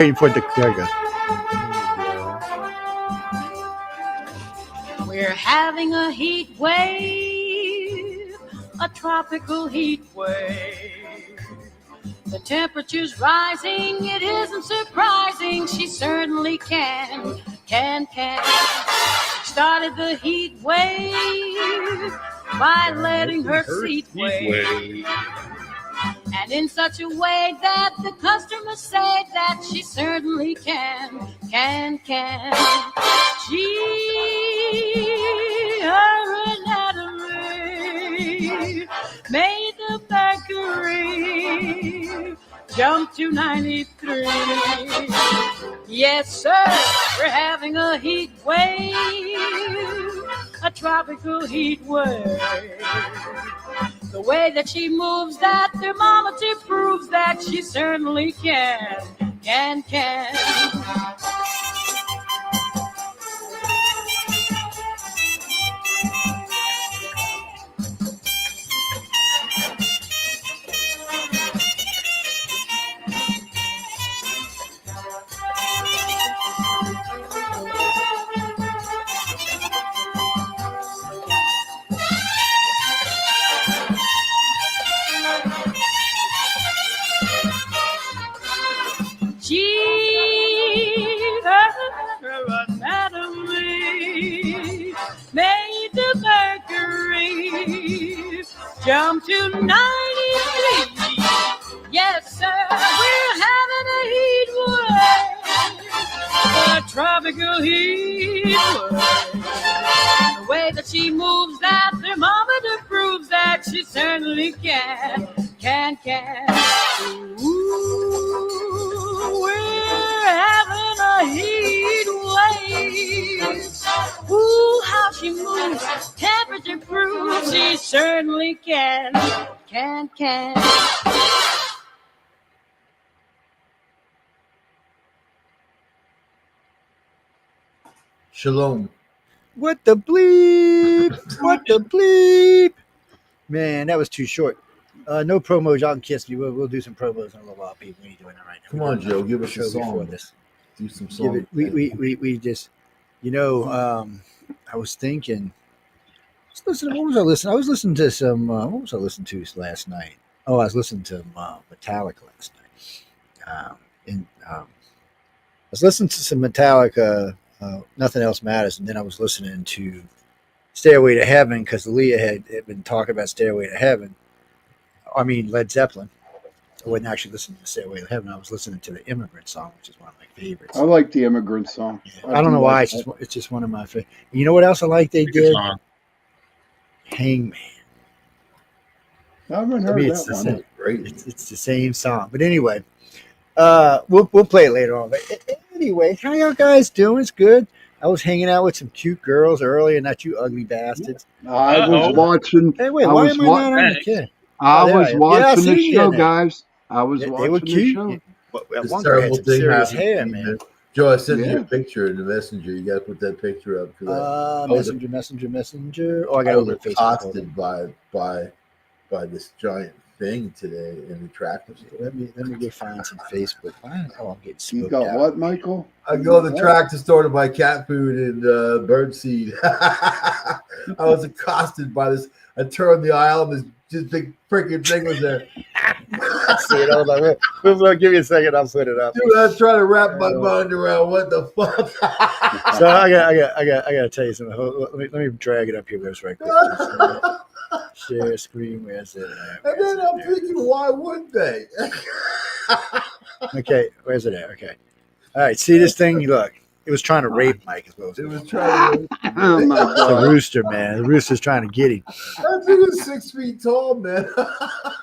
Waiting for the there it goes. We're having a heat wave, a tropical heat wave. The temperature's rising, it isn't surprising, she certainly can. Started the heat wave by letting her seat wave. And in such a way that the customers say that she certainly can. Her anatomy made the mercury jump to 93. Yes, sir, we're having a heat wave, a tropical heat wave. The way that she moves, that thermometer proves that she certainly can. Her anatomy made the mercury jump to 93. Yes, sir, we're having a heat wave, a tropical heat wave. The way that she moves, that thermometer proves that she certainly can. Ooh, we're having a heat wave. Ooh, how she moves, temperature proves she certainly can. Shalom. What the bleep? What the bleep? Man, that was too short. No promos. Y'all can kiss me. We'll do some promos in a little while, people. We ain't doing that right now. Come on, Joe. Give us a show before song. this. Do some song. We just, I was thinking. What was I listening? I was listening to some. What was I listening to last night? Oh, I was listening to Metallica last night. I was listening to some Metallica. Nothing Else Matters, and then I was listening to Stairway to Heaven because Leah had been talking about Stairway to Heaven. I mean Led Zeppelin. I wasn't actually listening to Stairway to Heaven. I was listening to the Immigrant Song, which is one of my favorites. I like the Immigrant Song. Yeah. I don't know why. It's just one of my favorites. You know what else I like they did? Hangman. I haven't heard that one. Great. It's the same song. But anyway, we'll play it later on. But anyway, how y'all guys doing? It's good. I was hanging out with some cute girls earlier, not you ugly bastards. I was watching. Hey, wait, why am I not on the kid? I was watching the show, guys. I was watching the show. One girl had some serious hair, man. Joe, I sent you a picture in the messenger. You got to put that picture up. Messenger. Oh, I got over Facebook. Accosted by this giant thing today in the tractor store. Let me go find some Facebook. Oh, I'm getting smoked You got out. what, Michael? I go to the tractor store to buy cat food and birdseed. I was accosted by this. I turned the aisle and this just big freaking thing was there. See it. Hold on. We'll give me a second. I'll put it up. Dude, I was trying to wrap my mind around what the fuck. So I got to tell you something. Let me drag it up here right quick. Share screen. Where's it? And then I'm thinking, why would they? Okay, where's it at? Okay. All right, see this thing? Look, it was trying to rape Mike as well. It was trying to Oh my God. The rooster, man. The rooster's trying to get him. That thing is 6 feet tall, man.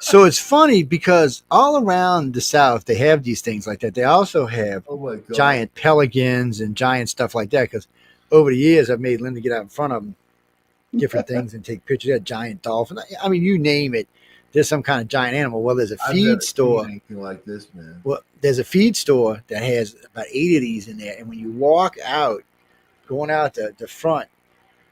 So it's funny because all around the South, they have these things like that. They also have Oh my God. giant pelicans and giant stuff like that because over the years, I've made Linda get out in front of them, different things, and take pictures. That giant dolphin. I mean, you name it. There's some kind of giant animal. Well, there's a I've feed never store. seen anything like this, man. Well, there's a feed store that has about 8 of these in there. And when you walk out, going out the front,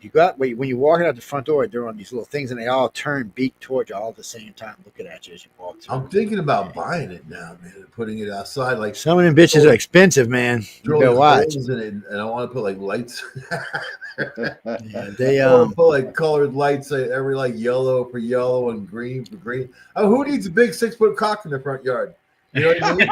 You got when you're walking out the front door, they're on these little things, and they all turn beak towards you all at the same time, looking at you as you walk through. I'm thinking about buying it now, man, and putting it outside. Like some of them bitches are expensive, man. You better watch. In it, and I want to put like lights. Yeah, they I want to put like colored lights, every like yellow for yellow and green for green. Oh, who needs a big 6-foot cock in the front yard? You know what I mean?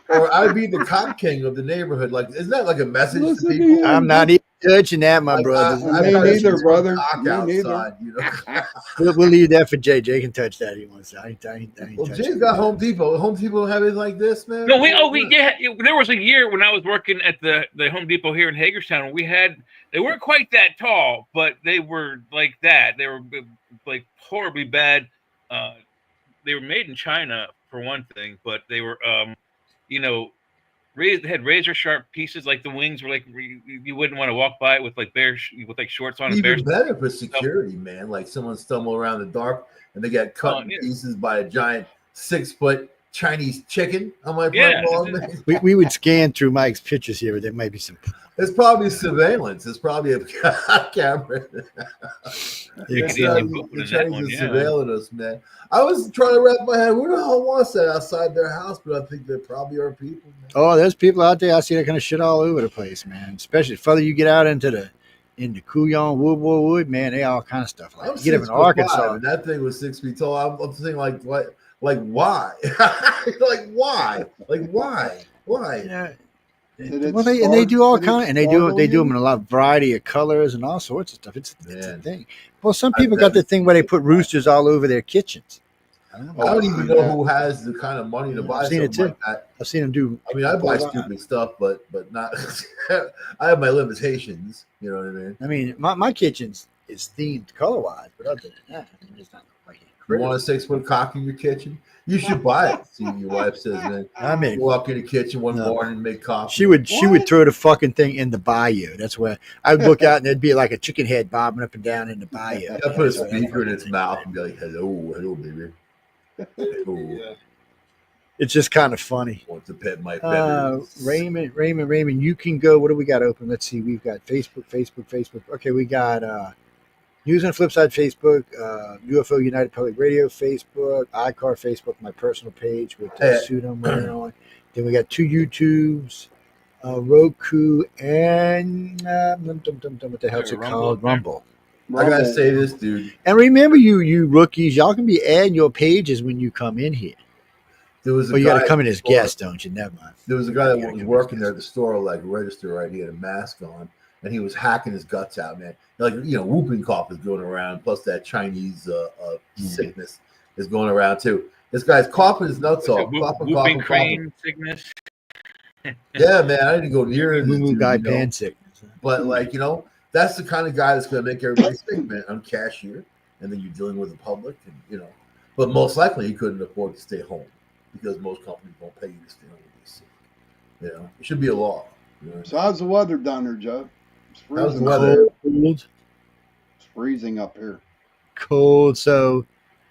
or I'd be the cock king of the neighborhood. Like, isn't that like a message to people? I'm not even touching that, my brother. Me neither, brother. Me neither. You know? We'll leave that for Jay. Jay can touch that if he wants. Well, Jay's got Home Depot. Home Depot have it like this, man. No, there was a year when I was working at the Home Depot here in Hagerstown. They weren't quite that tall, but they were like that. They were like horribly bad. They were made in China for one thing, but they were, they had razor sharp pieces. Like the wings were like you wouldn't want to walk by it with like shorts on. Even better for security, man. Like someone stumble around the dark and they get cut in pieces by a giant 6-foot Chinese chicken on my front lawn. We would scan through Mike's pictures here, but there might be some. It's probably surveillance. It's probably a camera. The Chinese are surveilling us, man. I was trying to wrap my head. Who the hell wants that outside their house? But I think there probably are people, man. Oh, there's people out there. I see that kind of shit all over the place, man. Especially the further you get out into the Couillon Wood, man, they all kind of stuff. Like you get up in Arkansas. And that thing was 6 feet tall. I'm thinking like what? Like why? Like why? Like why? Why? Yeah. Well, they do all kind, and they do them in a lot of variety of colors and all sorts of stuff. It's a thing. Well, some people got the thing where they put roosters all over their kitchens. I don't even know who has the kind of money to buy something like that. I've seen them do. I mean, I buy stupid stuff, but not. I have my limitations. You know what I mean? I mean, my kitchen is themed color wise, but other than that, I mean, it's not like you want a 6-foot cock in your kitchen? You should buy it. See, your wife says, man. I mean, walk in the kitchen one morning and make coffee. She would throw the fucking thing in the bayou. That's where I'd look out and there'd be like a chicken head bobbing up and down in the bayou. I put a speaker in its mouth and be like, hello, baby. Hello. It's just kind of funny. Want to pet my feathers. Raymond, you can go. What do we got open? Let's see. We've got Facebook. Okay, we got News on the Flip Side Facebook, UFO United Public Radio Facebook, iCar Facebook, my personal page with the suit I'm wearing on. Then we got 2 YouTubes, Roku, and what the hell's it called? Rumble. I gotta say this, dude. And remember, you rookies, y'all can be adding your pages when you come in here. There was you got to come in as guest, don't you? Never mind. There was a guy that was working there at the store, like register, right? He had a mask on, and he was hacking his guts out, man. Like, whooping cough is going around. Plus, that Chinese sickness is going around too. This guy's coughing his nuts off. Whooping crane sickness. Yeah, man, I didn't go near it. Guy pan sickness. But that's the kind of guy that's going to make everybody sick, man. I'm cashier, and then you're dealing with the public, and But most likely, he couldn't afford to stay home because most companies won't pay you to stay home with sick. It should be a law. So how's the weather down there, Joe? How's the weather? Cold. It's freezing up here. Cold. So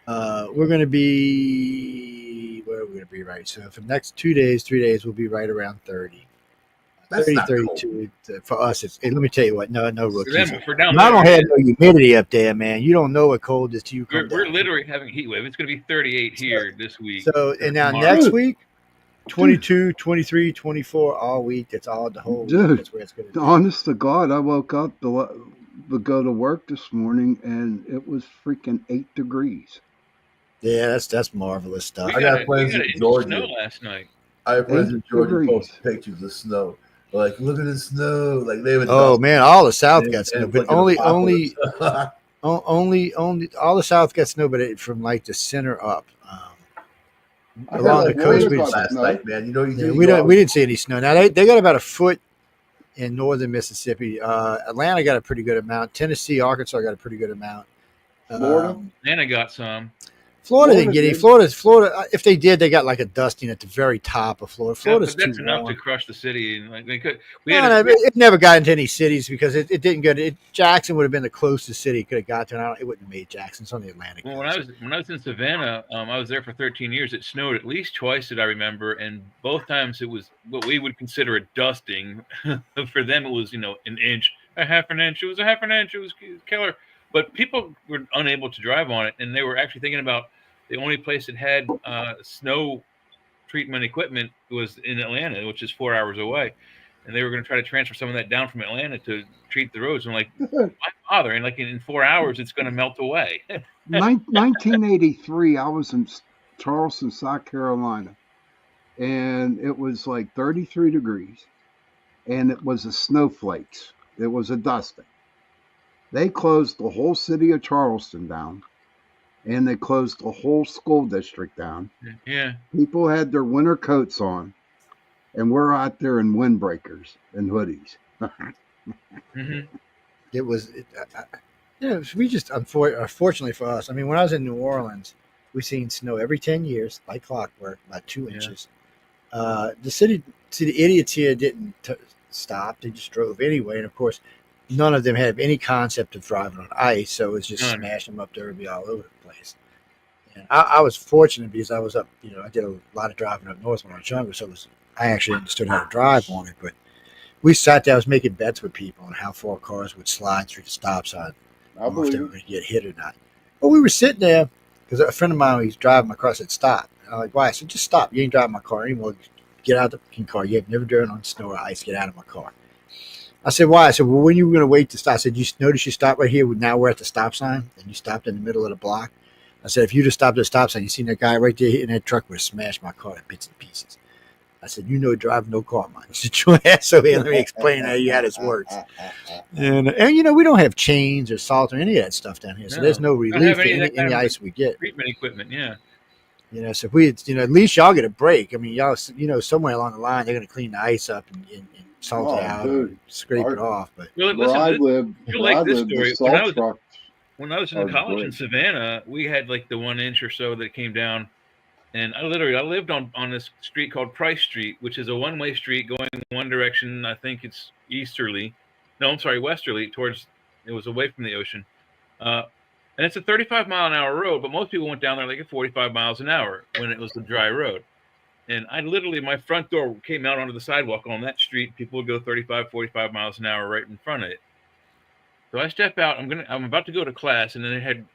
we're going to be, where are we going to be, right? So for the next 3 days, we'll be right around 30. That's 30, not 32. For us, let me tell you what, no rookies. For down I don't have no humidity up there, man. You don't know what cold is till you come We're literally having a heat wave. It's going to be 38 here this week. So, and now next week, 22, 23, 24 all week. That's all the whole week. That's where it's going to be. Honest to God, I woke up to go to work this morning and it was freaking 8 degrees. Yeah, that's marvelous stuff. I got friends in Georgia. Snow last night. I have friends in Georgia posting pictures of snow. Like, look at the snow. Like they would. Oh man, all the South got snow, but only all the South got snow, but from like the center up. Along the coast, last night, man. We didn't see any snow. Now they got about a foot in northern Mississippi. Atlanta got a pretty good amount. Tennessee, Arkansas got a pretty good amount. Florida, Atlanta got some. Florida didn't get any. Florida. If they did, they got like a dusting at the very top of Florida. Florida's but that's too enough warm. to crush the city. And they could. It never got into any cities because it didn't go to. Jackson would have been the closest city it could have got to. It wouldn't have made Jackson. It's on the Atlantic. Well, when I was in Savannah, I was there for 13 years. It snowed at least twice that I remember, and both times it was what we would consider a dusting. For them, it was an inch a half an inch. It was a half an inch. It was killer. But people were unable to drive on it, and they were actually thinking about the only place that had snow treatment equipment was in Atlanta, which is 4 hours away. And they were going to try to transfer some of that down from Atlanta to treat the roads. And like, why bother? And like in 4 hours, it's going to melt away. 1983, I was in Charleston, South Carolina, and it was like 33 degrees, and it was a snowflakes. It was a dusting. They closed the whole city of Charleston down, and they closed the whole school district down. Yeah. People had their winter coats on, and we're out there in windbreakers and hoodies. Mm-hmm. It was, we just, unfortunately for us, I mean, when I was in New Orleans, we've seen snow every 10 years, like clockwork, about 2 inches. The idiots here didn't stop. They just drove anyway. And of course, none of them had any concept of driving on ice. So it was just smash them up there and be all over the place. And I was fortunate because I was up, I did a lot of driving up north when I was younger. So I actually understood how to drive on it. But we sat there, I was making bets with people on how far cars would slide through the stop sign. I don't know if they were going to get hit or not. But we were sitting there because a friend of mine, he's driving my car, said, stop. And I'm like, why? I said, just stop. You ain't driving my car anymore. Get out of the car. You have never driven on snow or ice. Get out of my car. I said, why? I said, well, when you were going to wait to stop, I said, you notice you stopped right here. Now we're at the stop sign, and you stopped in the middle of the block. I said, if you just stopped at the stop sign, you seen that guy right there hitting that truck would have smashed my car to bits and pieces. I said, drive no car, man. Sit your ass over here. Let me explain how you had his words. And we don't have chains or salt or any of that stuff down here. So there's no relief to any ice we get. Treatment equipment, yeah. So if we, at least y'all get a break. I mean, y'all, somewhere along the line, they're going to clean the ice up and salt it out and scrape it off. But when I was in college in Savannah, we had like the 1 inch or so that came down. And I lived on this street called Price Street, which is a one-way street going one direction. I think it's westerly towards, it was away from the ocean. And it's a 35-mile-an-hour road, but most people went down there like at 45 miles an hour when it was the dry road. And my front door came out onto the sidewalk on that street. People would go 35, 45 miles an hour right in front of it. So I step out. I'm about to go to class, and then they had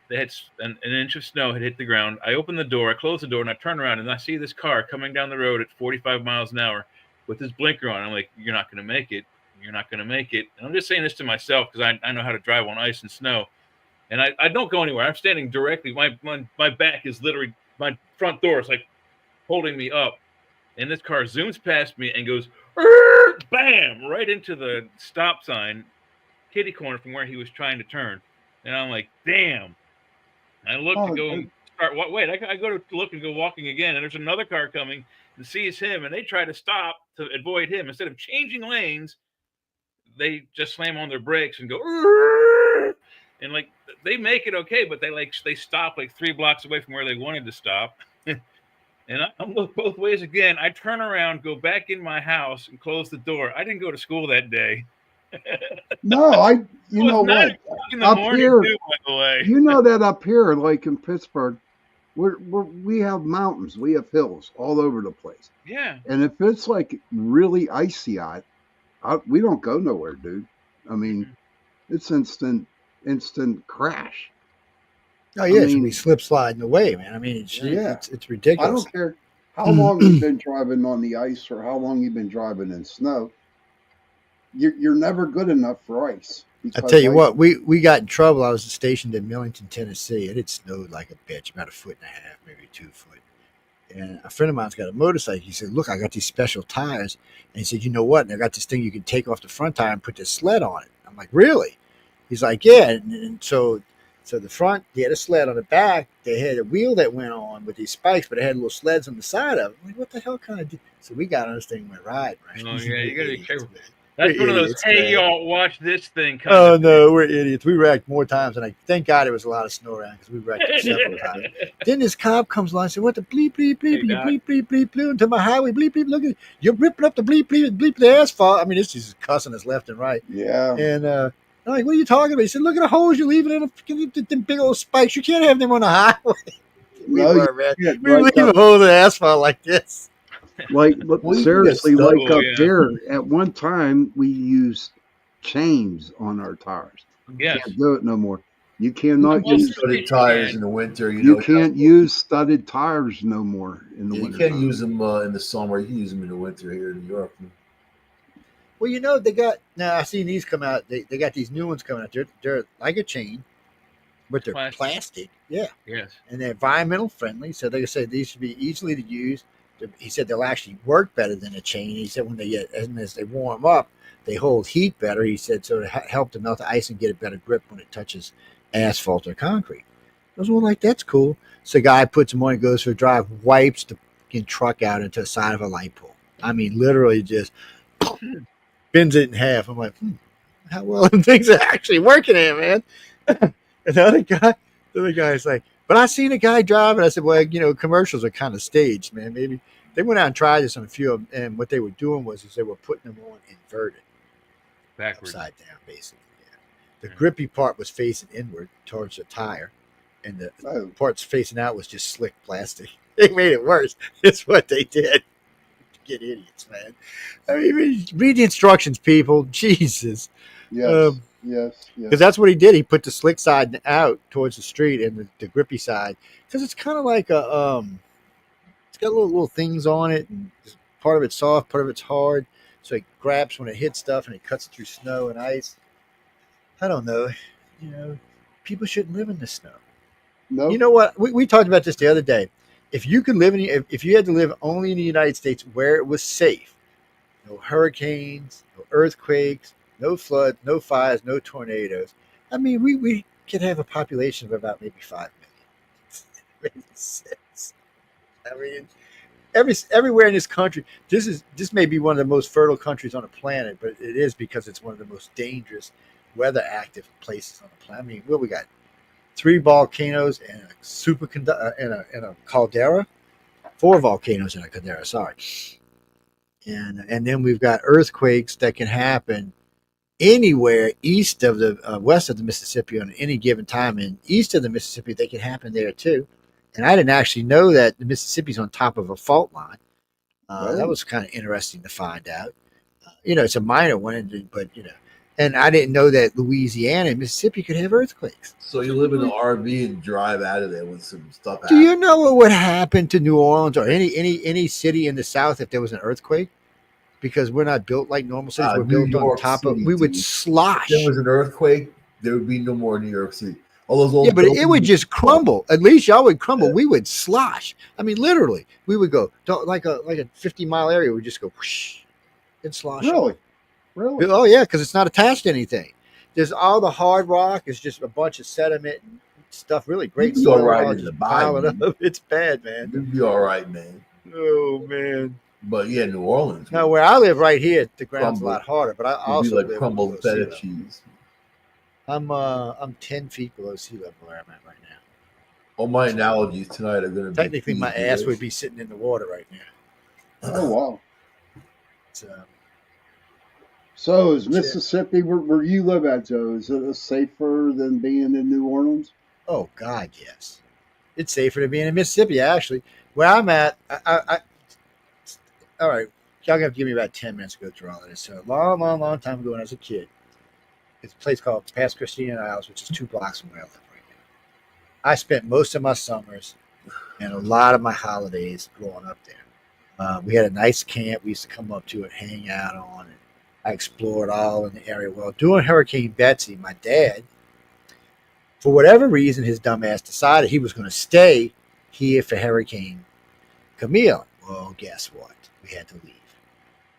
an inch of snow had hit the ground. I open the door, I close the door, and I turn around, and I see this car coming down the road at 45 miles an hour with his blinker on. I'm like, "You're not going to make it. You're not going to make it." And I'm just saying this to myself because I know how to drive on ice and snow, and I don't go anywhere. I'm standing directly. My back is literally, my front door is like holding me up, and this car zooms past me and goes, bam, right into the stop sign. Kitty corner from where he was trying to turn, and I'm like, damn. I look to go and start. Wait, I go to look and go walking again, and there's another car coming and sees him, and they try to stop to avoid him. Instead of changing lanes, they just slam on their brakes and go, and like they make it okay, but they stop like 3 blocks away from where they wanted to stop. And I look both ways again. I turn around, go back in my house, and close the door. I didn't go to school that day. No, you know what? Up here, too, by the way. You know that up here, like in Pittsburgh, we have mountains, we have hills all over the place. Yeah. And if it's like really icy out, we don't go nowhere, dude. I mean, it's instant crash. Oh yeah, it's be slip sliding away, man. I mean, it's ridiculous. I don't care how long you've been driving on the ice or how long you've been driving in snow. You're never good enough for ice. I tell you what, we got in trouble. I was stationed in Millington, Tennessee, and it snowed like a bitch, about 1.5 feet, maybe 2 foot. And a friend of mine's got a motorcycle. He said, "Look, I got these special tires." And he said, "You know what? And I got this thing you can take off the front tire and put this sled on it." I'm like, "Really?" He's like, "Yeah." And so the front, they had a sled on the back. They had a wheel that went on with these spikes, but it had little sleds on the side of it. I'm like, what the hell kind of? So we got on this thing and went riding. Right? Oh yeah, you got to be careful. That's one of those, hey, y'all, watch this thing. Oh, no, we're idiots. We wrecked more times, and thank God there was a lot of snow around because we wrecked it several times. Then this cop comes along and said, "What the bleep, bleep, bleep, you bleep, bleep, bleep, bleep, into my highway, bleep, bleep, look at you're ripping up the bleep, bleep, bleep, the asphalt." I mean, this is cussing us left and right. Yeah. And I'm like, "What are you talking about?" He said, "Look at the holes you're leaving in them big old spikes. You can't have them on the highway." We were leaving holes in the asphalt like this. Like, seriously, like up there, at one time we used chains on our tires. Yes. Can't do it no more. You cannot Well, use Studded tires in the winter. you can't use studded tires no more in the You winter. can't use them in the summer. You can use them in the winter here in New York. Well, you know, they got now. I've seen these come out. They got these new ones coming out. They're like a chain, but they're Plastic. plastic. Yeah, Yes. and they're environmental friendly. So they said these should be easily to use. He said they'll actually work better than a chain. He said when they get as they warm up, they hold heat better. He said so to help to melt the ice and get a better grip when it touches asphalt or concrete. I was like, that's cool. So a guy puts them on, goes for a drive, wipes the fucking truck out into the side of a light pole. I mean, literally just bends it in half. I'm like, how well things are actually working here, man. And the other guy's like, but I seen a guy driving. I said, well, you know, commercials are kind of staged, man. Maybe they went out and tried this on a few of them, and what they were doing was they were putting them on inverted, Backwards. upside down, basically. Yeah. The grippy part was facing inward towards the tire, and the parts facing out was just slick plastic. They made it worse. It's what they did. Get idiots, man. I mean, read the instructions, people. Jesus. Yes, yes. Because that's what he did. He put the slick side out towards the street and the grippy side, because it's kind of like a it's got little things on it, and part of it's soft, part of it's hard, so it grabs when it hits stuff and it cuts through snow and ice. I don't know, you know, people shouldn't live in the snow. No. You know what? We talked about this the other day. If you could live if you had to live only in the United States where it was safe, no hurricanes, no earthquakes, no floods, no fires, no tornadoes. I mean, we could have a population of about maybe 5 million, maybe 6. I mean, everywhere in this country, this may be one of the most fertile countries on the planet, but it is because it's one of the most dangerous, weather active places on the planet. I mean, what we got? 3 volcanoes and a and a caldera, 4 volcanoes and a caldera. Sorry, and then we've got earthquakes that can happen anywhere east of the west of the Mississippi on any given time, and east of the Mississippi they can happen there too. And I didn't actually know that the Mississippi's on top of a fault line. That was kind of interesting to find out. You know, it's a minor one, but you know. And I didn't know that Louisiana and Mississippi could have earthquakes. So you live in an RV and drive out of there when some stuff happens. Do you know what would happen to New Orleans or any city in the South if there was an earthquake? Because we're not built like normal cities. We're New built York on top of. City, We would dude. slosh. If there was an earthquake, there would be no more New York City. All those old Yeah, but it would buildings- just crumble. At least y'all would crumble. We would slosh. I mean, literally, we would go like a 50-mile area. We just go whoosh and slosh. Really? Really? Oh yeah, because it's not attached to anything. There's all the hard rock. It's just a bunch of sediment and stuff. Really great You'd be soil. all right in just the pile it Bible. up. It's bad, man. You'd be all right, man. Oh man. But yeah, New Orleans. Now where I live right here, the ground's Crumble. a lot harder. But I would be also like live crumbled below sea feta level. cheese. I'm 10 feet below sea level where I'm at right now. All my analogies tonight are going to be Technically, my cheese, ass right? would be sitting in the water right now. Oh wow. So, So is Mississippi where you live at, Joe? Is it safer than being in New Orleans? oh God, yes. It's safer to be in Mississippi, actually. Where I'm at, all right, y'all gonna have to give me about 10 minutes to go through all of this. So, long time ago when I was a kid, it's a place called Pass Christina Isles, which is 2 blocks from where I live right now. I spent most of my summers and a lot of my holidays growing up there. We had a nice camp we used to come up to and hang out on. And I explored all in the area. Well, during Hurricane Betsy, my dad, for whatever reason, his dumbass decided he was going to stay here for Hurricane Camille. Well, guess what? We had to leave.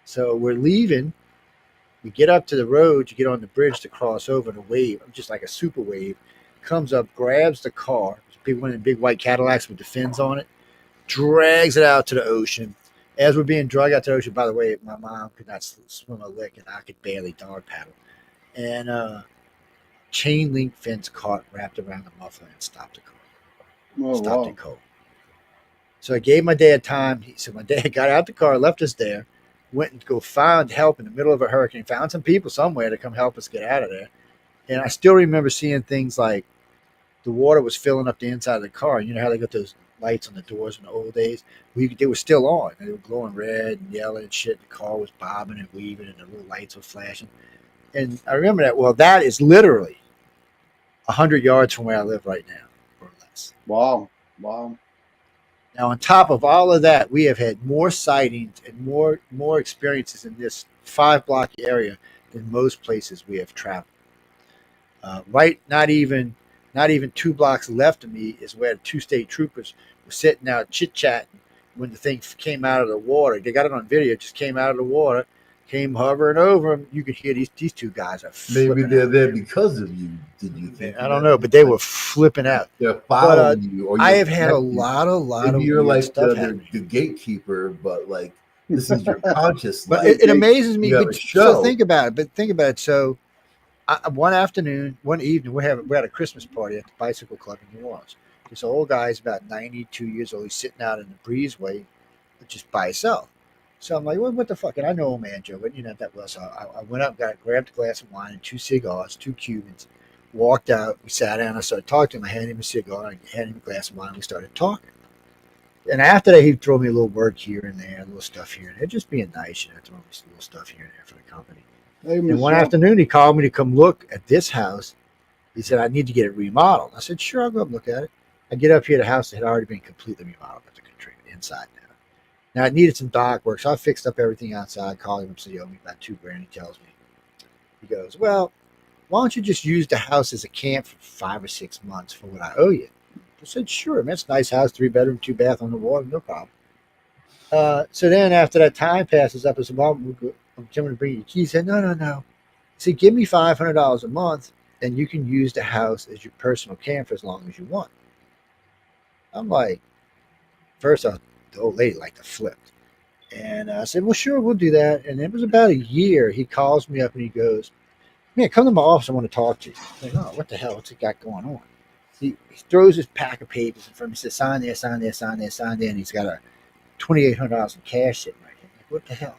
So we're leaving. We get up to the road. You get on the bridge to cross over, and a wave, just like a super wave, comes up, grabs the car. It's one of the big white Cadillacs with the fins on it, drags it out to the ocean. As we're being dragged out to the ocean, by the way, my mom could not swim a lick, and I could barely dog paddle. And chain link fence caught wrapped around the muffler and stopped the car. Oh Stopped wow. it cold. So I gave my dad time. So my dad got out the car, left us there, went and go find help in the middle of a hurricane, found some people somewhere to come help us get out of there. And I still remember seeing things like the water was filling up the inside of the car. You know how they got those lights on the doors in the old days? They were still on. And they were glowing red and yellow and shit. The car was bobbing and weaving and the little lights were flashing. And I remember that. Well, that is literally 100 yards from where I live right now, or less. Wow. Wow. Now, on top of all of that, we have had more sightings and more experiences in this 5 block area than most places we have traveled. Right, not even 2 blocks left of me is where the 2 state troopers were sitting out chit chatting when the thing came out of the water. They got it on video. It just came out of the water, came hovering over them. You could hear these 2 guys are Maybe flipping they're out. there because of you. Did you think? I don't know, but they were flipping out. They're following you, or I you're have had a connected. lot of Maybe you're weird like stuff the happening. gatekeeper, but like this is your conscious But life. it amazes me. You have But a so show. think about it. But think about it. So one afternoon, one evening, we had a Christmas party at the Bicycle Club in New Orleans. This old guy's about 92 years old. He's sitting out in the breezeway, just by himself. So I'm like, well, what the fuck? And I know old man Joe, but you know that well. So I went up, grabbed a glass of wine and 2 cigars, 2 Cubans, walked out. We sat down. I started talking to him. I handed him a cigar. I handed him a glass of wine. We started talking. And after that, he'd throw me a little work here and there, a little stuff here and there, just being nice, throw me some little stuff here and there for the company. Hey, And one Michelle. afternoon, he called me to come look at this house. He said, I need to get it remodeled. I said, sure, I'll go up and look at it. I get up here, the house had already been completely remodeled at the inside now. Now, it needed some dock work, so I fixed up everything outside, called him and said, he owed me about $2,000. He tells me, he goes, well, why don't you just use the house as a camp for 5 or 6 months for what I owe you? I said, sure, man, it's a nice house, 3 bedroom, 2 bath on the water, no problem. So then after that time passes up, I said, well, I'm coming to bring you keys. He said, no. He said, give me $500 a month, and you can use the house as your personal camp for as long as you want. I'm like, first off, the old lady liked to flip. And I said, well, sure, we'll do that. And it was about a year. He calls me up and he goes, man, come to my office. I want to talk to you. I'm like, oh, what the hell? What's he got going on? He throws his pack of papers in front of me. He says, sign there, sign there, sign there, sign there. And he's got a $2,800 in cash sitting right here. I'm like, what the hell?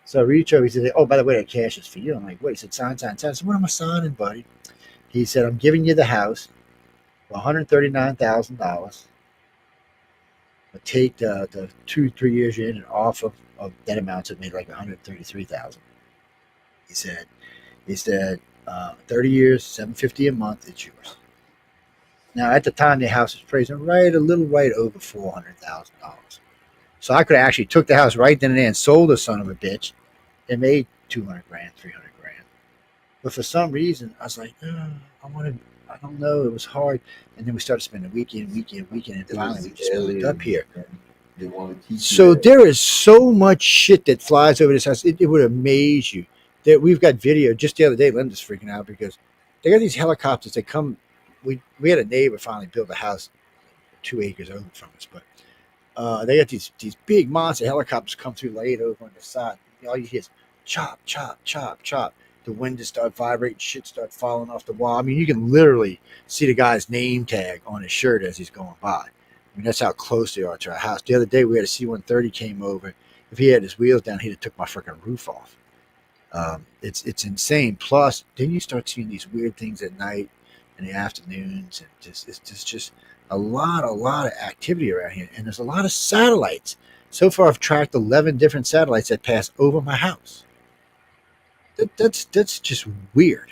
So I reach over. He said, oh, by the way, that cash is for you. I'm like, wait. He said, sign. I said, what am I signing, buddy? He said, I'm giving you the house for $139,000. I take the 2-3 years you're in and off of that amount to made like $133,000. He said 30 years, $750 a month, it's yours. Now at the time the house was priced a little right over $400,000. So I could have actually took the house right then and there and sold the son of a bitch and made $200,000, $300,000. But for some reason I was like, I don't know. It was hard. And then we started spending weekend. And finally we just moved up here. They want to keep So there is so much shit that flies over this house. It would amaze you. That we've got video. Just the other day, Linda's freaking out because they got these helicopters that come. We had a neighbor finally build a house 2 acres over from us, but they got these big monster helicopters come through laid over on the side. All you hear is chop, chop, chop, chop. The wind just started vibrating, shit started falling off the wall. I mean, you can literally see the guy's name tag on his shirt as he's going by. I mean, that's how close they are to our house. The other day, we had a C-130 came over. If he had his wheels down, he'd have took my freaking roof off. It's insane. Plus, then you start seeing these weird things at night in the afternoons, and it's just a lot of activity around here. And there's a lot of satellites. So far, I've tracked 11 different satellites that pass over my house. That's just weird.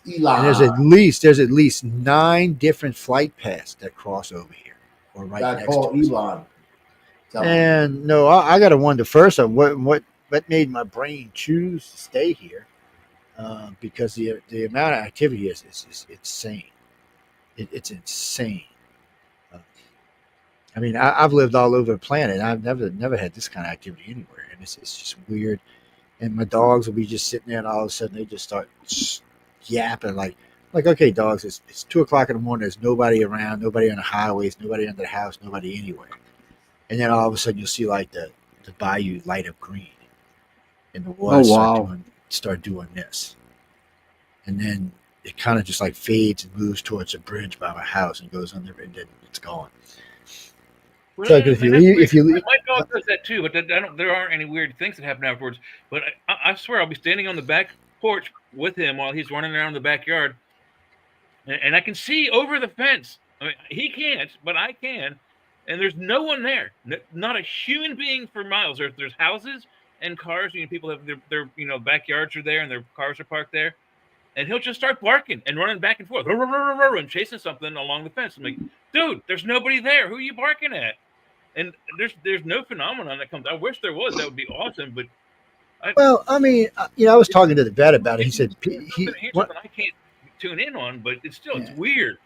Elon. And there's at least 9 different flight paths that cross over here or right next to us. Elon. And no, I got to wonder first on what made my brain choose to stay here, because the amount of activity is insane. It's insane. I mean, I've lived all over the planet. I've never had this kind of activity anywhere, and it's just weird. And my dogs will be just sitting there, and all of a sudden they just start yapping like okay, dogs, it's 2:00 in the morning. There's nobody around, nobody on the highways, nobody under the house, nobody anywhere. And then all of a sudden you'll see like the bayou light up green, and the water start doing this, and then it kind of just like fades and moves towards a bridge by my house and goes under, and then it's gone. Well, So if you leave, my dog does that too, but there aren't any weird things that happen afterwards. But I swear I'll be standing on the back porch with him while he's running around the backyard, and I can see over the fence. I mean, he can't, but I can. And there's no one there, not a human being for miles. There's houses, and cars. People have their backyards are there and their cars are parked there, and he'll just start barking and running back and forth and chasing something along the fence. I'm like, dude, there's nobody there. Who are you barking at? And there's no phenomenon that comes. I wish there was. That would be awesome. But Well, I mean, I was talking to the vet about it. He said here's something I can't tune in on, but it's weird.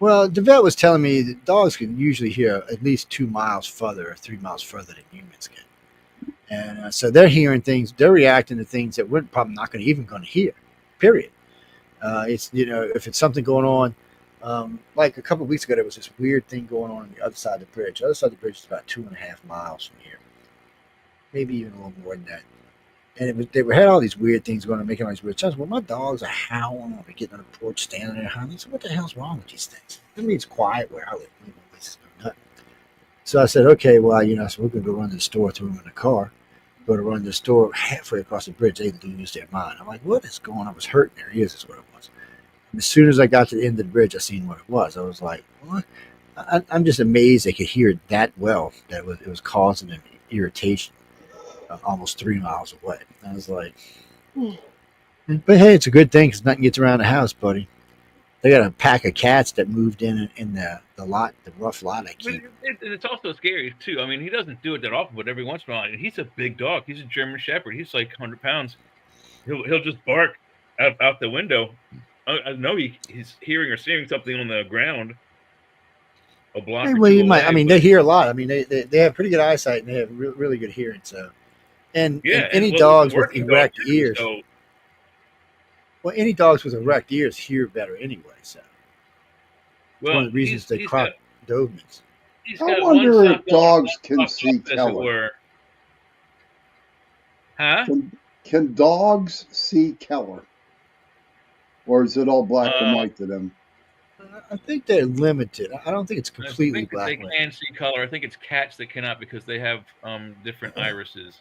Well, the vet was telling me that dogs can usually hear at least 2 miles further or 3 miles further than humans can, and so they're hearing things. They're reacting to things that we're probably not going to even going to hear. Period. It's if it's something going on, like a couple of weeks ago, there was this weird thing going on the other side of the bridge. The other side of the bridge is about 2.5 miles from here, maybe even a little more than that. And they had all these weird things going on, making all these weird sounds. Well, my dogs are howling. I'll be getting on the porch, standing there howling. I said, what the hell's wrong with these things? I mean, it's quiet where I live. So I said, okay, well, so we're going to go run to the store, throw them in the car, go to run to the store. Halfway across the bridge, they lose their mind. I'm like, what is going on? I was hurting their ears is what it was. And as soon as I got to the end of the bridge, I seen what it was. I was like, what? I'm just amazed they could hear it that well, that it was causing them irritation. Almost 3 miles away. I was like, but hey, it's a good thing because nothing gets around the house, buddy. They got a pack of cats that moved in the lot, the rough lot I keep. It's also scary too. I mean, he doesn't do it that often, but every once in a while, and he's a big dog. He's a German Shepherd. He's like 100 pounds. He'll just bark out the window. I know he's hearing or seeing something on the ground. A block. Hey, well, you might. I mean, they hear a lot. I mean, they have pretty good eyesight and they have really good hearing. So. And any dogs with erect ears, well, any dogs with erect ears hear better anyway. So, well, one of the reasons they crop Dobermans. I wonder if dogs can see color. Huh? Can dogs see color, or is it all black and white to them? I think they're limited. I don't think it's completely black and white. They can see color. I think it's cats that cannot because they have different irises.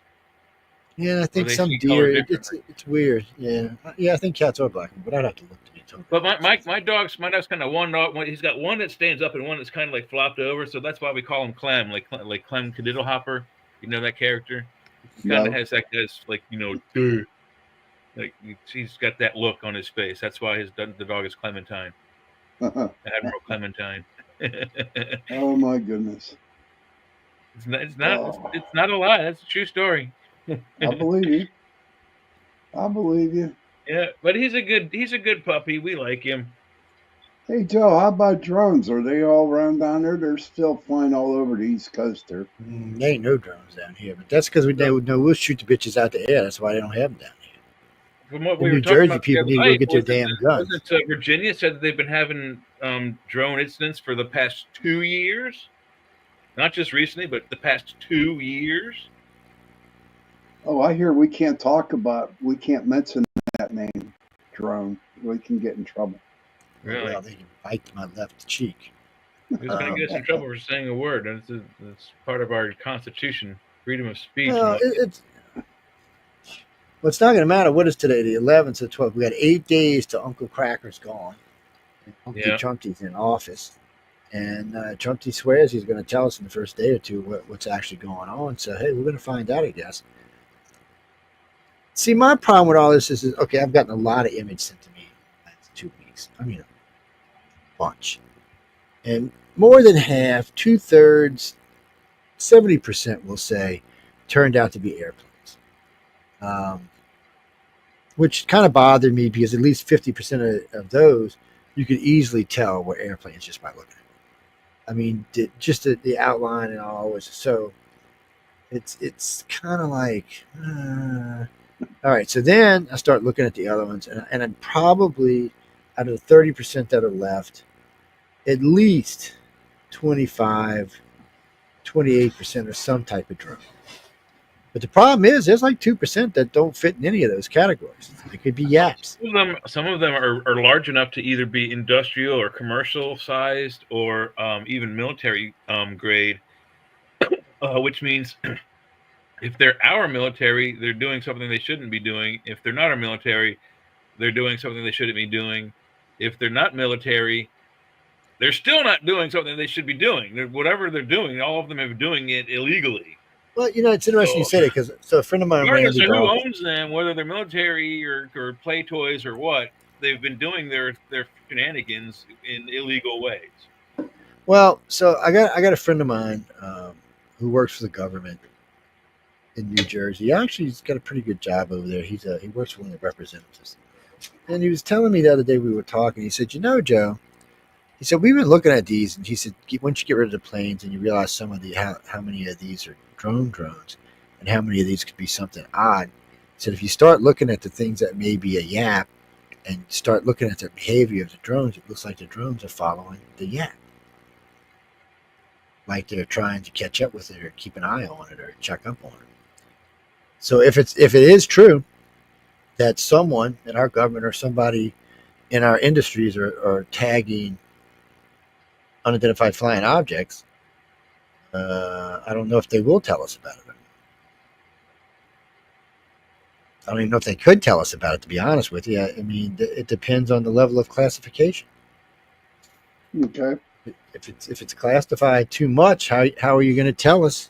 Yeah, I think some deer. It's weird. Yeah, I think cats are black, but I'd have to look to be told. But my dog's kind of one dog. He's got one that stands up and one that's kind of like flopped over. So that's why we call him Clem, like Clem Cadiddlehopper. You know that character? He kind of has that guy's like like he's got that look on his face. That's why the dog is Clementine. Admiral Clementine. Oh my goodness! It's not a lie. That's a true story. I believe you. Yeah, but he's a good puppy. We like him. Hey Joe, how about drones? Are they all around down there? They're still flying all over the East Coast there. There ain't no drones down here, but that's because we'll shoot the bitches out the air. That's why they don't have them down here. From what New Jersey people need to go get their damn guns. Virginia said that they've been having drone incidents for the past 2 years, not just recently, but the past 2 years. Oh, I hear we can't mention that name, drone. We can get in trouble. Really? Well, they can bite my left cheek. Who's going to get us in trouble for saying a word? That's part of our Constitution, freedom of speech. Well, it's not going to matter. What is today? The 11th or 12th. We got 8 days till Uncle Cracker's gone. Uncle Chunky's in office. And Chunky swears he's going to tell us in the first day or two what's actually going on. So, hey, we're going to find out, I guess. See, my problem with all this is okay, I've gotten a lot of images sent to me in the last 2 weeks. I mean, a bunch. And more than half, 2/3, 70% will say, turned out to be airplanes. Which kind of bothered me because at least 50% of those, you could easily tell were airplanes just by looking at them. I mean, just the outline and all was so. It's kind of like. All right, so then I start looking at the other ones, and I'm probably out of the 30% that are left, at least 25, 28% are some type of drone. But the problem is there's like 2% that don't fit in any of those categories. It could be yaps. Some of them are large enough to either be industrial or commercial sized or even military grade, which means if they're our military, they're doing something they shouldn't be doing. If they're not our military, they're doing something they shouldn't be doing. If they're not military, they're still not doing something they should be doing. Whatever they're doing, all of them are doing it illegally Well, it's interesting you say that because a friend of mine, Regardless Randy of who Dawkins. owns them, whether they're military or play toys or what, they've been doing their shenanigans in illegal ways. Well, so I got a friend of mine who works for the government in New Jersey. Actually, he's got a pretty good job over there. He works for one of the representatives, and he was telling me the other day we were talking. He said, Joe, he said we've been looking at these, and he said once you get rid of the planes and you realize some of the how many of these are drones, and how many of these could be something odd. He said if you start looking at the things that may be a yap, and start looking at the behavior of the drones, it looks like the drones are following the yap. Like they're trying to catch up with it or keep an eye on it or check up on it. So if it is true that someone in our government or somebody in our industries are tagging unidentified flying objects, I don't know if they will tell us about it. I don't even know if they could tell us about it, to be honest with you. I mean, it depends on the level of classification. Okay. If it's classified too much, how are you going to tell us?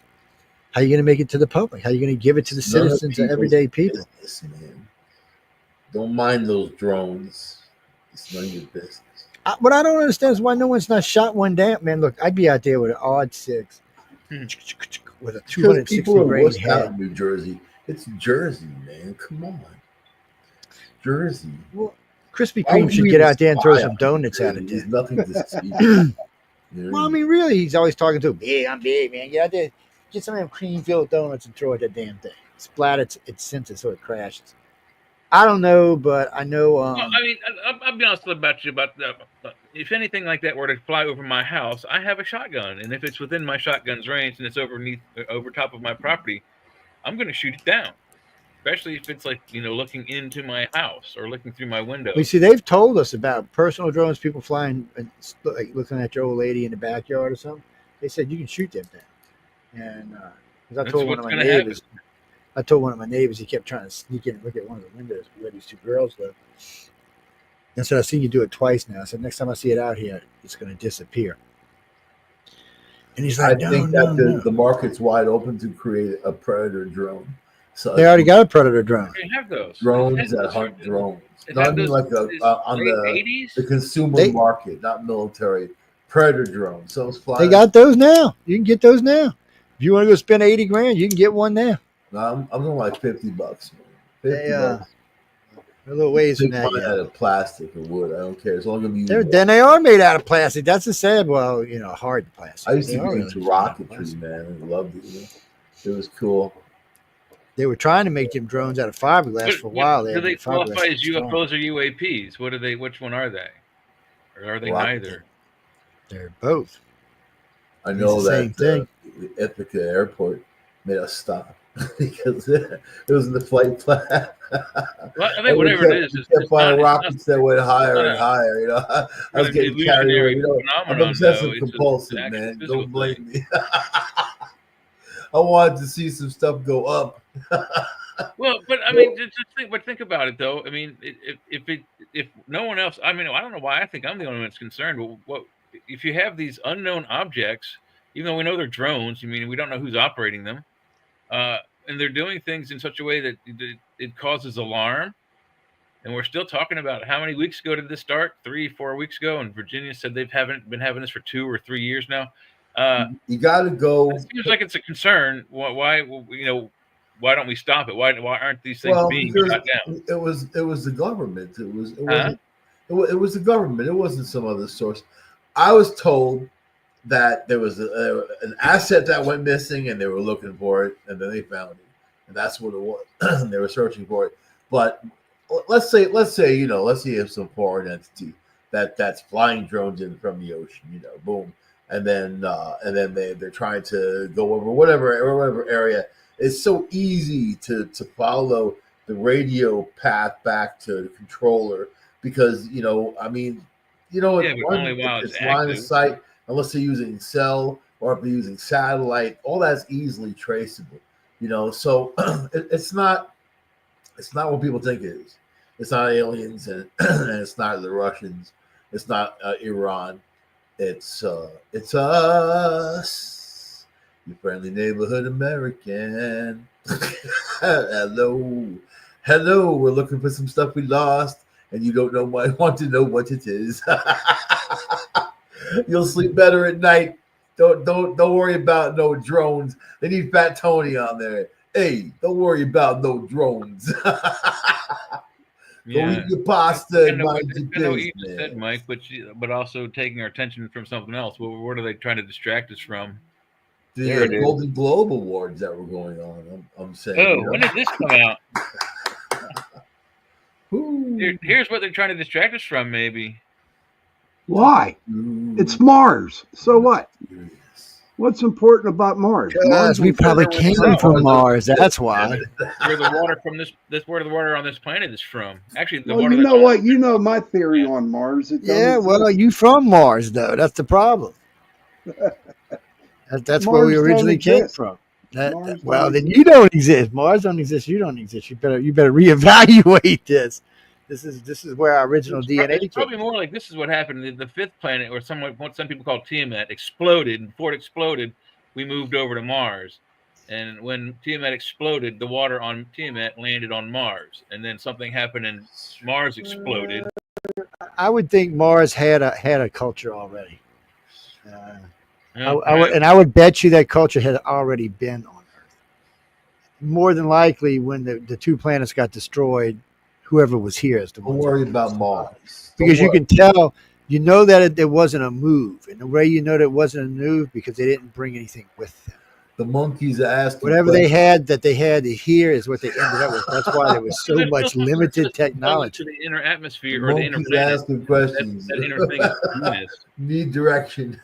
How are you going to make it to the public? How are you going to give it to the citizens and everyday people? Business, man. Don't mind those drones. It's none of your business. What I don't understand is why no one's not shot one down. Man, look, I'd be out there with an odd six, with a Because 260 people are grain wussed out head. in New Jersey. It's Jersey, man. Come on. Jersey. Well, Krispy Why Kreme would should you get even out there and throw spy some on donuts at Jersey? it. There's Then. nothing to speak about. You know what Well, I I mean? mean, really, he's always talking to him. Big, I'm big, man. Get out there, get some of them cream-filled donuts and throw at that damn thing. Splat its sensor so it crashes. I don't know, but I know. Well, I mean, I'll be honest about you about that. If anything like that were to fly over my house, I have a shotgun, and if it's within my shotgun's range and it's over top of my property, I'm going to shoot it down. Especially if it's like looking into my house or looking through my window. We see they've told us about personal drones, people flying, and like looking at your old lady in the backyard or something. They said you can shoot them down, and because That's what's going to happen. I told one of my neighbors he kept trying to sneak in and look at one of the windows where these two girls live. And so I've seen you do it twice now. So next time I see it out here, it's going to disappear. And he's I like, think no. that the market's wide open to create a predator drone. So They already got a predator drone. They have those drones that hunt drones. They've No, I had mean those like since on late the 80s. consumer market, not military. Predator drones. So it's flying. They got those now. You can get those now. If you want to go spend 80 grand, you can get one now. No, I'm going like $50. Man. $50. They're a little ways from Take that. mine out of plastic or wood. I don't care. As long as I'm using. Then they are made out of plastic. That's the sad. Well, hard plastic. I used to They be are into really made out of rocketry, plastic. man. I loved it. It was cool. They were trying to make them drones out of fiberglass for a while. Do they qualify as UFOs or UAPs? What are they? Which one are they? Or are they neither? They're both. I know that the Ithaca Airport made us stop because it was in the flight plan. Well, I think whatever it is, it's flying rockets that went higher and higher. I was getting carried away. I'm obsessive compulsive, man. Don't blame me. I wanted to see some stuff go up. Well, but I mean, think about it though. I mean, if no one else, I mean, I don't know why I think I'm the only one that's concerned. But what if you have these unknown objects? Even though we know they're drones, I mean, we don't know who's operating them, and they're doing things in such a way that it causes alarm. And we're still talking about how many weeks ago did this start? 3-4 weeks ago, and Virginia said they've haven't been having this for 2 or 3 years now. You got to go. It seems like it's a concern. Why don't we stop it? Why aren't these things being shut down? It was the government. It was the government. It wasn't some other source. I was told that there was an asset that went missing, and they were looking for it, and then they found it, and that's what it was. And they were searching for it. But let's say you have some foreign entity that's flying drones in from the ocean. Boom. And then they're trying to go over whatever area. It's so easy to follow the radio path back to the controller because it's line of sight unless they're using cell or if they're using satellite. All that's easily traceable. So it's not what people think it is. It's not aliens and it's not the Russians. It's not Iran. It's us. Your friendly neighborhood American. Hello. Hello. We're looking for some stuff we lost, and you don't know want to know what it is. You'll sleep better at night. Don't worry about no drones. They need Fat Tony on there. Hey, don't worry about no drones. Go eat your pasta and mind your I know what you just business. said, Mike, but also taking our attention from something else. What are they trying to distract us from? There it The is. Golden Globe Awards that were going on. I'm saying. Oh, you know? when did this come out? Ooh. Here's what they're trying to distract us from, maybe. Why? It's Mars. So what? Yes. What's important about Mars? Because we probably came from Mars. That's why. Where the water from where the water on this planet is from. Actually, the Well, water. you know what? You know my theory on Mars. It Yeah, doesn't well, you from Mars though. That's the problem. That's where we Mars originally don't came exist. from. Mars Well, don't then exist. you don't exist. Mars don't exist. You don't exist. You better reevaluate this. This is where our original DNA It's came. probably more like this is what happened. The fifth planet, or what some people call Tiamat, exploded. And before it exploded, we moved over to Mars. And when Tiamat exploded, the water on Tiamat landed on Mars. And then something happened and Mars exploded. I would think Mars had a culture already. Okay. I would bet you that culture had already been on Earth. More than likely, when the two planets got destroyed, whoever was here is the one. Don't worry about Mars. Because you can tell, you know that there wasn't a move. And the way you know that it wasn't a move, because they didn't bring anything with them. The monkeys are asking. Whatever they had here is what they ended up with. That's why there was so much limited technology. To the inner atmosphere or the inner Monkeys planet. asking questions. That inner thing is Venus. Need direction.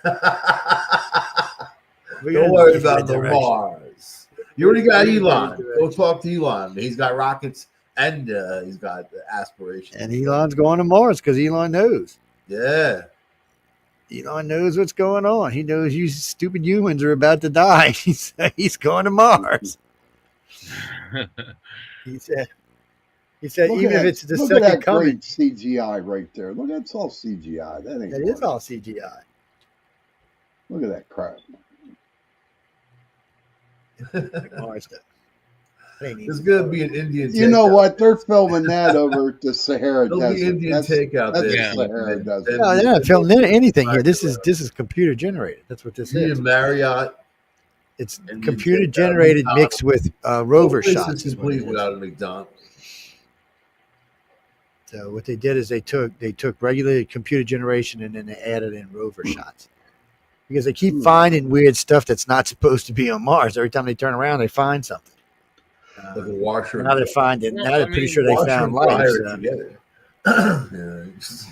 We're Don't gonna worry need about that the direction. Mars. You already got Need that Elon. Go direction. talk to Elon. He's got rockets and he's got aspirations. And Elon's going to Mars because Elon knows. Yeah. Elon knows what's going on. He knows you stupid humans are about to die. He's going to Mars. He said even if it's the look at second that coming. great CGI right there. Look, that's all CGI. That ain't. That is all CGI. Look at that crap. Like Mars does. That ain't It's easy. gonna be an Indian. You know takeout. what? They're filming that over at the Sahara It'll Desert. be Indian takeout that's there. the Sahara Desert. No, they're not filming anything here. This is computer generated. That's what this He is. and Marriott. It's Indian computer takeout. generated mixed with rover This is shots. Is what it complete is. without a McDonald's. So what they did is they took regular computer generation and then they added in rover shots. Because they keep finding weird stuff that's not supposed to be on Mars. Every time they turn around, they find something. Like a washer. Now they're finding. Well, Now they're pretty sure they washer found and life. dryer So. together. Yeah,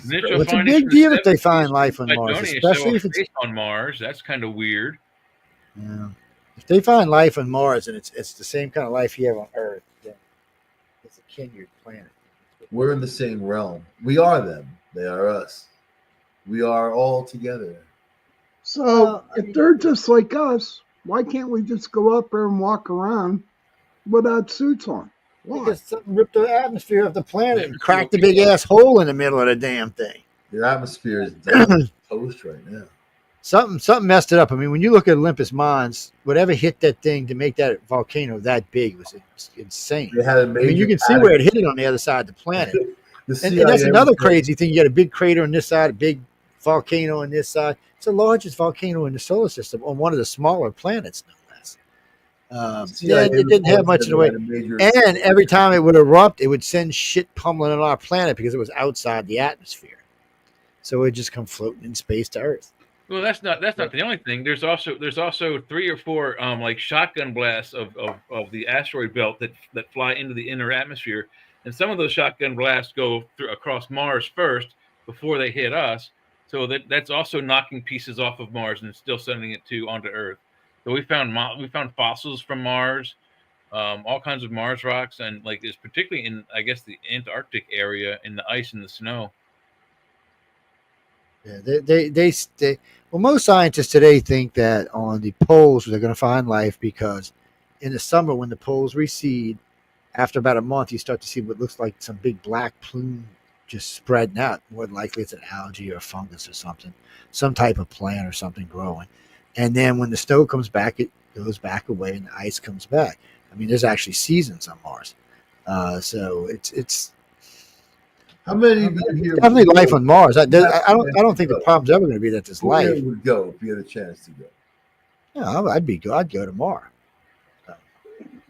Initial It's a findings big from the deal if they 70s find life on Mars, Cydonia especially show if it's face on Mars. That's kind of weird. yeah. If they find life on Mars and it's the same kind of life you have on Earth, then it's a kindred planet. We're in the same realm. We are them. They are us. We are all together. So Well, if they're just like us, why can't we just go up there and walk around without suits on? Why? Because something ripped the atmosphere of the planet and cracked a big ass hole in the middle of the damn thing. Your atmosphere is done toast right now. Something messed it up. I mean, when you look at Olympus Mons, whatever hit that thing to make that volcano that big was insane. They had a I major. mean, you can see where it hit it on the other side of the planet. The And that's CIA another was- crazy thing. You got a big crater on this side, a big volcano on this side. It's the largest volcano in the solar system on one of the smaller planets, no less. CIA It didn't have much in the way. had a major- And every time it would erupt, it would send shit pummeling on our planet because it was outside the atmosphere. So it would just come floating in space to Earth. Well, that's not the only thing. There's also 3 or 4 like shotgun blasts of the asteroid belt that fly into the inner atmosphere, and some of those shotgun blasts go across Mars first before they hit us. So that's also knocking pieces off of Mars and still sending it onto Earth. So we found fossils from Mars, all kinds of Mars rocks, and like it's particularly in I guess the Antarctic area in the ice and the snow. Yeah, they well, most scientists today think that on the poles they're going to find life because in the summer when the poles recede, after about a month you start to see what looks like some big black plume just spreading out. More than likely it's an algae or a fungus or something, some type of plant or something growing. And then when the snow comes back, goes back away and the ice comes back. I mean, there's actually seasons on Mars, so it's How many of you here definitely life on Mars. I don't think the go? problem's ever going to be that there's Who here life. would go if you had a chance to go? Yeah, I'd go to Mars.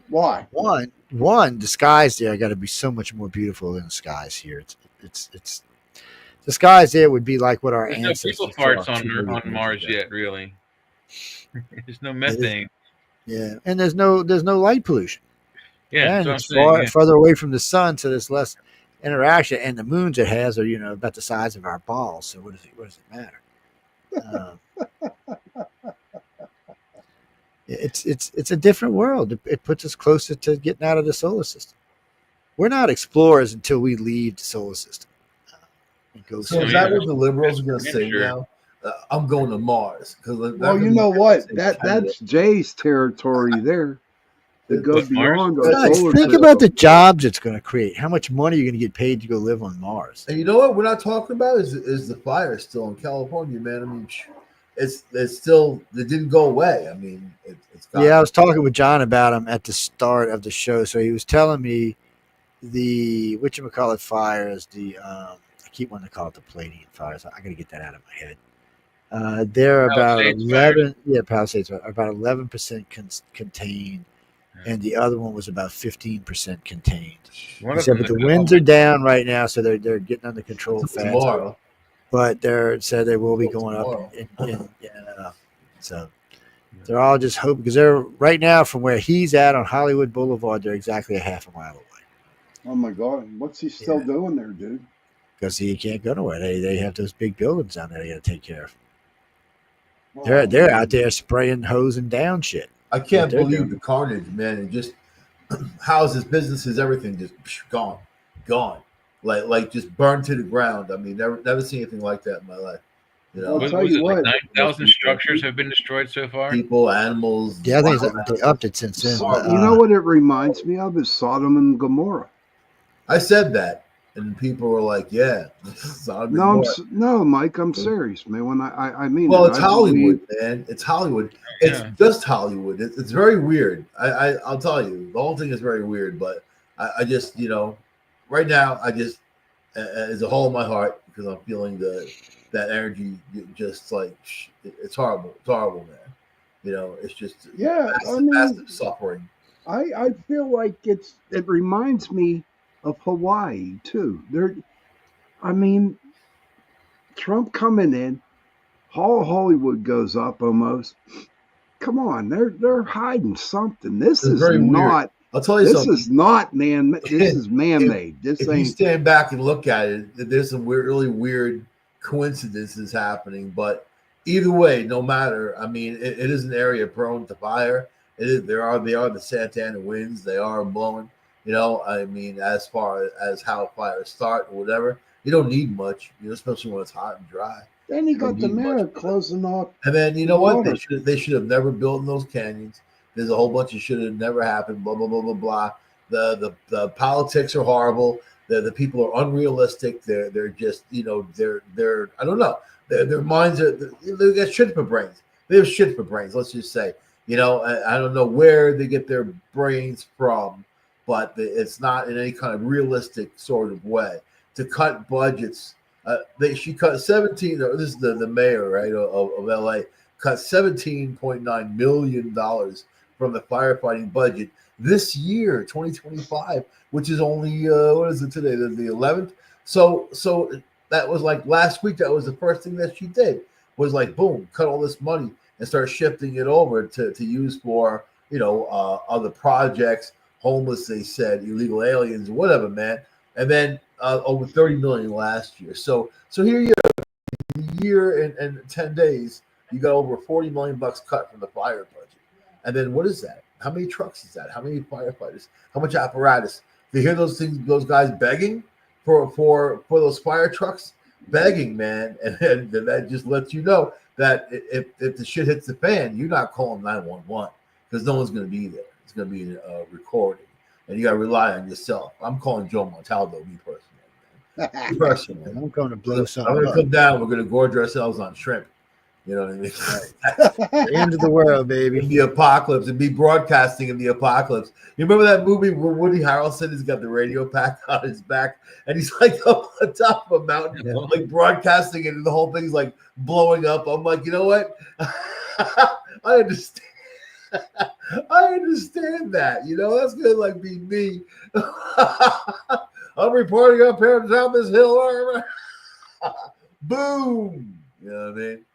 Why? One, the skies there got to be so much more beautiful than the skies here. It's the skies there would be like what our There's no ancestors people saw farts 2 million on years Mars ago. yet, really. There's no It is- methane. Yeah, and there's no light pollution. Yeah, And that's what I'm it's saying. Yeah. farther away from the sun, so there's less interaction. And the moons it has are about the size of our balls. So what does it matter? It's a different world. It puts us closer to getting out of the solar system. We're not explorers until we leave the solar system. And go So is somewhere. that what the liberals are going to Yeah, say sure. now? I'm going to Mars because Well, you know what? That's Jay's territory there. To go What, Mars? beyond our Guys, solar think system. about the jobs it's going to create. How much money you're going to get paid to go live on Mars? And you know what we're not talking about is the fire still in California, man. I mean, it's still, it didn't go away. I mean, it's gone. Yeah, I was talking with John about him at the start of the show. So he was telling me the whatchamacallit fires, I keep wanting to call it the Palladian fires. I got to get that out of my head. They're about Palisades 11. Yeah, Palisades are about 11% contained, and the other one was about 15% contained. One He of said, them but the that- winds are down right now, so they're getting under control It's fast. tomorrow. But they're said they will be Well, going tomorrow. up. So they're all just hoping because they're right now from where he's at on Hollywood Boulevard. They're exactly a half a mile away Oh my God, what's he still Yeah. doing there, dude? because he can't go nowhere. They have those big buildings down there they got to take care of. Well, They're out there spraying, hosing down shit. I can't they're believe doing. the carnage, man. And just houses, businesses, everything just gone, like just burned to the ground. I mean, never seen anything like that in my life. You know, I'll tell you it, like what. 9,000 structures have been destroyed so far? people, animals. Yeah, I think wild they upped it since then. Well, but, You know what it reminds me of is Sodom and Gomorrah. I said that, and people were like, "Yeah, Sodom and No, Gomorrah." no, Mike, I'm serious, man. When I mean, Well, it, it's I Hollywood, believe- man. It's Hollywood. It's Yeah. just Hollywood. It's very weird. I'll tell you, the whole thing is very weird. But I just, right now, I just, it's a hole in my heart because I'm feeling that energy. Just like it's horrible. It's horrible, man. It's just Yeah, massive, I mean- massive suffering. I feel like it reminds me of Hawaii too. Trump coming in, Hollywood goes up almost. Come on, they're hiding something. This It's is very weird. not. I'll tell you This something. is not man. This is man-made. This If you ain't. stand back and look at it, there's some really weird coincidences happening. But either way, no matter, I mean, it is an area prone to fire. It is. They are the Santa Ana winds. They are blowing. I mean, as far as how fires start or whatever, you don't need much. Especially when it's hot and dry. Then he got the need mayor much. closing off. And then you know what? Water. They should have never built in those canyons. There's a whole bunch of shit that never happened. Blah blah blah blah blah. The politics are horrible. The people are unrealistic. They're just they're I don't know. Their minds are they got shit for brains. They have shit for brains. Let's just say I don't know where they get their brains from, but it's not in any kind of realistic sort of way to cut budgets. She cut 17. This is the mayor, right, of LA, cut $17.9 million from the firefighting budget this year, 2025, which is only what is it today? The 11th. So that was like last week. That was the first thing that she did was like boom, cut all this money and start shifting it over to use for other projects, homeless. They said illegal aliens, whatever, man. And then over 30 million last year. So here you are, a year and 10 days, you got over 40 million bucks cut from the fire budget. And then what is that? How many trucks is that? How many firefighters? How much apparatus? You hear those guys begging for those fire trucks, begging, man, and that just lets you know that if the shit hits the fan, you're not calling 911 because no one's going to be there. It's going to be a recording. And you got to rely on yourself. I'm calling Joe Montaldo, me personally. I'm going to blow I'm something going to up. come down. We're going to gorge ourselves on shrimp. You know what I mean? The end of the world, baby. In the apocalypse and be broadcasting in the apocalypse. You remember that movie where Woody Harrelson has got the radio pack on his back and he's like up on top of a mountain, Yeah. like broadcasting it, and the whole thing's like blowing up. I'm like, you know what? I understand. I understand that. You know, that's gonna like be me. I'm reporting up here down this hill. Boom. You know what I mean?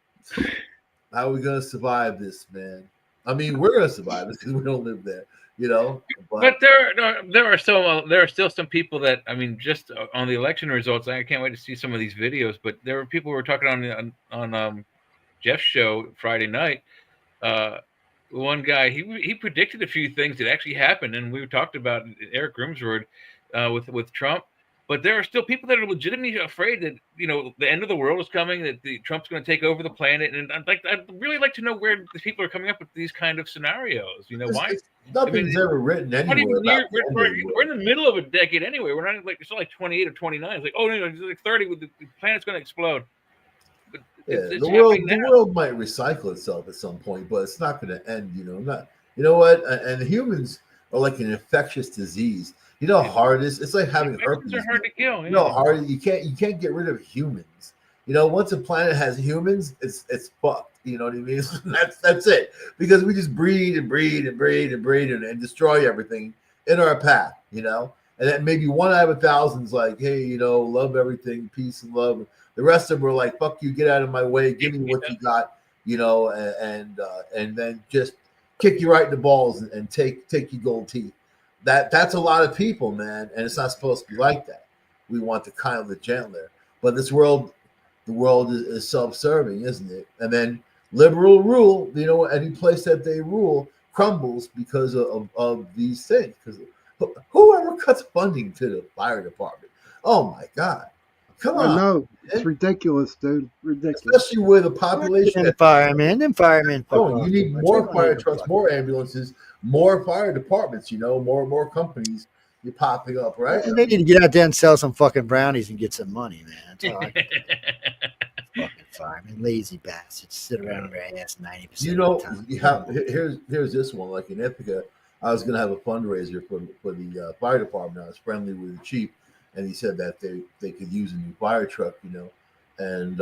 How are we gonna survive this, man? I mean, we're gonna survive this because we don't live there, you know. But there are still some people that, I mean, just on the election results. I can't wait to see some of these videos. But there were people who were talking on Jeff's show Friday night. One guy he predicted a few things that actually happened, and we talked about Eric Grimsrud with Trump. But there are still people that are legitimately afraid that, you know, the end of the world is coming, that Trump's going to take over the planet, and I'd really like to know where the people are coming up with these kind of scenarios. You know, why? Nothing's ever written anywhere. We're in the middle of a decade anyway. We're not even it's not like 28 or 29. It's like, oh no, it's like 30. With the planet's going to explode. But the world might recycle itself at some point, but it's not going to end. You know, you know what? And humans are like an infectious disease. You know how hard it is? It's like having herpes. Are hard to kill. You know how hard you can't get rid of humans. You know, once a planet has humans, it's fucked. You know what I mean? That's it. Because we just breed and destroy everything in our path, you know? And then maybe 1 out of 1,000 is like, hey, you know, love everything, peace and love. The rest of them are like, fuck you, get out of my way, give me what you got, you know, and then just kick you right in the balls and take your gold teeth. That's a lot of people, man, and it's not supposed to be like that. We want the kinder, the gentler. But the world is self-serving, isn't it? And then liberal rule, you know, any place that they rule crumbles because of these things. Because whoever cuts funding to the fire department, oh my God, come on! No, it's ridiculous, dude. Ridiculous. Especially with the population. And firemen. Oh, you need more fire trucks, more ambulances, more fire departments. You know, more companies. You're popping up, right? And they need to get out there and sell some fucking brownies and get some money, man. That's all I can fucking firemen, lazy bastards, sit around on their ass 90%. You know, of the time. you have, here's this one. Like in Ithaca, I was going to have a fundraiser for the fire department. I was friendly with the chief, and he said that they could use a new fire truck, you know. And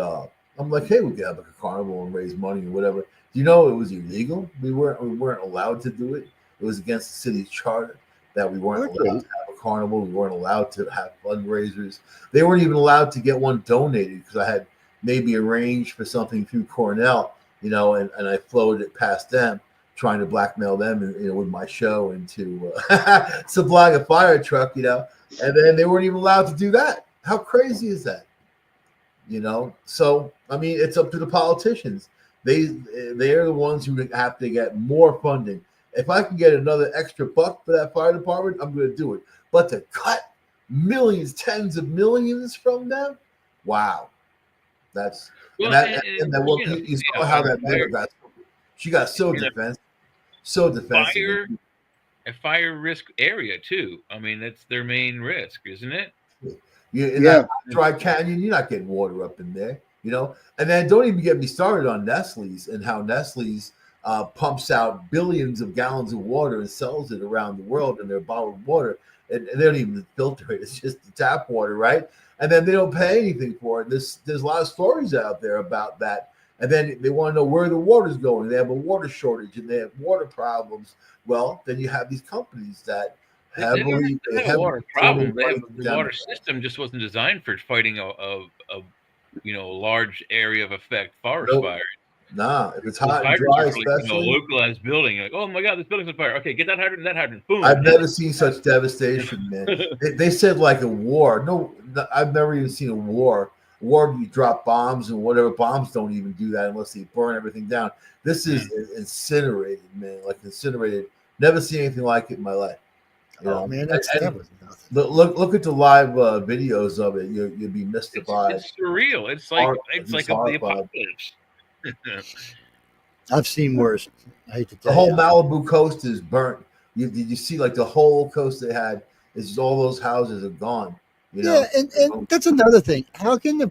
I'm like, hey, we could have like a carnival and raise money or whatever. Do you know it was illegal? We weren't allowed to do it. It was against the city's charter that we weren't allowed to have a carnival. We weren't allowed to have fundraisers. They weren't even allowed to get one donated because I had maybe arranged for something through Cornell, you know, and I floated it past them, trying to blackmail them, you know, with my show into supplying a fire truck, you know, and then they weren't even allowed to do that. How crazy is that? You know, so I mean, it's up to the politicians. They are the ones who have to get more funding. If I can get another extra buck for that fire department, I'm going to do it. But to cut millions, tens of millions from them, wow, that's you saw how that nigga got. She got so defensive, A fire risk area too. I mean, that's their main risk, isn't it? In that dry canyon, you're not getting water up in there, you know. And then don't even get me started on Nestle's and how Nestle's pumps out billions of gallons of water and sells it around the world in their bottled water, and they don't even filter it. It's just the tap water, right? And then they don't pay anything for it. There's a lot of stories out there about that. And then they want to know where the water's going. They have a water shortage and they have water problems. Well, then you have these companies that they have a water problem. The water system just wasn't designed for fighting a large area of effect forest fires. Nah, if it's hot and dry, especially localized building, like, oh my God, this building's on fire. Okay, get that hydrant, boom. I've never seen such devastation, man. They said like a war. No, I've never even seen a war. War, you drop bombs and whatever. Bombs don't even do that unless they burn everything down. This is incinerated, man. Like incinerated. Never seen anything like it in my life. You know? Man, that was nothing. Look at the live videos of it. You'll be mystified. It's surreal. It's like the apocalypse. I've seen worse. I hate to tell the whole you. Malibu coast is burnt. Did you see like the whole coast they had? It's just all those houses are gone. You know? Yeah, and that's another thing. How can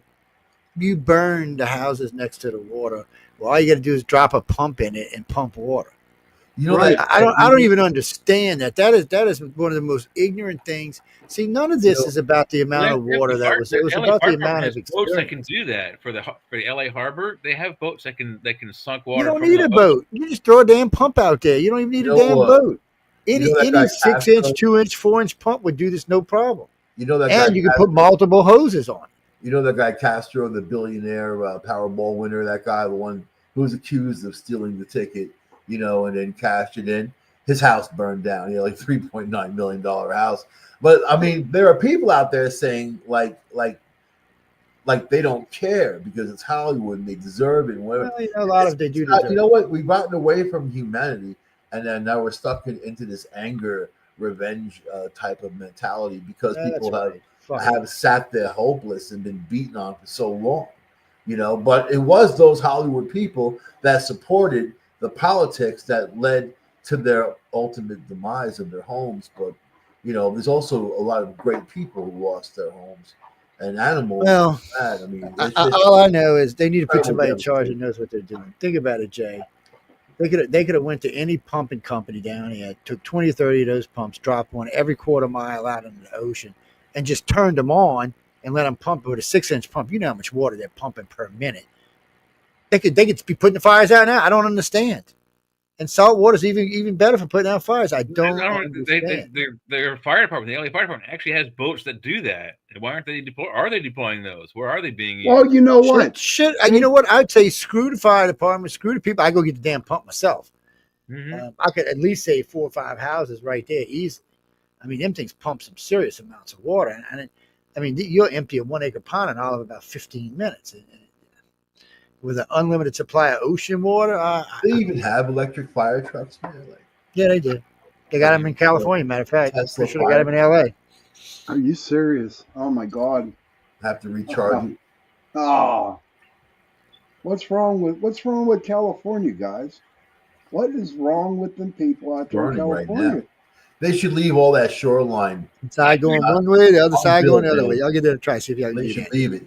you burn the houses next to the water. Well, all you got to do is drop a pump in it and pump water. You know Right. that I don't even understand that. That is one of the most ignorant things. See, none of this is about the amount of water that was. It was The LA about Fire the Department amount has of boats that can experience. do that for the LA Harbor. They have boats that can sunk You water don't from need the a ocean. boat. You just throw a damn pump out there. You don't even need you a know damn boat. you know that Any guy 6 inch, Castro. 2 inch, 4 inch pump would do this no problem. You know that guy And you can put Castro. multiple hoses on. You know that guy Castro, the billionaire Powerball winner. That guy, the one who was accused of stealing the ticket, and then cashed it in. His house burned down. Like $3.9 million house. But I mean, there are people out there saying like they don't care because it's Hollywood and they deserve it. And whatever. Well, a lot of they do deserve. You know what? We've gotten away from humanity, and then now we're stuck into this anger, revenge type of mentality because people have sat there hopeless and been beaten on for so long. But it was those Hollywood people that supported the politics that led to their ultimate demise of their homes. But there's also a lot of great people who lost their homes and animals. Well, I mean, all I know is they need to put somebody in charge devastation. that knows what they're doing. Think about it, Jay. They could have went to any pumping company down here, took 20 or 30 of those pumps, dropped one every quarter mile out into the ocean, and just turned them on and let them pump with a 6 inch pump. You know how much water they're pumping per minute. They could be putting the fires out now. I don't understand. And salt water is even better for putting out fires. I don't understand. Their fire department, the LA Fire Department, actually has boats that do that. Why aren't they Are they deploying those? Where are they being used? Well, you know what? You know what? I'd say screw the fire department, screw the people. I go get the damn pump myself. Mm-hmm. I could at least save 4 or 5 houses right there easily. I mean, them things pump some serious amounts of water, and I mean, you'll empty a 1 acre pond in all of about 15 minutes. With an unlimited supply of ocean water, They even have electric fire trucks, man. yeah, they do. They got them in California. Matter of fact, Tesla pretty sure they got them in LA. Are you serious? Oh my God. have to recharge it. Oh. What's wrong with California, guys? What is wrong with them people out there in Burning right California? now. They should leave all that shoreline. Side going one way, the other side going the other man. way. Y'all get there to try, see if y'all can They do should that. leave it.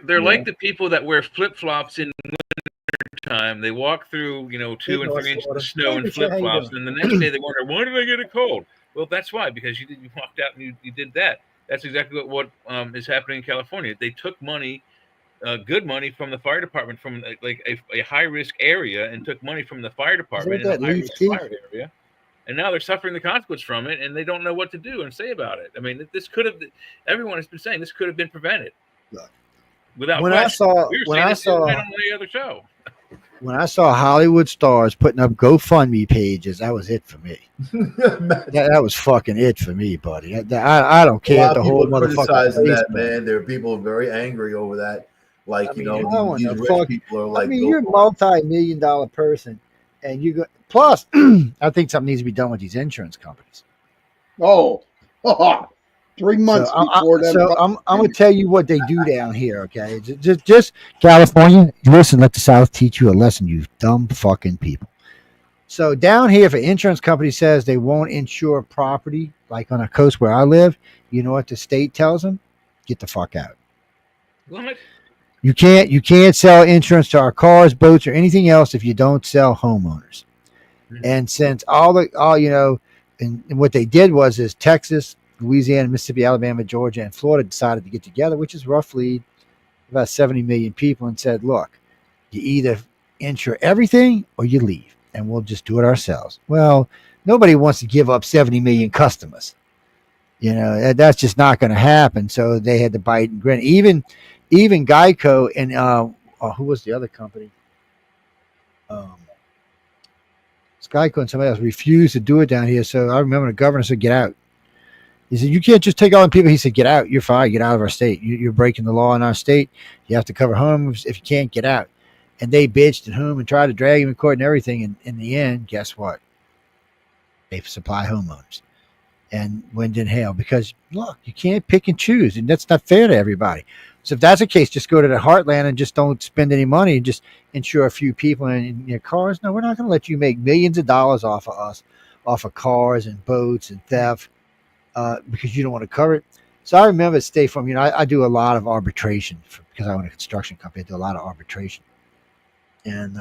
They're like the people that wear flip flops in wintertime. They walk through 2 and 3 inches of snow in flip flops, and the next day they wonder, why did I get a cold? Well, that's why, because you walked out and you did that. That's exactly what is happening in California. They took money, good money from the fire department from like a high risk area, and took money from the fire department in a high risk fire area, and now they're suffering the consequence from it, and they don't know what to do and say about it. I mean, this could have. Everyone has been saying this could have been prevented. Without when question. I saw on the other show. When I saw Hollywood stars putting up GoFundMe pages, that was it for me. that was fucking it for me, buddy. I don't care. The whole criticizing that, man. man. There are people very angry over that. Like, these rich people are like, I mean, you're a multi-million-dollar person, and you go. Plus, I think something needs to be done with these insurance companies. Oh, 3 months before that. So I'm gonna tell you what they do down here. Okay, just California. Listen, let the South teach you a lesson, you dumb fucking people. So down here, if an insurance company says they won't insure property, like on a coast where I live, you know what the state tells them? Get the fuck out. What? You can't sell insurance to our cars, boats, or anything else if you don't sell homeowners. Mm-hmm. And since and what they did is Texas, Louisiana, Mississippi, Alabama, Georgia, and Florida decided to get together, which is roughly about 70 million people, and said, look, you either insure everything or you leave, and we'll just do it ourselves. Well, nobody wants to give up 70 million customers. That's just not going to happen. So they had to bite and grin. Even Geico and who was the other company? Geico and somebody else refused to do it down here. So I remember the governor said, get out. He said, you can't just take all the people. He said, get out. You're fired. Get out of our state. You're breaking the law in our state. You have to cover homes. If you can't, get out. And they bitched at home and tried to drag him in court and everything. And in the end, guess what? They supply homeowners. And wind and hail. Because, look, you can't pick and choose. And that's not fair to everybody. So if that's the case, just go to the heartland and just don't spend any money and just insure a few people in your cars. No, we're not going to let you make millions of dollars off of us, off of cars and boats and theft. Because you don't want to cover it. So I remember at State Farm, I do a lot of arbitration because I own a construction company. I do a lot of arbitration. And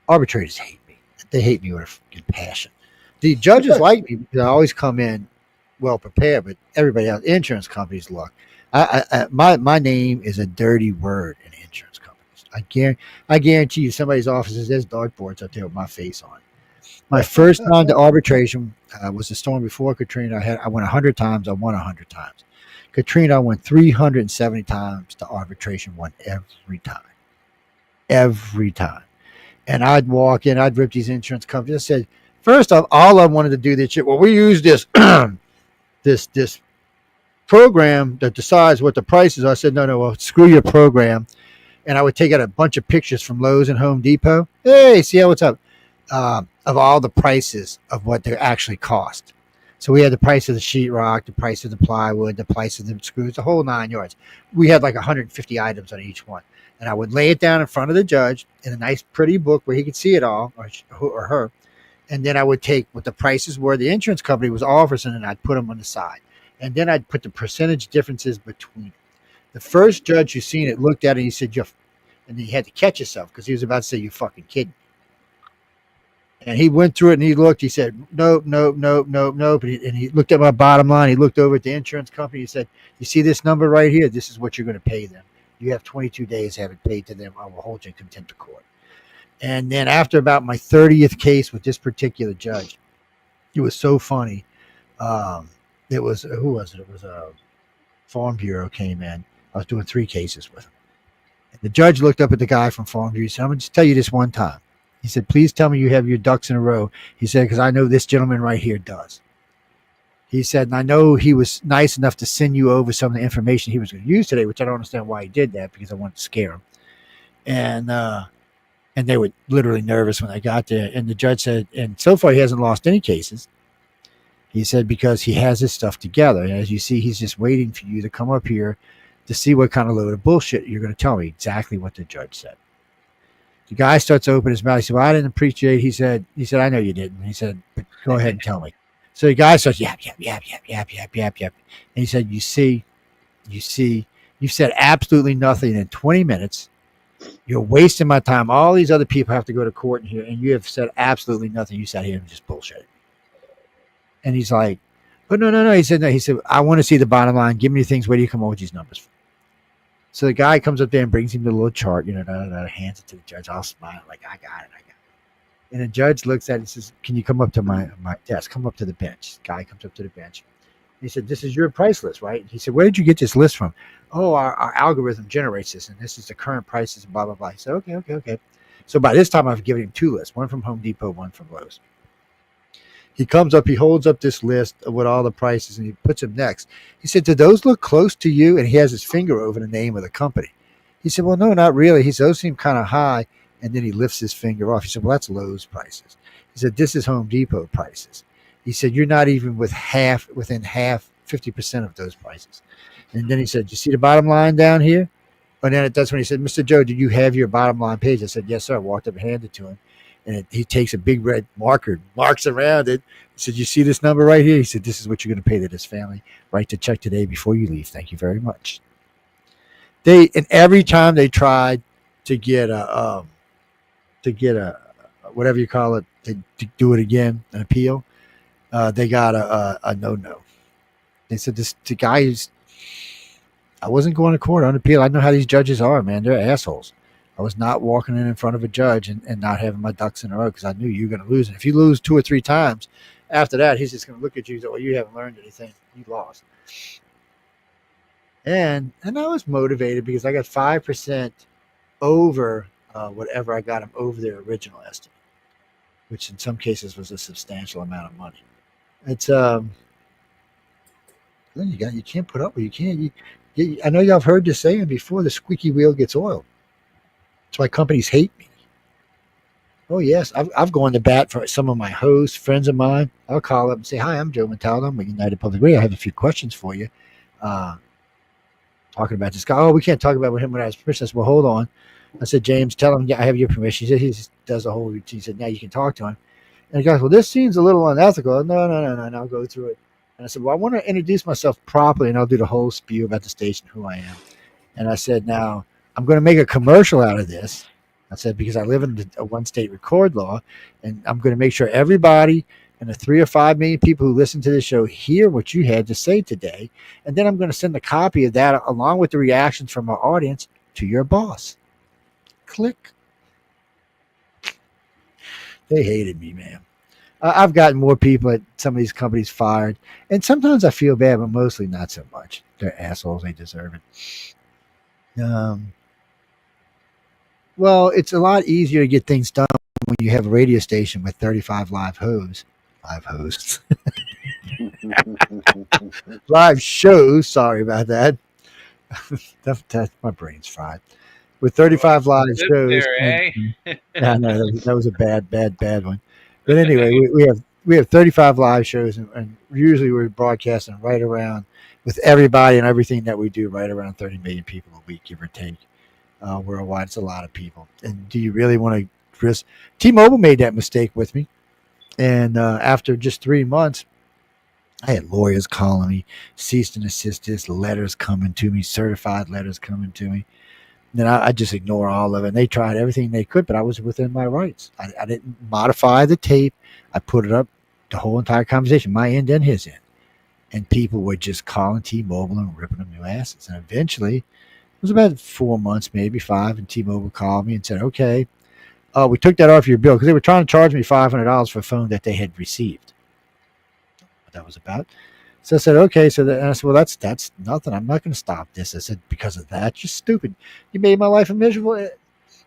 arbitrators hate me. They hate me with a fucking passion. The judges like me because I always come in well prepared, but everybody else, insurance companies look. My name is a dirty word in insurance companies. I guarantee you, somebody's offices there's dartboards out there with my face on. My first time to arbitration was the storm before Katrina. I went 100 times. I won 100 times. Katrina, I went 370 times to arbitration. Won every time. Every time. And I'd walk in, I'd rip these insurance companies. I said, first off, all I wanted to do this shit. Well, we use this this program that decides what the price is. I said, no, well, screw your program. And I would take out a bunch of pictures from Lowe's and Home Depot. Hey, see how what's up? Of all the prices of what they actually cost. So we had the price of the sheetrock, the price of the plywood, the price of the screws, the whole 9 yards. We had like 150 items on each one. And I would lay it down in front of the judge in a nice, pretty book where he could see it all, or her. And then I would take what the prices were the insurance company was offering, and I'd put them on the side. And then I'd put the percentage differences between them. The first judge who seen it looked at it and he said, and he had to catch himself because he was about to say, you fucking kidding. And he went through it and he looked, he said, nope. And he looked at my bottom line. He looked over at the insurance company. He said, you see this number right here? This is what you're going to pay them. You have 22 days to have it paid to them. I will hold you in contempt of court. And then after about my 30th case with this particular judge, it was so funny. It was, who was it? It was a Farm Bureau came in. I was doing 3 cases with him. And the judge looked up at the guy from Farm Bureau. He said, I'm going to just tell you this one time. He said, please tell me you have your ducks in a row. He said, because I know this gentleman right here does. He said, and I know he was nice enough to send you over some of the information he was going to use today, which I don't understand why he did that because I wanted to scare him. And they were literally nervous when I got there. And the judge said, and so far he hasn't lost any cases. He said, because he has his stuff together. And as you see, he's just waiting for you to come up here to see what kind of load of bullshit you're going to tell me. Exactly what the judge said. The guy starts opening his mouth. He said, well, I didn't appreciate it. He said, I know you didn't. He said, but go ahead and tell me. So the guy starts yap. And he said, you see, you've said absolutely nothing in 20 minutes. You're wasting my time. All these other people have to go to court in here, and you have said absolutely nothing. You sat here and just bullshit. And he's like, but no. He said, no. He said, I want to see the bottom line. Give me the things. Where do you come up with these numbers from? So the guy comes up there and brings him the little chart, hands it to the judge. I'll smile like, I got it. And the judge looks at it and says, can you come up to my desk? Come up to the bench. The guy comes up to the bench. He said, this is your price list, right? He said, where did you get this list from? Oh, our algorithm generates this, and this is the current prices, and blah, blah, blah. He said, okay. So by this time, I've given him 2 lists, one from Home Depot, one from Lowe's. He comes up, he holds up this list of what all the prices, and he puts them next. He said, do those look close to you? And he has his finger over the name of the company. He said, well, no, not really. He said, those seem kind of high. And then he lifts his finger off. He said, well, that's Lowe's prices. He said, this is Home Depot prices. He said, you're not even within half, 50% of those prices. And then he said, you see the bottom line down here? And then that's when he said, Mr. Joe, did you have your bottom line page? I said, yes, sir. I walked up and handed it to him. And he takes a big red marker, marks around it. He said, you see this number right here? He said, this is what you're going to pay to this family. Write the check today before you leave. Thank you very much. And every time they tried to get a whatever you call it, to do it again, an appeal, they got a no. They said, the guy is, I wasn't going to court on appeal. I know how these judges are, man. They're assholes. I was not walking in front of a judge and not having my ducks in a row because I knew you were going to lose. And if you lose 2 or 3 times, after that, he's just going to look at you and say, well, you haven't learned anything. You lost. And I was motivated because I got 5% over whatever I got them over their original estimate, which in some cases was a substantial amount of money. It's then you can't put up with I know y'all have heard this saying before, the squeaky wheel gets oiled. That's why companies hate me. Oh, yes. I've gone to bat for some of my hosts, friends of mine. I'll call up and say, hi, I'm Joe Montaldo. I'm with United Public Radio. I have a few questions for you. Talking about this guy. Oh, we can't talk about him without his permission. I said, well, hold on. I said, James, tell him, yeah, I have your permission. He said, he does the whole routine. He said, now you can talk to him. And he goes, well, this seems a little unethical. No, I'll go through it. And I said, well, I want to introduce myself properly, and I'll do the whole spiel about the station, who I am. And I said, now I'm going to make a commercial out of this. I said, because I live in a one state record law, and I'm going to make sure everybody and the 3 or 5 million people who listen to this show hear what you had to say today. And then I'm going to send a copy of that along with the reactions from our audience to your boss. Click. They hated me, man. I've gotten more people at some of these companies fired, and sometimes I feel bad, but mostly not so much. They're assholes; they deserve it. Well, it's a lot easier to get things done when you have a radio station with 35 live hosts, live shows. Sorry about that. My brain's fried. With 35 live Sit shows, there, and, eh? yeah, no, that was a bad one. But anyway, we have 35 live shows, and usually we're broadcasting right around with everybody and everything that we do, right around 30 million people a week, give or take. Worldwide, it's a lot of people. And do you really want to risk? T-Mobile made that mistake with me, and after just 3 months, I had lawyers calling me, cease and desist, letters coming to me, certified letters coming to me. Then I just ignore all of it. And they tried everything they could, but I was within my rights. I didn't modify the tape. I put it up, the whole entire conversation, my end and his end. And people were just calling T-Mobile and ripping them new asses. And eventually, it was about 4 months, maybe 5, and T-Mobile called me and said, okay, we took that off your bill because they were trying to charge me $500 for a phone that they had received. What that was about. So I said, okay. And I said, well, that's nothing. I'm not going to stop this. I said, because of that, you're stupid. You made my life miserable.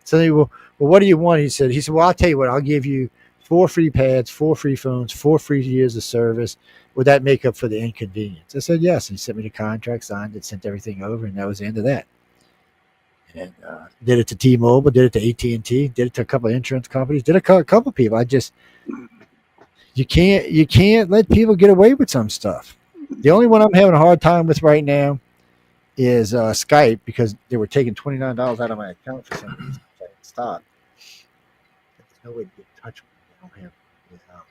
So they, well, what do you want? He said, well, I'll tell you what, I'll give you 4 free pads, 4 free phones, 4 free years of service. Would that make up for the inconvenience? I said, yes. And he sent me the contract, signed it, sent everything over, and that was the end of that. And did it to T-Mobile, did it to AT&T, did it to a couple of insurance companies, did it to a couple of people. You can't let people get away with some stuff. The only one I'm having a hard time with right now is Skype, because they were taking $29 out of my account for some reason. I didn't stop. There's no way to get in touch with them. I don't have.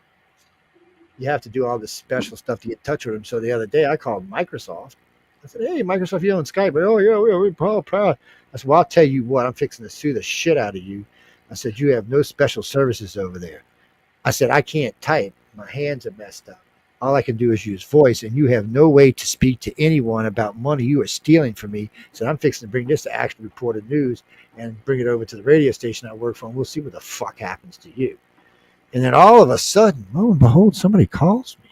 You have to do all this special stuff to get in touch with them. So the other day I called Microsoft. I said, hey, Microsoft, you on Skype? Oh, yeah, we're proud. I said, well, I'll tell you what, I'm fixing to sue the shit out of you. I said, you have no special services over there. I said, I can't type. My hands are messed up. All I can do is use voice, and you have no way to speak to anyone about money you are stealing from me. So I'm fixing to bring this to Action Reported News and bring it over to the radio station I work for, and we'll see what the fuck happens to you. And then all of a sudden, lo and behold, somebody calls me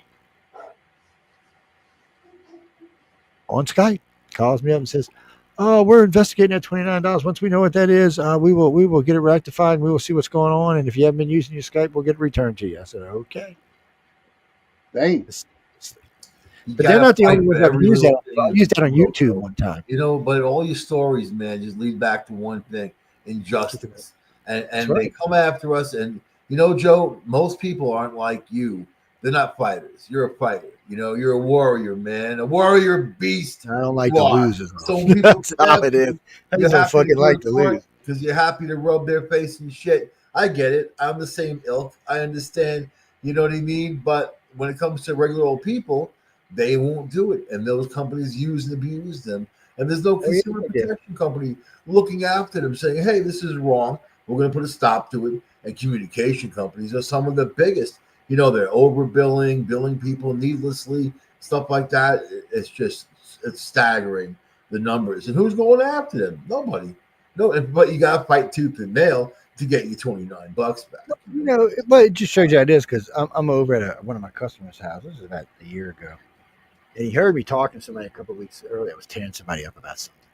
on Skype, calls me up and says, oh, we're investigating that $29. Once we know what that is, we will get it rectified, and we will see what's going on. And if you haven't been using your Skype, we'll get it returned to you. I said, okay. Thanks. But they're not the only ones that use that. I used that on YouTube one time. But all your stories, man, just lead back to one thing: injustice. And right. They come after us. And Joe, most people aren't like you. They're not fighters. You're a fighter. You're a warrior, man. A warrior beast. I don't like the losers. So people, that's how it is. I just don't fucking like the lose. Because you're happy to rub their face and shit. I get it. I'm the same ilk. I understand. You know what I mean? But when it comes to regular old people, they won't do it. And those companies use and abuse them. And there's no consumer protection company looking after them saying, hey, this is wrong. We're going to put a stop to it. And communication companies are some of the biggest. They're overbilling, billing people needlessly, stuff like that. It's staggering, the numbers. And who's going after them? Nobody. No, but you got to fight tooth and nail to get you $29 back. But it just shows you how it is, because I'm over at one of my customers' houses. This is about a year ago. And he heard me talking to somebody a couple of weeks earlier. I was tearing somebody up about something.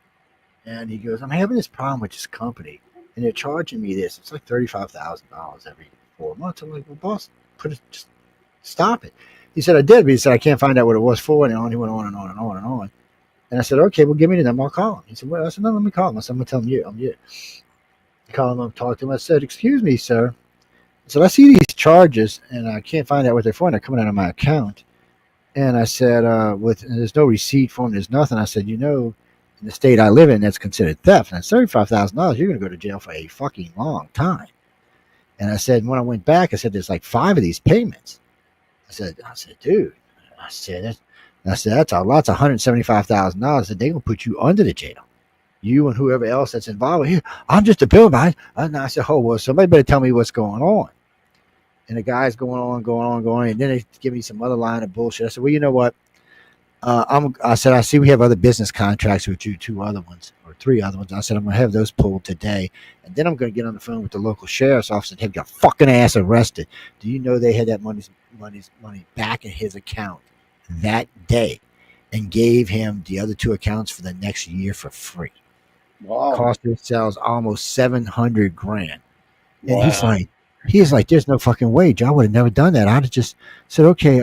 And he goes, I'm having this problem with this company, and they're charging me this. It's like $35,000 every 4 months. I'm like, well, boss, just stop it. He said, I did, but he said, I can't find out what it was for. And he went on and on and on and on. And I said, okay, well, give me the number. I'll call him. He said, well, I said, no, let me call him. I said, I'm going to tell him I'm you. I called him up, talked to him. I said, excuse me, sir. I said, I see these charges, and I can't find out what they're for, and they're coming out of my account. And I said, there's no receipt for them, there's nothing. I said, in the state I live in, that's considered theft. And that's $35,000. You're going to go to jail for a fucking long time. And I said, when I went back, I said, there's like 5 of these payments. I said, dude, I said, that's a lot's $175,000 that they gonna put you under the jail. You and whoever else that's involved here. I'm just a bill guy. And I said, oh well, somebody better tell me what's going on. And the guy's going on, and then they give me some other line of bullshit. I said, well, you know what? I said, I see we have other business contracts with you, 2 other ones or 3 other ones. I said, I'm gonna have those pulled today, and then I'm gonna get on the phone with the local sheriff's office and have your fucking ass arrested. Do you know they had that money back in his account that day, and gave him the other 2 accounts for the next year for free? Wow. Cost themselves almost $700,000, and Wow. he's like, there's no fucking way, Joe. I would have never done that. I'd have just said, okay,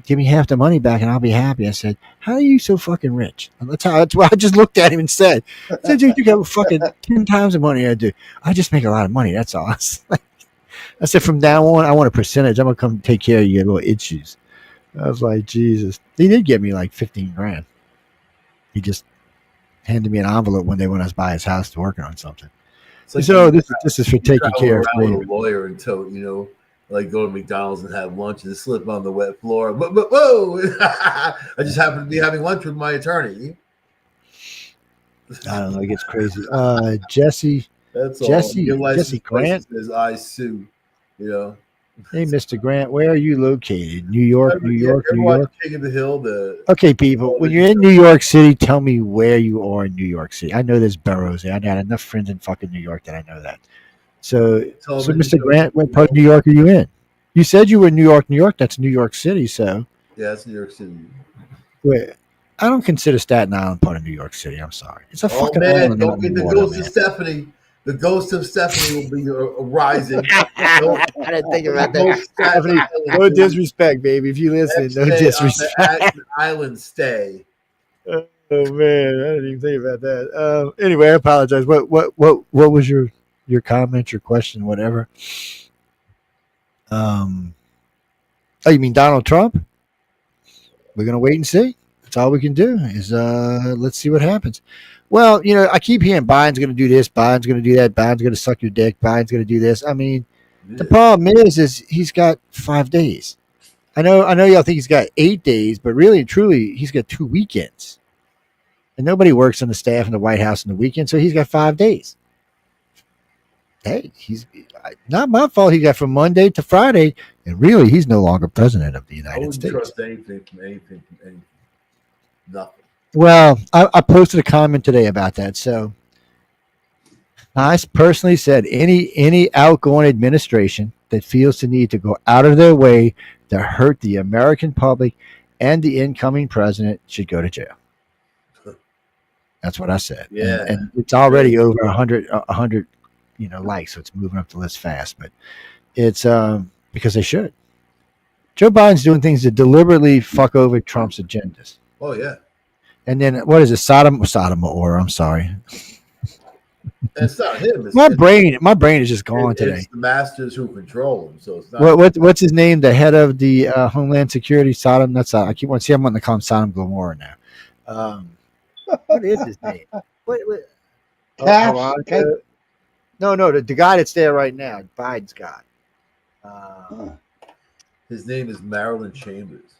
give me half the money back and I'll be happy. I said, how are you so fucking rich? And that's what I just looked at him and said, dude, you got fucking 10 times the money I do. I just make a lot of money. That's all. I said, from now on, I want a percentage. I'm going to come take care of your little issues. I was like, Jesus. He did get me like $15,000. He just handed me an envelope one day when I was by his house working on something. He said, oh, this is for taking care of a lawyer until, like go to McDonald's and have lunch and slip on the wet floor. But whoa, I just happened to be having lunch with my attorney. I don't know. It gets crazy. Jesse. That's all. Jesse Grant says I sue. Hey, Mr. Grant, where are you located? New York, New York, New York. King of the Hill. Okay, people, when you're in New York City, tell me where you are in New York City. I know there's boroughs there. I got enough friends in fucking New York that I know that. So Mr. Grant, what part of New York are you in? You said you were in New York, New York. That's New York City, so. Yeah, it's New York City. Wait, I don't consider Staten Island part of New York City. I'm sorry. It's a fucking island. Don't get the ghost of Stephanie. The ghost of Stephanie will be rising. I didn't think about that. Stephanie, no disrespect, baby. If you listen, no disrespect. Island stay. Oh man, I didn't even think about that. Anyway, I apologize. What was your comment, your question, whatever? Oh, you mean Donald Trump? We're gonna wait and see. That's all we can do. Is let's see what happens. Well, I keep hearing Biden's going to do this, Biden's going to do that, Biden's going to suck your dick, Biden's going to do this. I mean, the problem is he's got 5 days. I know y'all think he's got 8 days, but really and truly, he's got 2 weekends. And nobody works on the staff in the White House on the weekend, so he's got 5 days. Hey, he's not my fault. He got from Monday to Friday, and really, he's no longer president of the United States. I wouldn't trust anything from anything. Nothing. Well, I posted a comment today about that. So I personally said any outgoing administration that feels the need to go out of their way to hurt the American public and the incoming president should go to jail. That's what I said. Yeah. And it's already over 100, likes, so it's moving up the list fast. But it's because they should. Joe Biden's doing things to deliberately fuck over Trump's agendas. Oh, yeah. And then what is it? Sodomore. I'm sorry. It's not him. My brain is just gone today. It's the masters who control him. So it's not. What's his name? The head of the Homeland Security, Sodom. That's I keep wanting to see. I'm wanting to call him Sodom Gomorrah now. What is his name? What? No. The guy that's there right now, Biden's guy. His name is Marilyn Chambers.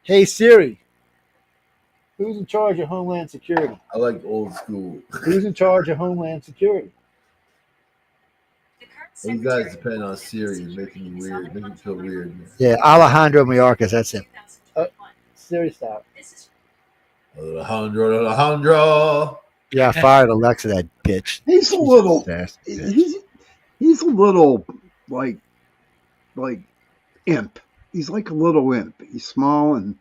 Hey Siri. Who's in charge of Homeland Security? I like old school. Who's in charge of Homeland Security? You guys depend on Siri, making me weird, making me feel weird. Yeah, Alejandro Mayorkas, that's it. Siri, stop. Alejandro. Yeah, I fired Alexa, that bitch. He's a little. He's a little like imp. He's like a little imp. He's small and.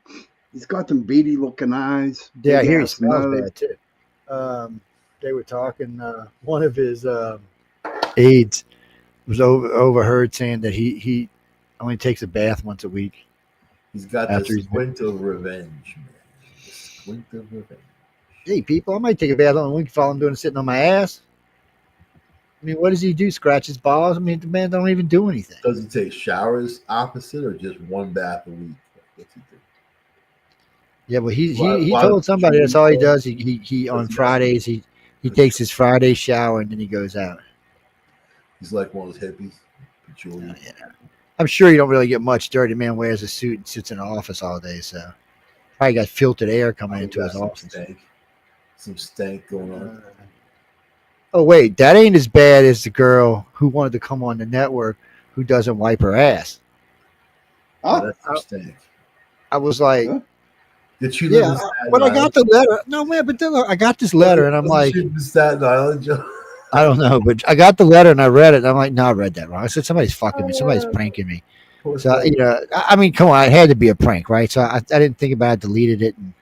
He's got them beady looking eyes. Yeah, I hear he smells bad too. They were talking. One of his aides was overheard saying that he only takes a bath once a week. He's got the squint of revenge, man. The squint of revenge. Hey, people, I might take a bath on a week if all I'm doing is sitting on my ass. I mean, what does he do? Scratch his balls? I mean, the man don't even do anything. Does he take showers opposite or just one bath a week? What's he do? Yeah, well, he told somebody that's all he does. He on Fridays he takes his Friday shower and then he goes out. He's like one of those hippies. Yeah. I'm sure you don't really get much dirty. Man wears a suit and sits in an office all day, so probably got filtered air coming into his office. Some stank going on. Oh wait, that ain't as bad as the girl who wanted to come on the network who doesn't wipe her ass. Oh, Huh? that's some stank. I was like, Huh? Did she live yeah, in Staten but I Island? got the letter. No man, but then I got this letter, and I'm Wasn't like, she in Staten Island, Joe? I don't know, but I got the letter and I read it, and I'm like, no, I read that wrong. I said somebody's fucking me, somebody's pranking me. So I mean, come on, it had to be a prank, right? So I didn't think about it, deleted it, and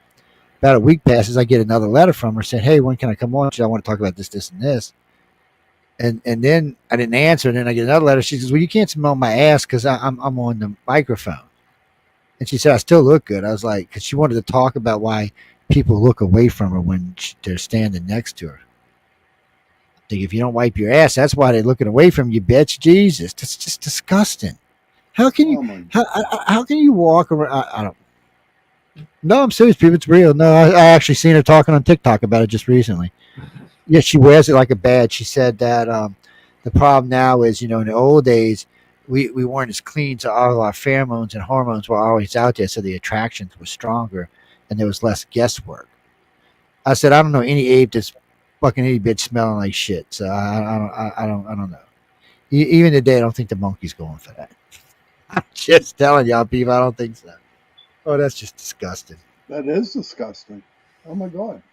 about a week passes, I get another letter from her saying, "Hey, when can I come on? She said, I want to talk about this, this, and this." And then I didn't answer, and then I get another letter. She says, "Well, you can't smell my ass because I'm on the microphone." And she said, "I still look good." I was like, because she wanted to talk about why people look away from her when they're standing next to her. I think if you don't wipe your ass, that's why they're looking away from you, bitch. Jesus, that's just disgusting. How can you? Oh my How can you walk around? I don't. No, I'm serious, people. It's real. No, I actually seen her talking on TikTok about it just recently. Yeah, she wears it like a badge. She said that the problem now is, in the old days, we weren't as clean, so all of our pheromones and hormones were always out there, so the attractions were stronger, and there was less guesswork. I said, I don't know any ape that's fucking any bitch smelling like shit. So I don't know. Even today, I don't think the monkey's going for that. I'm just telling y'all, people, I don't think so. Oh, that's just disgusting. That is disgusting. Oh my god.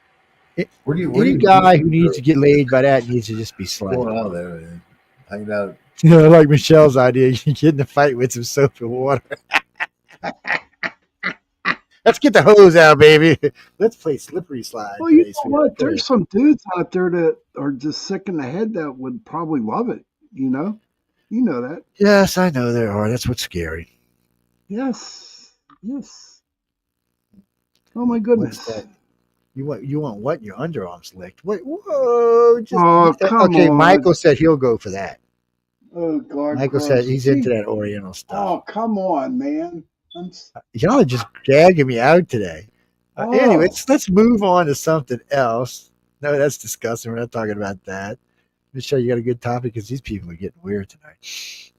Where do Any you guy who needs to get laid by that needs to just be slapped. going out there, man? Hanging out. Like Michelle's idea, you get in a fight with some soap and water. Let's get the hose out, baby. Let's play slippery slide. Well, you today, know what? sweetheart. There's some dudes out there that are just sick in the head that would probably love it. You know that. Yes, I know there are. That's what's scary. Yes. Oh my What's goodness. that? You want what? Your underarms licked? Wait, whoa! Oh, come okay. on. Michael said he'll go for that. Oh God. Michael said he's into that Oriental stuff. Oh, come on, man. Y'all are just gagging me out today. Anyway, let's move on to something else. No, that's disgusting. We're not talking about that. Michelle, you got a good topic because these people are getting weird tonight.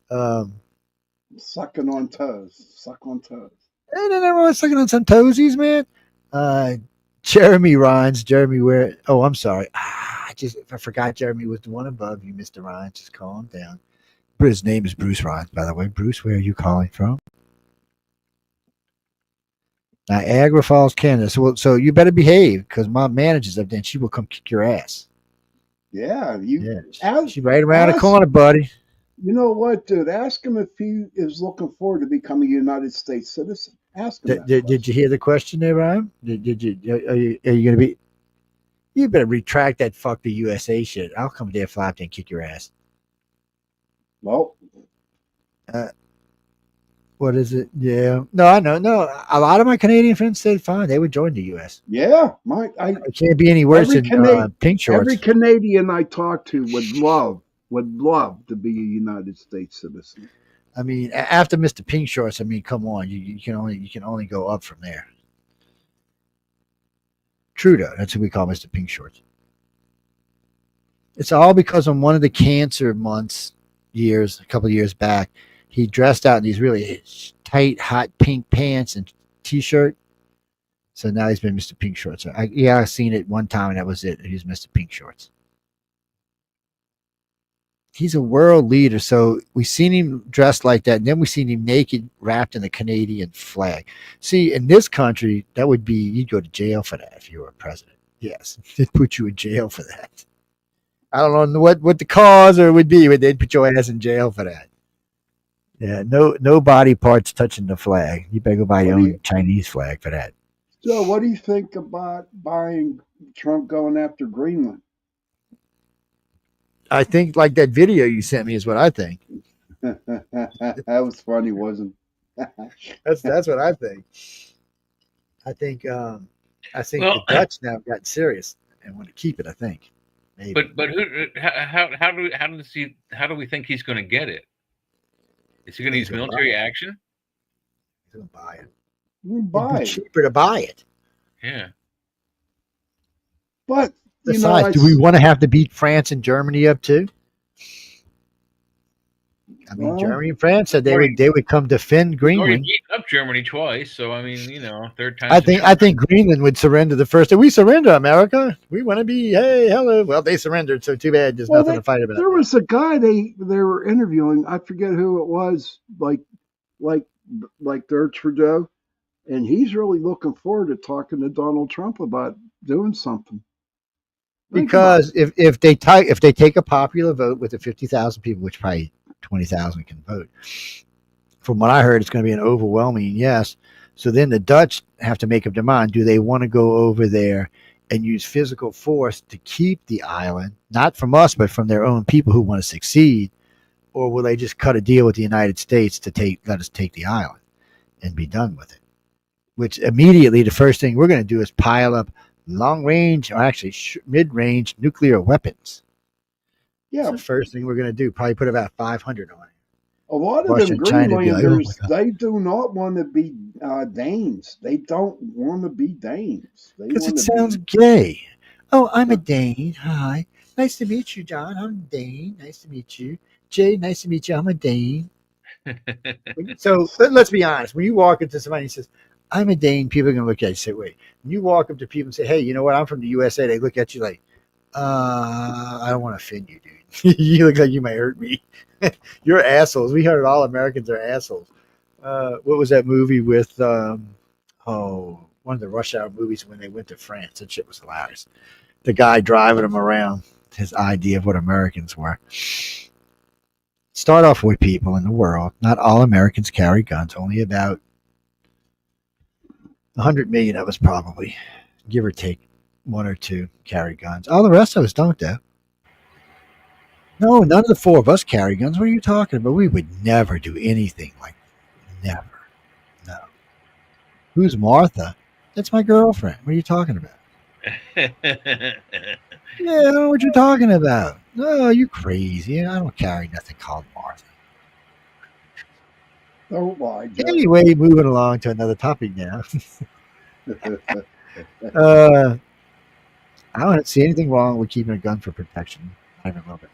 Sucking on toes. Suck on toes. Hey, then everyone's sucking on some toesies, man. Jeremy Rhines. Jeremy, where? Oh, I'm sorry. I forgot Jeremy was the one above you, Mr. Rhines. Just calm down. But his name is Bruce Rhines, by the way. Bruce, where are you calling from? Niagara Falls, Canada. So you better behave because my manager's up there and she will come kick your ass. Yeah, she's right around the corner, buddy. You know what, dude? Ask him if he is looking forward to becoming a United States citizen. Ask him. Did you hear the question there, Ryan? Did you? Are you going to be? You better retract that "fuck the USA" shit. I'll come there, fly up there, and kick your ass. Well, what is it? Yeah, no, I know. No, a lot of my Canadian friends said fine. They would join the U.S. Yeah, it can't be any worse than pink shorts. Every Canadian I talk to would love to be a United States citizen. I mean, after Mr. Pink Shorts, I mean, come on, you can only go up from there. Trudeau, that's who we call Mr. Pink Shorts. It's all because on one of the cancer months, a couple of years back, he dressed out in these really tight, hot pink pants and t-shirt. So now he's been Mr. Pink Shorts. I've seen it one time, and that was it. He was Mr. Pink Shorts. He's a world leader, so we seen him dressed like that, and then we seen him naked, wrapped in the Canadian flag. See, in this country, that would be you'd go to jail for that if you were a president. Yes, they'd put you in jail for that. I don't know what the cause or would be, but they'd put your ass in jail for that. Yeah, no body parts touching the flag. You better go buy your own Chinese flag for that. So, what do you think about buying Trump going after Greenland? I think like that video you sent me is what I think. That was funny, wasn't it? That's what I think. I think the Dutch now have gotten serious and want to keep it. I think. Maybe. But how do we think he's going to get it? Is he going to use military action? He's going to buy it. It'd be cheaper to buy it. Yeah. But besides, do we want to have to beat France and Germany up too? I mean, Well, Germany and France said they Already- would come defend We've already Greenland. beaten up Germany twice, so I mean, third time's I the think charm. Greenland would surrender the first. We surrender, America. We want to be hello. Well, they surrendered, so too bad. There's well, nothing to fight about. there was a guy they were interviewing. I forget who it was. Like their Trudeau, and he's really looking forward to talking to Donald Trump about doing something. Think about Because if they take a popular vote with the 50,000 people, which probably 20,000 can vote, from what I heard, it's going to be an overwhelming yes. So then the Dutch have to make up their mind: do they want to go over there and use physical force to keep the island, not from us, but from their own people who want to succeed, or will they just cut a deal with the United States to let us take the island and be done with it? Which immediately the first thing we're going to do is pile up long range, or actually mid-range nuclear weapons. Yeah, That's the first thing we're going to do. Probably put about 500 on it. a lot of Russia them and China would be like, oh my Greenlanders, God. they do not want to be Danes. They don't want to be Danes. They Because want it to sounds be. gay. Oh, I'm a Dane. Hi. Nice to meet you, John. I'm Dane. Nice to meet you. Jay, nice to meet you. I'm a Dane. So let's be honest. When you walk into somebody and says, I'm a Dane, people are going to look at you and say, wait. When you walk up to people and say, hey, you know what? I'm from the USA. They look at you like, I don't want to offend you, dude. You look like you might hurt me. You're assholes. We heard all Americans are assholes. What was that movie with, one of the Rush Hour movies when they went to France? That shit was hilarious. The guy driving them around, his idea of what Americans were. Start off with people in the world. Not all Americans carry guns. Only about 100 million of us, probably, give or take, one or two carry guns. All the rest of us don't, though. No, none of the four of us carry guns. What are you talking about? We would never do anything like that. Never. No. Who's Martha? That's my girlfriend. What are you talking about? Yeah, I don't know what you're talking about. No, you crazy. I don't carry nothing called Martha. Oh my God. Anyway, moving along to another topic now. I don't see anything wrong with keeping a gun for protection. I even love it.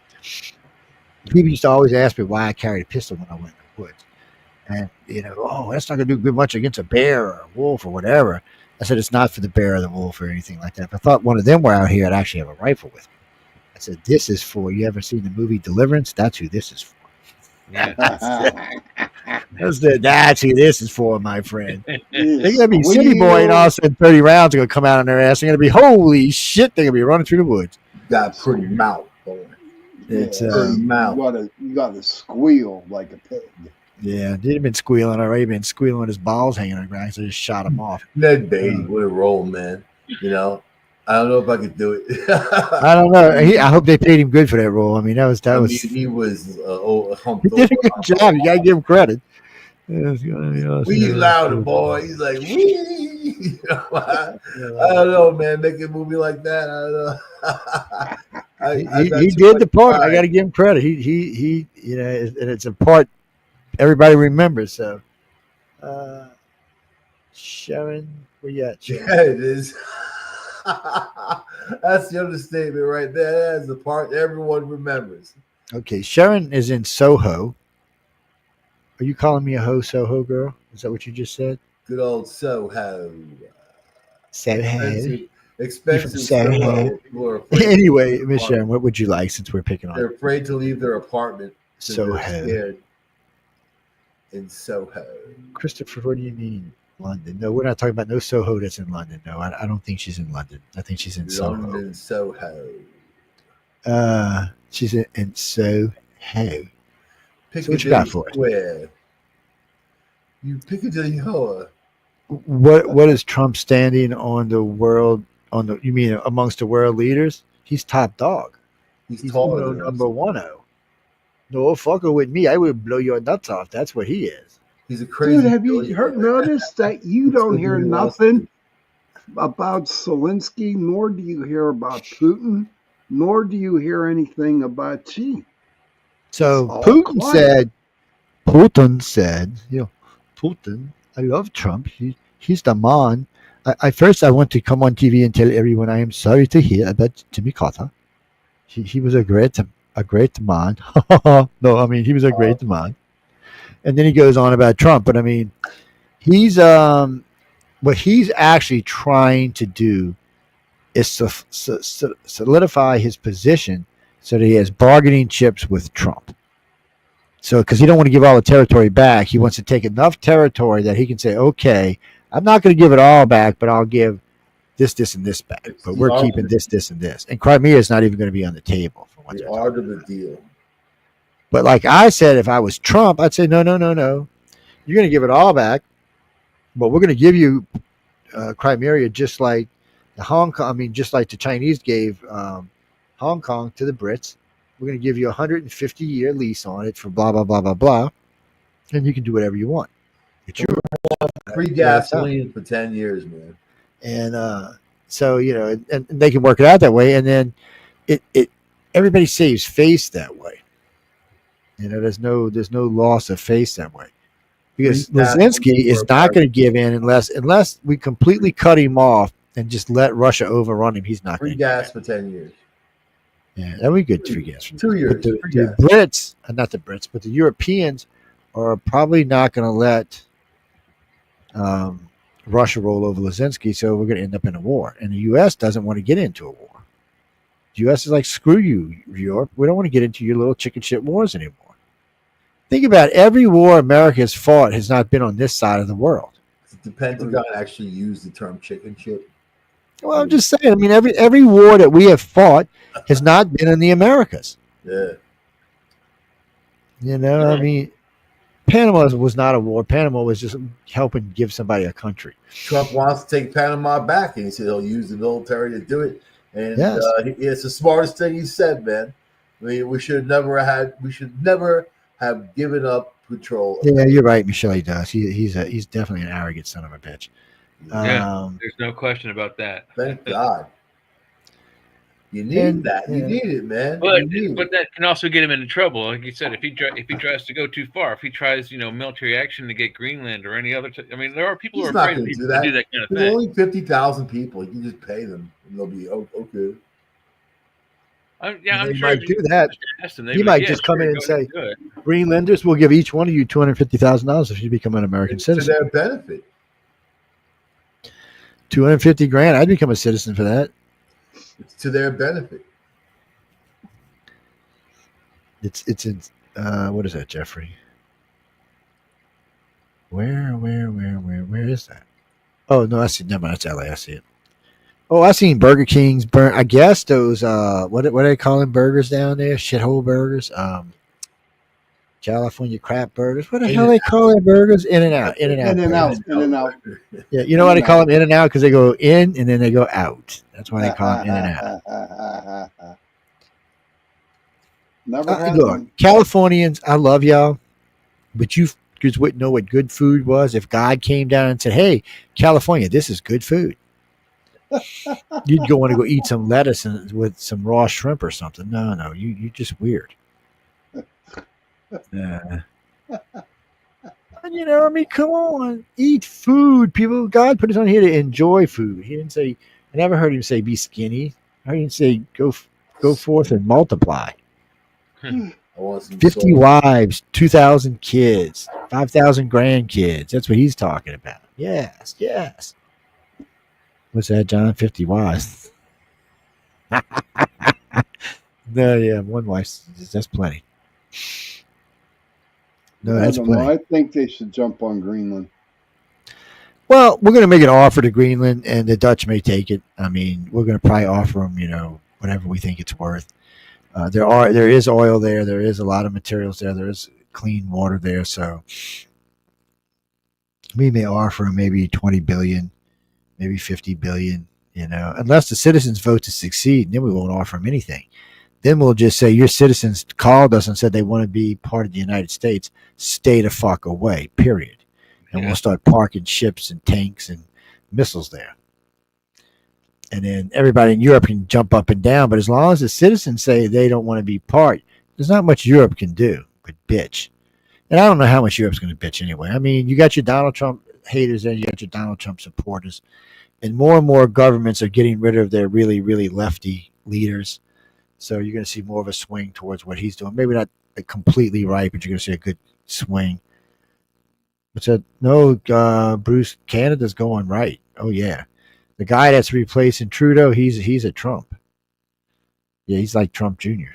People used to always ask me why I carried a pistol when I went in the woods. And, that's not going to do good much against a bear or a wolf or whatever. I said, it's not for the bear or the wolf or anything like that. If I thought one of them were out here, I'd actually have a rifle with me. I said, this is for, you ever seen the movie Deliverance? That's who this is for. That's who this is for, my friend. They're going to be city boy, and all of a sudden 30 rounds are going to come out on their ass. They're going to be, holy shit, they're going to be running through the woods. Got a pretty mouth, boy. It's Pretty mouth. You got to squeal like a pig. Yeah, he'd been squealing already. Been squealing with his balls hanging on the ground. So I just shot him off. Ned Beatty would have rolled, man. I don't know if I could do it. I don't know. I hope they paid him good for that role. I mean, He was humped he did a good job. You gotta give him credit. We louder, boy. He's like, wee. I don't know, man. Make a movie like that. I don't know. He did the part. I got to give him credit. He and it's a part everybody remembers. So, Sharon, where you at? Sharon? Yeah, it is. That's the understatement right there. That's the part everyone remembers. Okay, Sharon is in Soho. Are you calling me a Soho girl? Is that what you just said? Good old Soho. Soho. Expensive Soho. People are afraid Anyway, Miss Sharon, what would you like since we're picking They're on afraid to leave their apartment. Soho? They're scared in Soho. Christopher, what do you mean? London? No, we're not talking about no Soho that's in London. No, I don't think she's in London. I think she's in London, Soho. She's in Soho. Piccadilly So what you got for us? Square. You Piccadilly Hoa. What is Trump standing on the world? You mean amongst the world leaders? He's top dog. He's taller than number us. 1-0. No fucker with me. I would blow your nuts off. That's what he is. He's a crazy. Dude, have you noticed that you don't hear nothing about Zelensky, nor do you hear about Putin, nor do you hear anything about Xi? So all Putin quiet. said, Putin, I love Trump. He's the man. I want to come on TV and tell everyone I am sorry to hear about Jimmy Carter. He was a great a great man. No, I mean he was a great man. And then he goes on about Trump, but I mean he's what he's actually trying to do is solidify his position so that he has bargaining chips with Trump. So, because he don't want to give all the territory back, he wants to take enough territory that he can say, "Okay, I'm not going to give it all back, but I'll give this, and this back. It's But the we're art keeping of the, this, and this." And Crimea is not even going to be on the table for what the they're art talking of the about. deal. But like I said, if I was Trump, I'd say, "No, no, no, no. You're going to give it all back, but we're going to give you Crimea just like the Hong Kong. I mean, just like the Chinese gave Hong Kong to the Brits. We're going to give you a 150-year lease on it for blah blah blah blah blah, and you can do whatever you want. It's your Free lifetime." gasoline for 10 years, man. And so and they can work it out that way, and then it everybody saves face that way. There's no loss of face that way because Free gasoline Zelensky is for not going to America. give in unless we completely cut him off and just let Russia overrun him. He's not Free going to. gas for 10 years. Yeah, that would be good for gas. 2 years. But the Free gas. Brits, not the Brits, but the Europeans are probably not going to let Russia roll over Zelensky, so we're going to end up in a war. And the U.S. doesn't want to get into a war. The U.S. is like, screw you, Europe. We don't want to get into your little chicken shit wars anymore. Think about it. Every war America has fought has not been on this side of the world. Did the Pentagon actually use the term chicken shit? Well, I'm just saying. I mean, every war that we have fought has not been in the Americas. Yeah. I mean, Panama was not a war. Panama was just helping give somebody a country. Trump wants to take Panama back, and he said he'll use the military to do it. And Yes. it's the smartest thing he said, man. I mean, we should never have given up control. Yeah, you're right, Michelle. He does. He's definitely an arrogant son of a bitch. Yeah, there's no question about that. Thank God. You need that. You need it, man. But that can also get him into trouble. Like you said, if he tries to go too far, if he tries, military action to get Greenland or any other, I mean, there are people He's who are afraid not of gonna people do that. to do that kind of There's thing. only 50,000 people. You can just pay them, and they'll be okay. I'm He sure might do that. He might just come in and say, Greenlanders will give each one of you $250,000 if you become an American It's citizen. to their benefit. $250,000. I'd become a citizen for that. It's to their benefit. It's in what is that, Jeffrey? Where is that? Oh no, I see. Never mind. That's LA. I see it. Oh, I seen Burger King's burn. I guess those what do they call them burgers down there? Shithole burgers. California crap burgers. What the hell they call their burgers? In and out. In and out. Yeah, you know why they call them in and out? Because they go in and then they go out. That's why they call them in and out. Never had Look, one. Californians, I love y'all, but you just wouldn't know what good food was if God came down and said, "Hey, California, this is good food." You'd go want to go eat some lettuce with some raw shrimp or something. No, you're just weird. I mean, come on, eat food, people. God put us on here to enjoy food. He didn't say. I never heard him say be skinny. I heard him say go forth and multiply. I want some 50 soul. wives, 2,000 kids, 5,000 grandkids. That's what he's talking about. Yes. What's that, John? 50 wives. No, yeah, one wife. That's plenty. No, that's plenty. I think they should jump on Greenland. Well, we're going to make an offer to Greenland, and the Dutch may take it. I mean, we're going to probably offer them, whatever we think it's worth. There is oil there. There is a lot of materials there. There is clean water there. So we may offer them maybe 20 billion, maybe 50 billion, unless the citizens vote to succeed. Then we won't offer them anything. Then we'll just say your citizens called us and said they want to be part of the United States. Stay the fuck away, period. And we'll start parking ships and tanks and missiles there. And then everybody in Europe can jump up and down. But as long as the citizens say they don't want to be part, there's not much Europe can do but bitch. And I don't know how much Europe's going to bitch anyway. I mean, you got your Donald Trump haters there. You got your Donald Trump supporters. And more governments are getting rid of their really, really lefty leaders. So you're going to see more of a swing towards what he's doing. Maybe not completely right, but you're going to see a good swing. But said no, Bruce, Canada's going right. Oh yeah, the guy that's replacing Trudeau, he's a Trump. Yeah, he's like Trump Jr.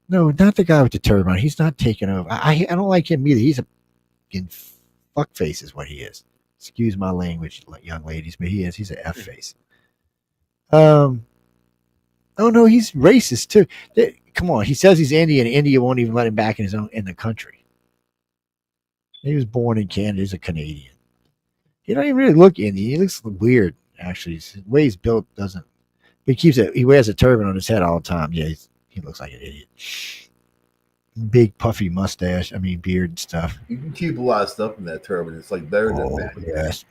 No, not the guy with the turban. He's not taking over. I don't like him either. He's a fucking fuckface, is what he is. Excuse my language, young ladies, but he is. He's an F face. Oh no, he's racist too. Come on, he says he's Indian. India won't even let him back in the country. He was born in Canada. He's a Canadian. He don't even really look Indian. He looks weird, actually. The way he's built doesn't. He wears a turban on his head all the time. Yeah, he looks like an idiot. Big puffy mustache. I mean, beard and stuff. You can keep a lot of stuff in that turban. It's like better than that. Yes.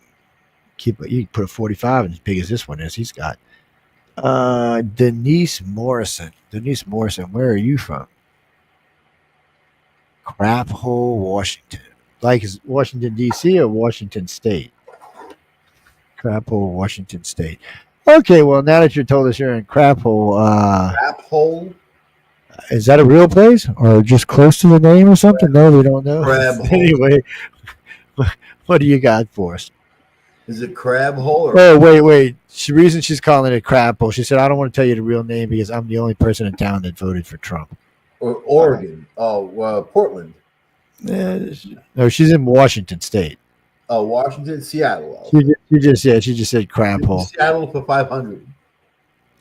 You can put a 45 in as big as this one is. He's got. Denise Morrison. Denise Morrison, where are you from? Crap Hole, Washington. Like is Washington D.C. or Washington State? Crap Hole, Washington State. Okay, well now that you told us you're in Crap Hole, Crap Hole. Is that a real place or just close to the name or something? No, we don't know. Crab Hole. Anyway, what do you got for us? Is it Crab Hole? Or Oh, wait. The reason she's calling it Crab Hole, she said, I don't want to tell you the real name because I'm the only person in town that voted for Trump. Or Oregon? Oh, Portland. No, she's in Washington State. Oh, Washington, Seattle. She just said Crab Hole. Seattle for 500.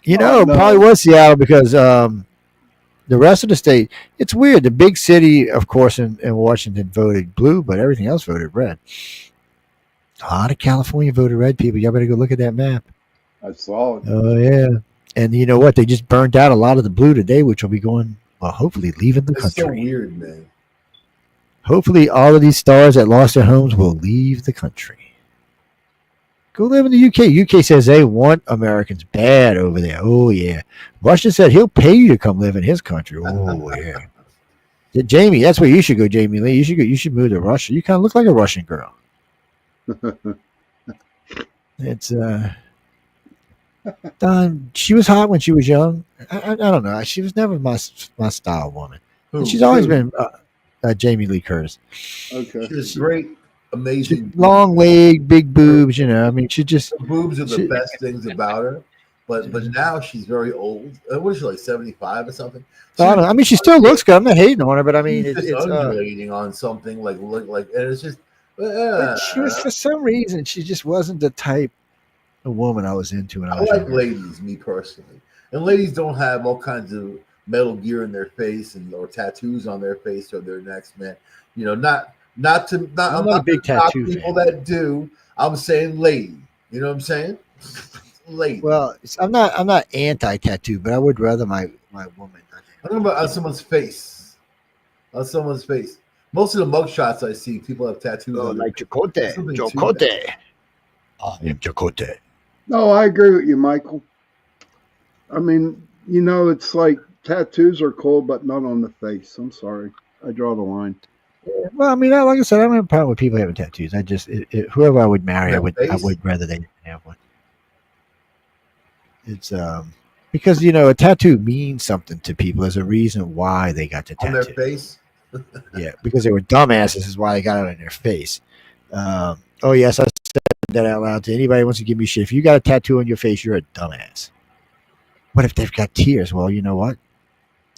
It probably was Seattle because the rest of the state, it's weird. The big city, of course, in Washington voted blue, but everything else voted red. A lot of California voted red, people. Y'all better go look at that map. I saw it. Oh, yeah. And you know what? They just burned out a lot of the blue today, which will be going, well, hopefully leaving the That's country. so weird, man. Hopefully all of these stars that lost their homes will leave the country. Go live in the UK. UK says they want Americans bad over there. Oh, yeah. Russia said he'll pay you to come live in his country. Oh, yeah. Jamie, that's where you should go, Jamie Lee. You should move to Russia. You kind of look like a Russian girl. It's she was hot when she was young. I don't know. She was never my style woman. She's always been Jamie Lee Curtis. Okay. She was great, amazing. Long leg, big boobs. I mean, she just the boobs are the best things about her. But now she's very old. What is she, like 75 or something? I don't know. I mean, she still looks good. I'm not hating on her, but I mean, it's undulating on something like, and it's just. She was, for some reason, she just wasn't the type of woman I was into when I was like younger. ladies, me personally. And ladies don't have all kinds of Metal Gear in their face or tattoos on their face or their necks, man. I'm not a big tattoo people fan. that do. I'm saying lady. You know what I'm saying? Lady. Well, I'm not anti-tattoo, but I would rather my woman. I'm talking about on someone's face. On someone's face. Most of the mugshots I see, people have tattoos. Oh, on like Chakotay. I am Chakotay. No, I agree with you, Michael. I mean, it's like tattoos are cool, but not on the face. I'm sorry. I draw the line. Well, I mean, like I said, I don't have a problem with people having tattoos. I just, whoever I would marry, I would rather they didn't have one. It's because a tattoo means something to people. There's a reason why they got the tattoo on their face. Yeah, because they were dumbasses is why they got it on their face. Oh yes, I said that out loud to anybody who wants to give me shit. If you got a tattoo on your face, you're a dumbass. What if they've got tears? Well, you know what?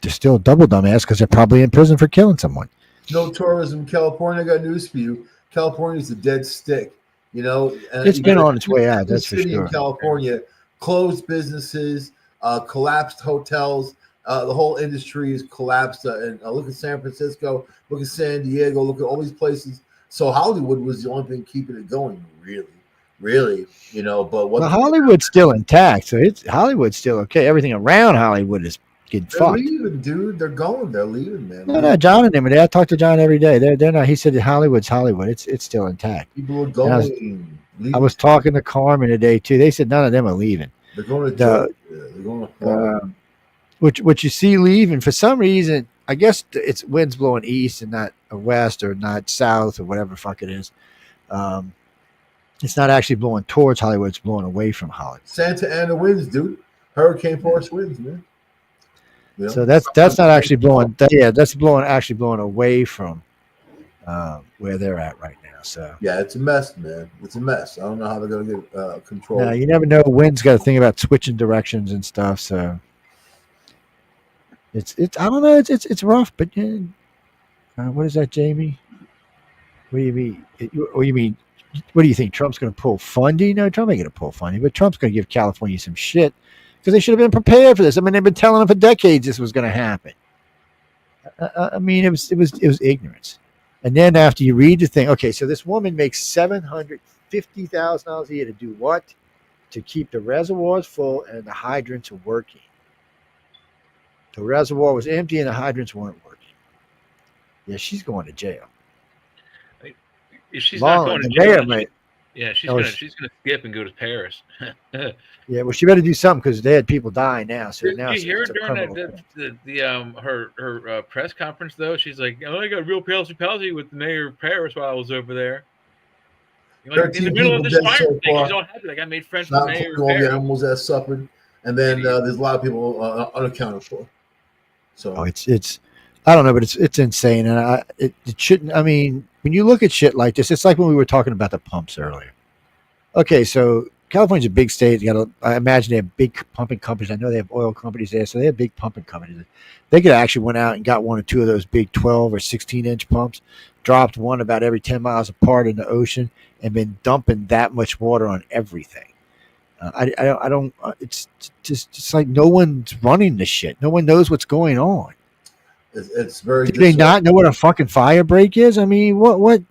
They're still a double dumbass because they're probably in prison for killing someone. No tourism, California. I got news for you. California's a dead stick. And it's been on its way out. That's for city sure. In California, closed businesses, collapsed hotels. The whole industry is collapsed. And look at San Francisco, look at San Diego, look at all these places. So Hollywood was the only thing keeping it going, really. But what? Well, Hollywood's still intact, so Hollywood's still okay. Everything around Hollywood is getting fucked. They're leaving, dude. They're going. They're leaving, man. No, John and them. I talk to John every day. They're not. He said Hollywood's Hollywood. It's still intact. People are going. I was talking to Carmen today too. They said none of them are leaving. They're going to Georgia. They're going to Florida. What you see leaving for some reason, I guess it's winds blowing east and not west or not south or whatever the fuck it is. It's not actually blowing towards Hollywood; it's blowing away from Hollywood. Santa Ana winds, dude. Hurricane force winds, man. You know, So that's not actually blowing. That's actually blowing away from where they're at right now. So yeah, it's a mess, man. It's a mess. I don't know how they're gonna get now control. you never know. Wind's got a thing about switching directions and stuff. So it's I don't know. It's rough, but what is that, Jamie? What do you mean? What do you mean? What do you think? Trump's going to pull funding? No, Trump ain't going to pull funding, but Trump's going to give California some shit because they should have been prepared for this. I mean, they've been telling them for decades this was going to happen. I mean, it was ignorance. And then after you read the thing, okay, so this woman makes $750,000 a year to do what? To keep the reservoirs full and the hydrants are working. The reservoir was empty and the hydrants weren't working. Yeah, she's going to jail. If she's not going to jail, she's gonna skip and go to Paris. Yeah, well, she better do something because they had people dying now. So Did now you hear it's a during criminal. her press conference though? She's like, "Oh, I got real palsy with the mayor of Paris while I was over there." Like, in 13 the middle of people this dead fire so thing, far. she's all happy. Like, I made friends with Not the mayor including of all the Paris. animals that suffered, and then there's a lot of people unaccounted for. So It's I don't know, but it's insane, and it shouldn't. I mean, when you look at shit like this, it's like when we were talking about the pumps earlier. Okay, so California's a big state. I imagine they have big pumping companies. I know they have oil companies there, so they have big pumping companies. They could actually went out and got one or two of those big 12 or 16-inch pumps, dropped one about every 10 miles apart in the ocean, and been dumping that much water on everything. I don't. It's just like no one's running this shit. No one knows what's going on. it's very. Do they not know what a fucking fire break is? I mean, what?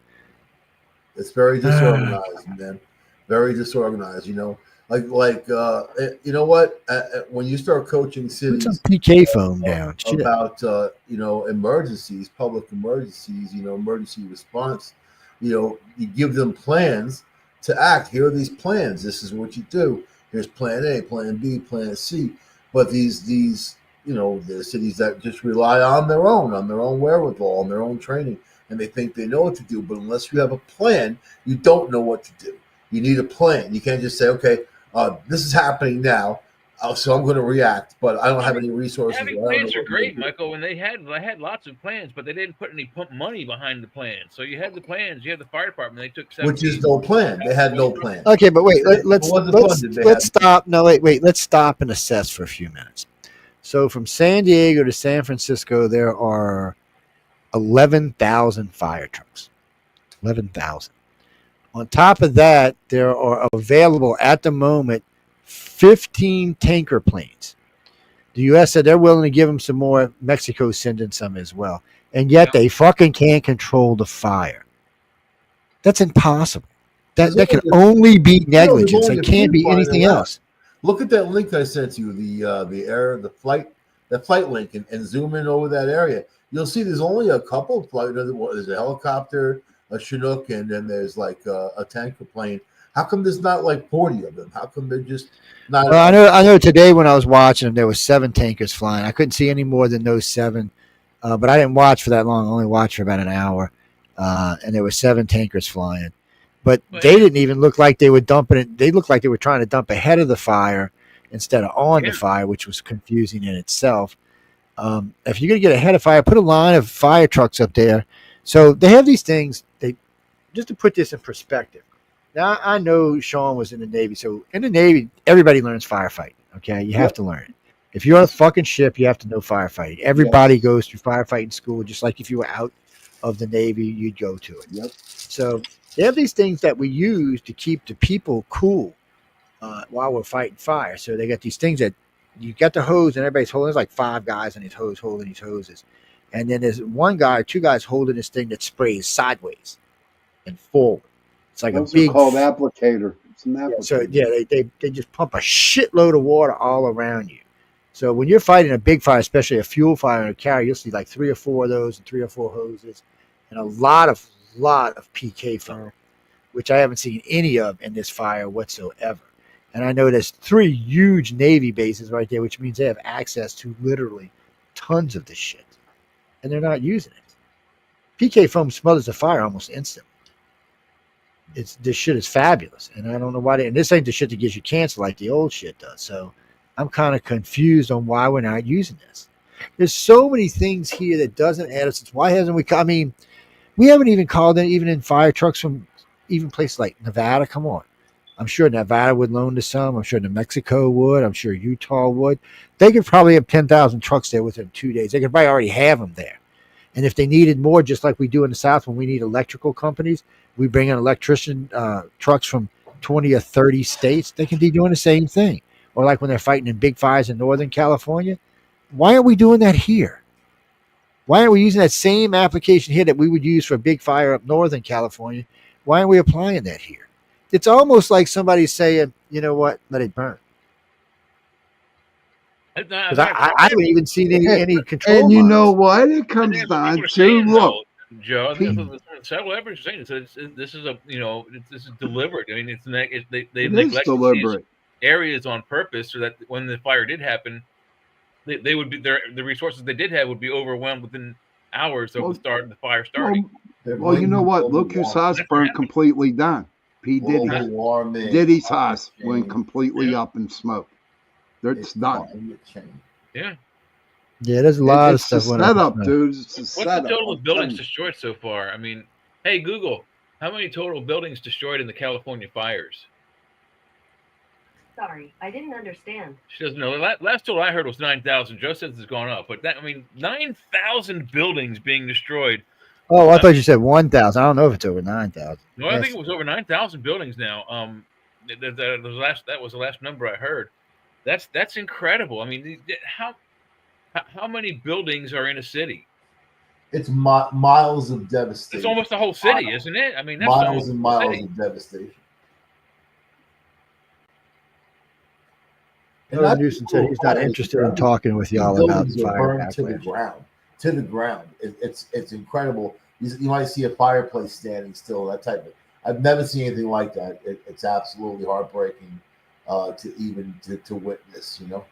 It's very disorganized, man. Very disorganized. You know, you know what? When you start coaching Put some cities PK foam down. Shit. about emergencies, public emergencies, emergency response, you give them plans to act. Here are these plans. This is what you do. Here's plan A, plan B, plan C. But these the cities that just rely on their own wherewithal, on their own training, and they think they know what to do. But unless you have a plan, you don't know what to do. You need a plan. You can't just say, okay, this is happening now, so I'm going to react, but I don't have any resources. Having plans are great, Michael, and they had lots of plans, but they didn't put any money behind the plans. So you had the plans, you had the fire department. They took which is no plan. They had no plan. Okay, but wait, let's stop. No, wait. Let's stop and assess for a few minutes. So from San Diego to San Francisco, there are 11,000 fire trucks. 11,000. On top of that, there are available at the moment 15 tanker planes. The U.S. said they're willing to give them some more. Mexico's sending some as well. And yet they fucking can't control the fire. That's impossible. That can only be negligence. It can't be anything else. Look at that link I sent you, the flight link, and zoom in over that area. You'll see there's only a couple of flights. There's a helicopter, a Chinook, and then there's like a tanker plane. How come there's not like 40 of them? How come they're just not? Well, I know. Today when I was watching them, there was 7 tankers flying. I couldn't see any more than those 7, but I didn't watch for that long. I only watched for about an hour, and there were 7 tankers flying. But they didn't even look like they were dumping it. They looked like they were trying to dump ahead of the fire instead of on the fire, which was confusing in itself. If you're going to get ahead of fire, put a line of fire trucks up there. So they have these things. Just to put this in perspective. Now, I know Sean was in the Navy. So in the Navy, everybody learns firefighting. Okay? You have to learn it. If you're on a fucking ship, you have to know firefighting. Everybody goes through firefighting school, just like if you were out of the Navy, you'd go to it. Yep. So they have these things that we use to keep the people cool while we're fighting fire. So they got these things that you got the hose and everybody's holding. There's like 5 guys on these holding these hoses. And then there's 1 guy or 2 guys holding this thing that sprays sideways and forward. It's like Those a big are called applicator. It's an applicator. So they just pump a shitload of water all around you. So when you're fighting a big fire, especially a fuel fire in a carrier, you'll see like 3 or 4 of those and 3 or 4 hoses and a lot of PK foam, which I haven't seen any of in this fire whatsoever. And I know there's 3 huge Navy bases right there, which means they have access to literally tons of this shit. And they're not using it. PK foam smothers the fire almost instantly. This shit is fabulous. And I don't know why and this ain't the shit that gives you cancer like the old shit does. So I'm kind of confused on why we're not using this. There's so many things here that doesn't add up. Why hasn't we? I mean, we haven't even called in, even in fire trucks from even places like Nevada. Come on. I'm sure Nevada would loan to some. I'm sure New Mexico would. I'm sure Utah would. They could probably have 10,000 trucks there within 2 days. They could probably already have them there. And if they needed more, just like we do in the South when we need electrical companies, we bring in electrician trucks from 20 or 30 states. They can be doing the same thing. Or like when they're fighting in big fires in Northern California. Why aren't we doing that here? Why aren't we using that same application here that we would use for a big fire up Northern California? Why aren't we applying that here? It's almost like somebody saying, you know what, let it burn. Because I haven't even seen any control. And you lines. know what? It comes That's what down people are to saying, look. though, Joe. I Pete. think that's what several experts are saying. So this is a this is deliberate. I mean, they It is neglected these deliberate. areas on purpose so that when the fire did happen, they would be the resources they did have would be overwhelmed within hours of the fire starting. Well, you know what? Look whose house burned completely down. P. Diddy. Global warming. Diddy's house went change. completely up in smoke. It's done. climate change. Yeah. Yeah, there's a lot of It's stuff. a setup, dude. It's a What's setup. the total of I'm buildings telling you. destroyed so far? I mean, hey Google, how many total buildings destroyed in the California fires? Sorry, I didn't understand. She doesn't know. Last total I heard was 9,000. Joe says it's gone up, but 9,000 buildings being destroyed. Oh, I thought you said 1,000. I don't know if it's over 9,000. No, I think it was over 9,000 buildings now. That was the last number I heard. That's incredible. I mean, how many buildings are in a city? It's miles of devastation. It's almost the whole city, isn't it? I mean, that's miles and the miles city. of devastation. Noah Newsom said he's not interested in talking with y'all about buildings are fire burned to the backlash. ground. To the ground. It's incredible. You might see a fireplace standing still. That type of. I've never seen anything like that. It's absolutely heartbreaking to witness. You know.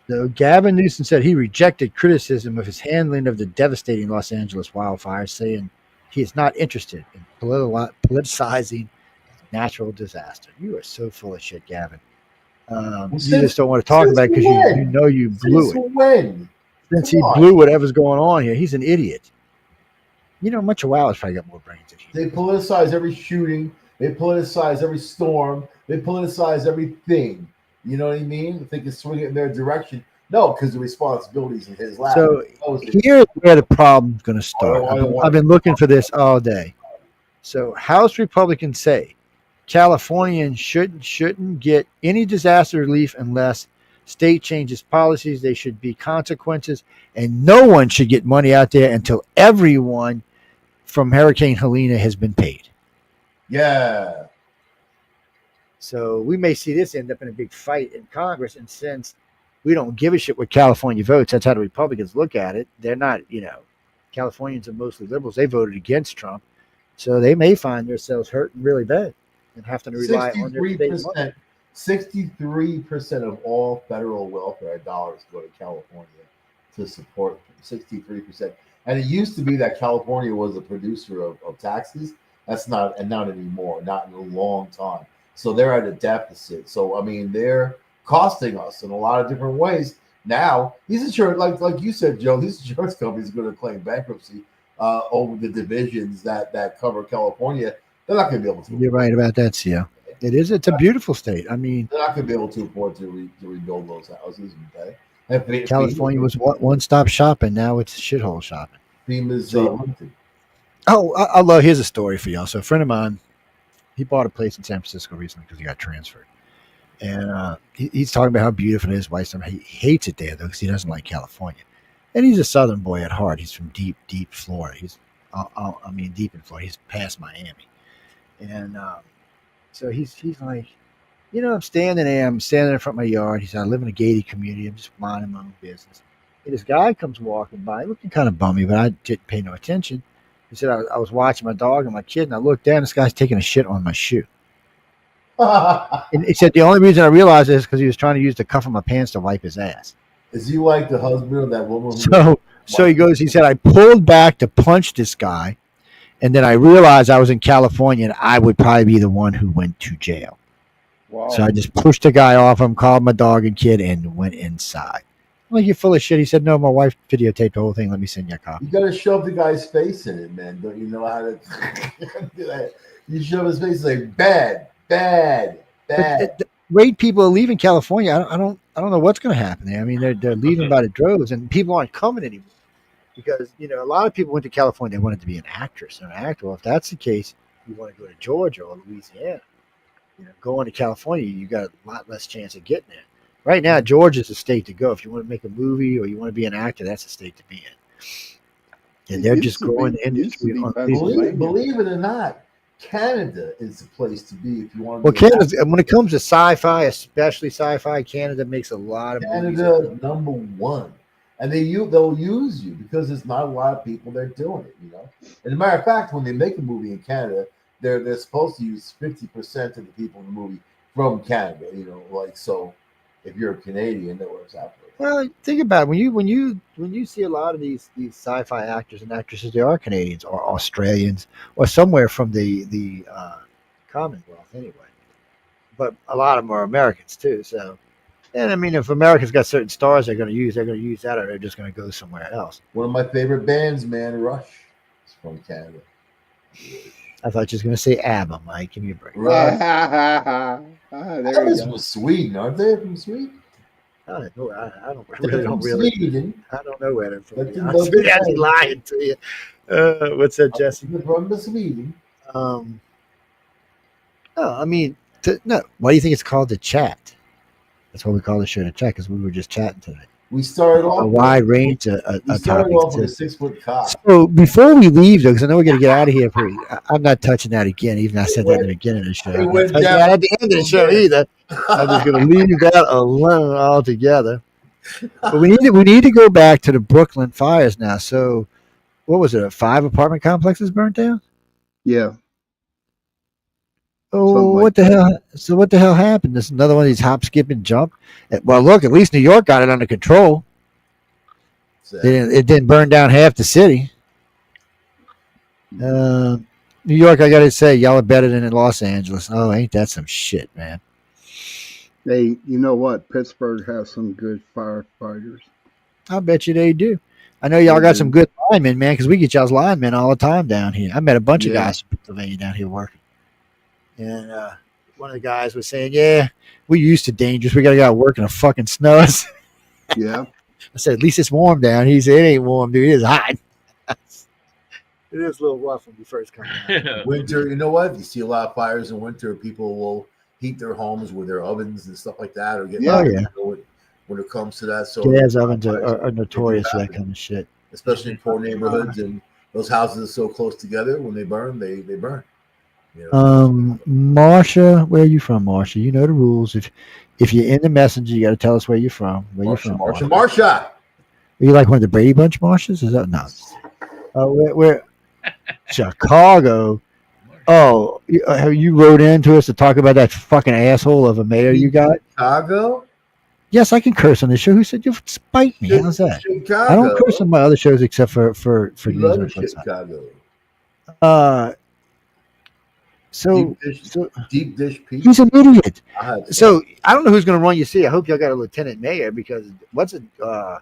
So Gavin Newsom said he rejected criticism of his handling of the devastating Los Angeles wildfires, saying he is not interested in politicizing natural disaster. You are so full of shit, Gavin. You just don't want to talk about it because you know you blew it. When? Since he blew whatever's going on here, he's an idiot. You know, much Chihuahua's probably got more brains than he. They politicize every shooting. They politicize every storm. They politicize everything. You know what I mean? I think it's swinging in their direction. No, because the responsibility's in his lap. So here's where the problem's going to start. I've been looking for this all day. So House Republicans say Californians shouldn't get any disaster relief unless state changes policies. There should be consequences, and no one should get money out there until everyone from Hurricane Helene has been paid. Yeah. So we may see this end up in a big fight in Congress, and since we don't give a shit what California votes, that's how the Republicans look at it. They're not, Californians are mostly liberals. They voted against Trump, so they may find themselves hurting really bad and have to rely on their state money. 63% of all federal welfare dollars go to California to support them. 63%. And it used to be that California was a producer of taxes. That's not anymore, not in a long time. So they're at a deficit. So, I mean, they're costing us in a lot of different ways. Now, these insurance, like you said, Joe, these insurance companies are going to claim bankruptcy over the divisions that cover California. They're not going to be able to. You're right about that, Sia. It's a beautiful state. I mean, they're not going to be able to afford to rebuild those houses and pay. California was one-stop shopping. Now it's shithole shopping. FEMA's I love. Here's a story for y'all. So a friend of mine, he bought a place in San Francisco recently because he got transferred, and he's talking about how beautiful it is. Why he hates it there though because he doesn't like California, and he's a Southern boy at heart. He's from deep Florida. He's deep in Florida. He's past Miami, and so he's like, I'm standing there. I'm standing in front of my yard. He said, I live in a gated community. I'm just minding my own business. And this guy comes walking by, looking kind of bummy, but I didn't pay no attention. He said, I was watching my dog and my kid, and I looked down. This guy's taking a shit on my shoe. And he said, the only reason I realized this is because he was trying to use the cuff of my pants to wipe his ass. Is he like the husband of that woman? So he said, I pulled back to punch this guy, and then I realized I was in California, and I would probably be the one who went to jail. Wow. So I just pushed the guy off him, called my dog and kid, and went inside. like, you're full of shit. He said, no, my wife videotaped the whole thing. Let me send you a copy. You got to shove the guy's face in it, man. Don't you know how to do that? You shove his face like bad, bad, bad. The rate people are leaving California. I don't know what's going to happen there. I mean, they're leaving by the droves, and people aren't coming anymore because a lot of people went to California. They wanted to be an actress or an actor. Well, if that's the case, you want to go to Georgia or Louisiana. Going to California, you got a lot less chance of getting there. Right now, Georgia's a state to go. If you want to make a movie or you want to be an actor, that's a state to be in. And they're just growing the industry. Believe it or not, Canada is the place to be if you want to. Well, Canada, when it comes to sci-fi, especially sci-fi, Canada makes a lot of movies. Canada #1, and they'll use you because there's not a lot of people there doing it. And as a matter of fact, when they make a movie in Canada, they're supposed to use 50% of the people in the movie from Canada. So if you're a Canadian, that works out for you. Well, think about it. When you see a lot of these sci-fi actors and actresses, they are Canadians or Australians or somewhere from the Commonwealth anyway. But a lot of them are Americans too. So, and I mean, if America's got certain stars they're going to use that, or they're just going to go somewhere else. One of my favorite bands, man, Rush, is from Canada. I thought you was going to say ABBA, Mike. Give me a break. Rush. There you go. From Sweden, aren't they? From Sweden? I don't really. I don't know where they're from. They're I'd be lying to you. What's that, Jesse? From Sweden. No, I mean, no. Why do you think it's called the chat? That's why we call the show the chat, because we were just chatting today. We started off a wide range of started off with a 6-foot cock. So before we leave, though, because I know we're going to get out of here, I'm not touching that again. Even I said that at the beginning of the show. I'm not touching that at the end of the show either. I'm just going to leave that alone altogether. But we need to go back to the Brooklyn fires now. So, what was it? 5 apartment complexes burnt down? Yeah. Oh, what the hell? So what the hell happened? There's another one of these hop, skip, and jump. Well, look, at least New York got it under control. It didn't burn down half the city. New York, I got to say, y'all are better than in Los Angeles. Oh, ain't that some shit, man? Hey, you know what? Pittsburgh has some good firefighters. I bet you they do. I know y'all got some good linemen, man, because we get y'all's linemen all the time down here. I met a bunch of guys from Pennsylvania down here working. And one of the guys was saying, yeah, we're used to dangers. We got to go out work in the fucking snow. Yeah. I said, at least it's warm down. He said, it ain't warm, dude. It is hot. It is a little rough when you first come out. Winter, you know what? You see a lot of fires in winter. People will heat their homes with their ovens and stuff like that. Or get when it comes to that. So gas ovens are notorious for that kind of shit. Especially in poor neighborhoods. And those houses are so close together. When they burn, they burn. Marsha, where are you from, Marsha? You know the rules. If you're in the messenger, you got to tell us where you're from. Marsha. Are you like one of the Brady Bunch Marshes? Is that no? Where Chicago. Oh, you wrote into us to talk about that fucking asshole of a mayor you got? Chicago? Yes, I can curse on this show. Who said you'll spite me? How's that? Chicago. I don't curse on my other shows except for love Chicago. Deep dish pizza. He's an idiot. So I don't know who's going to run your city. I hope y'all got a lieutenant mayor because the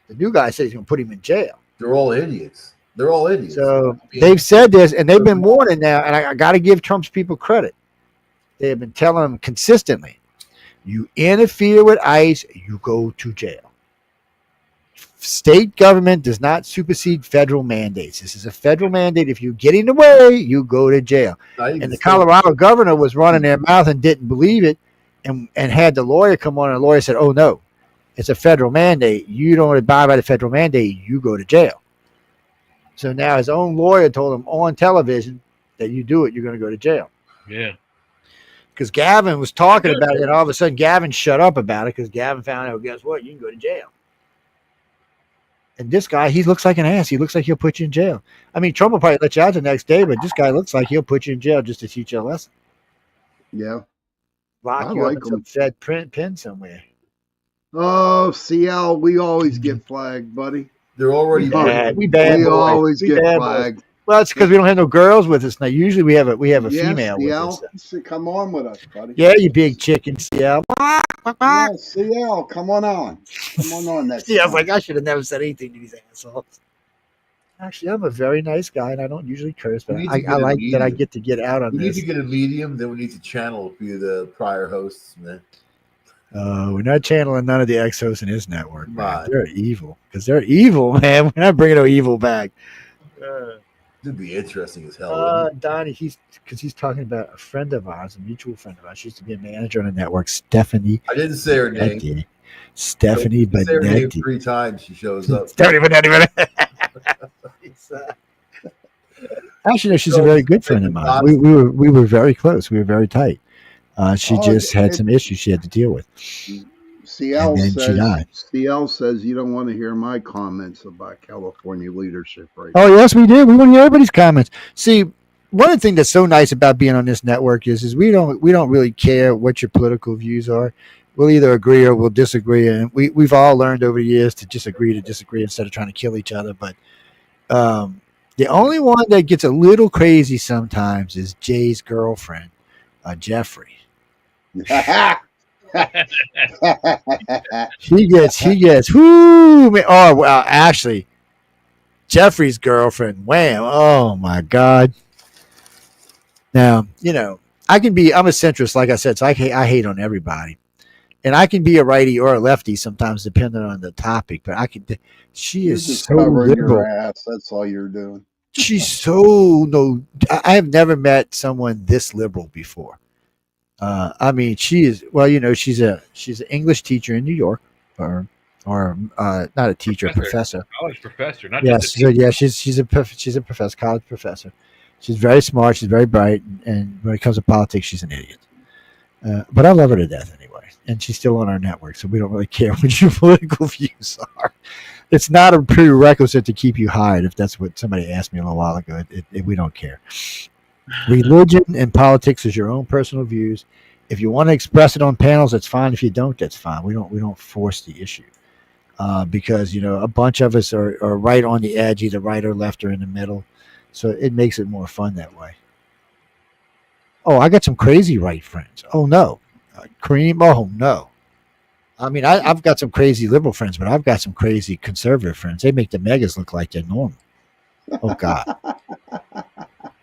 new guy said he's going to put him in jail. They're all idiots. So they've said this, and they've been warning now, and I got to give Trump's people credit. They have been telling them consistently, you interfere with ICE, you go to jail. State government does not supersede federal mandates. This is a federal mandate. If you get in the way, you go to jail. And the Colorado governor was running their mouth and didn't believe it and had the lawyer come on, and the lawyer said, oh, no, it's a federal mandate. You don't abide by the federal mandate, you go to jail. So now his own lawyer told him on television that you do it, you're going to go to jail. Yeah. Because Gavin was talking about it, and all of a sudden Gavin shut up about it because Gavin found out, guess what, you can go to jail. And this guy, he looks like an ass. He looks like he'll put you in jail. I mean, Trump will probably let you out the next day, but this guy looks like he'll put you in jail just to teach you a lesson. Yeah. Lock you up in some Fed pin somewhere. Oh, CL, we always get flagged, buddy. They're already bad. We always get flagged. Well, it's because we don't have no girls with us now. Usually we have a Yes, female with us. CL, come on with us, buddy. Yeah, you big chicken, CL. Yeah, CL, come on on. Come on next See, I was time. like, I should have never said anything to these assholes. Actually, I'm a very nice guy, and I don't usually curse, but We need to I get a like that I medium. get to get out on We need this. to get a medium, then we need to channel a few of the prior hosts, man. We're not channeling none of the ex-hosts in his network, man. Right. They're evil because they're evil, man. We're not bringing no evil back. It'd be interesting as hell. wouldn't it? Donnie, he's talking about a friend of ours, a mutual friend of ours. She used to be a manager on the network, Stephanie. I didn't say her name. Benetti. Stephanie You say her name Benetti. 3 times, she shows up. Stephanie Benetti. Actually, no, she's a very good friend of mine. We were very close. We were very tight. She just had some issues she had to deal with. CL And then she died. CL says you don't want to hear my comments about California leadership right Oh yes, we did. We want to hear everybody's comments. See, one of the things that's so nice about being on this network is we don't really care what your political views are. We'll either agree or we'll disagree, and we've all learned over the years to disagree instead of trying to kill each other. But the only one that gets a little crazy sometimes is Jay's girlfriend, Jeffrey. now. He gets, whoo, man. Oh, well, actually, Jeffrey's girlfriend, wham. Oh, my God. Now, I'm a centrist, like I said, so I hate on everybody. And I can be a righty or a lefty sometimes, depending on the topic. But she You're is just so covering liberal. your ass. That's all you're doing. She's so no. I have never met someone this liberal before. I mean, she is. Well, she's an English teacher in New York, or not a teacher, a professor. College professor, not Yes, just a teacher. she's a professor, college professor. She's very smart. She's very bright, and when it comes to politics, she's an idiot. But I love her to death anyway, and she's still on our network, so we don't really care what your political views are. It's not a prerequisite to keep you hired. If that's what somebody asked me a little while ago, we don't care. Religion and politics is your own personal views. If you want to express it on panels, that's fine. If you don't, that's fine. We don't force the issue because a bunch of us are right on the edge, either right or left or in the middle. So it makes it more fun that way. Oh, I got some crazy right friends. Oh no, Kareem. Oh no. I mean, I've got some crazy liberal friends, but I've got some crazy conservative friends. They make the megas look like they're normal. Oh God.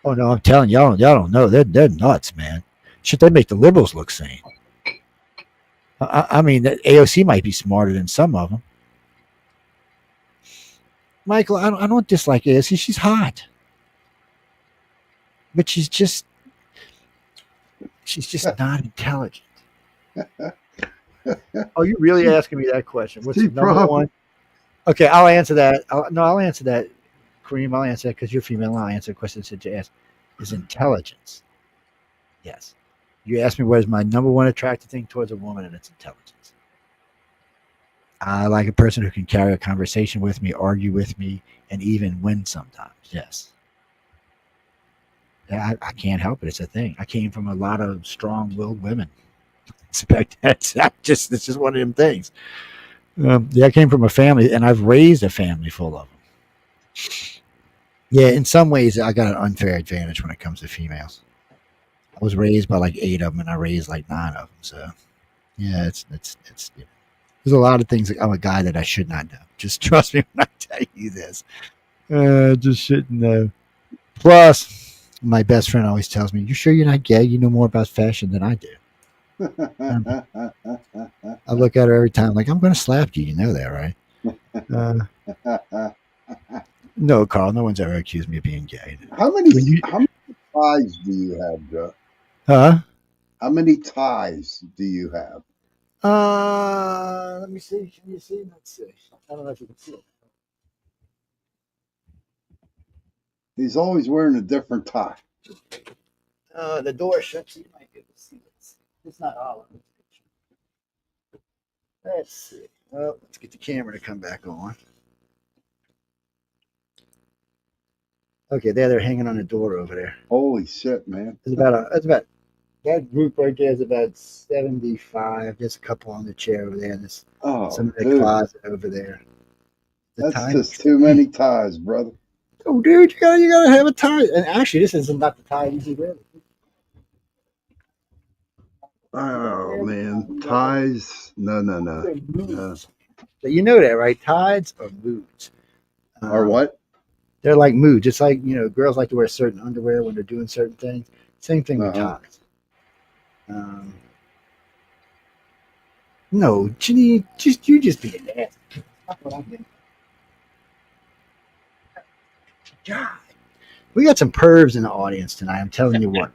Oh no, I'm telling y'all don't know. They're nuts, man. Shit, they make the liberals look sane. I mean, that AOC might be smarter than some of them. Michael, I don't dislike AOC. She's hot, but she's just not intelligent. Oh, you really asking me that question? What's the number one? Okay, I'll answer that. I'll answer that. Kareem, I'll answer that because you're female. I'll answer the question that you asked. Is intelligence. Yes. You asked me what is my number one attractive thing towards a woman, and it's intelligence. I like a person who can carry a conversation with me, argue with me, and even win sometimes. Yes. I can't help it. It's a thing. I came from a lot of strong-willed women. Expect that. It's just one of them things. I came from a family, and I've raised a family full of them. Yeah, in some ways, I got an unfair advantage when it comes to females. I was raised by like 8 of them, and I raised like 9 of them. So, yeah, it's there's a lot of things. I'm a guy that I should not know. Just trust me when I tell you this. Just shouldn't know. Plus, my best friend always tells me, "You sure you're not gay? You know more about fashion than I do." I look at her every time like, I'm going to slap you. You know that, right? No, Carl, no one's ever accused me of being gay. How many ties do you have, Joe? Huh? How many ties do you have? Let me see. Can you see? Let's see. I don't know if you can see it. He's always wearing a different tie. The door shuts, so you might be able to see this. It's not all of it. Let's see. Well, let's get the camera to come back on. Okay, they're hanging on the door over there. Holy shit, man! It's about that group right there is about 75. There's a couple on the chair over there. There's some in the closet over there. That's just too many ties, brother. Oh, dude, you gotta have a tie. And actually, this isn't about the tie easy wear. Oh man, ties. No. But you know that, right? Tides are moods. Or what? They're like moods. It's like, girls like to wear certain underwear when they're doing certain things. Same thing with Uh-huh. ties. No, Ginny, you just be an ass. That's what I mean. God, we got some pervs in the audience tonight. I'm telling you what.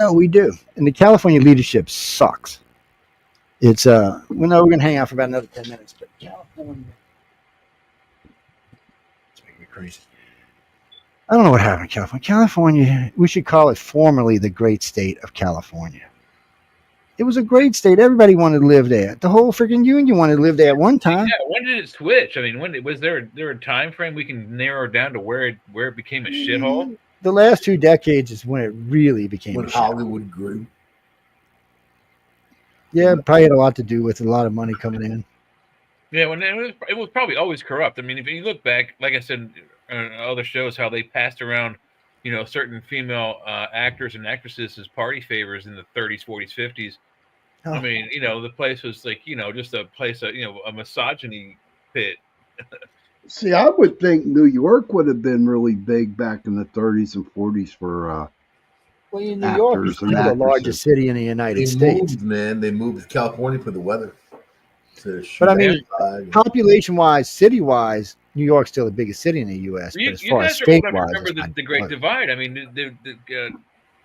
No, we do. And the California leadership sucks. It's we know we're gonna hang out for about another 10 minutes, but California, it's making me crazy. I don't know what happened in California. California, we should call it formerly the great state of California. It was a great state. Everybody wanted to live there. The whole freaking union wanted to live there at one time. Yeah, when did it switch? I mean, when was there a time frame we can narrow down to where it became a shithole? The last 2 decades is when it really became When a shithole. Hollywood grew. Yeah, probably had a lot to do with a lot of money coming in. Yeah, when it was probably always corrupt. I mean, if you look back, like I said on other shows, how they passed around, certain female actors and actresses as party favors in the 30s, 40s, 50s. Oh. I mean, the place was like, just a place, a misogyny pit. See, I would think New York would have been really big back in the 30s and 40s for Well, New York is actors still and the actresses. largest city in the United They States. moved, man. They moved to California for the weather. But I mean, population-wise, city-wise, New York's still the biggest city in the U.S. You, But as you far guys as are old enough to state-wise, remember the Great Divide. I mean, the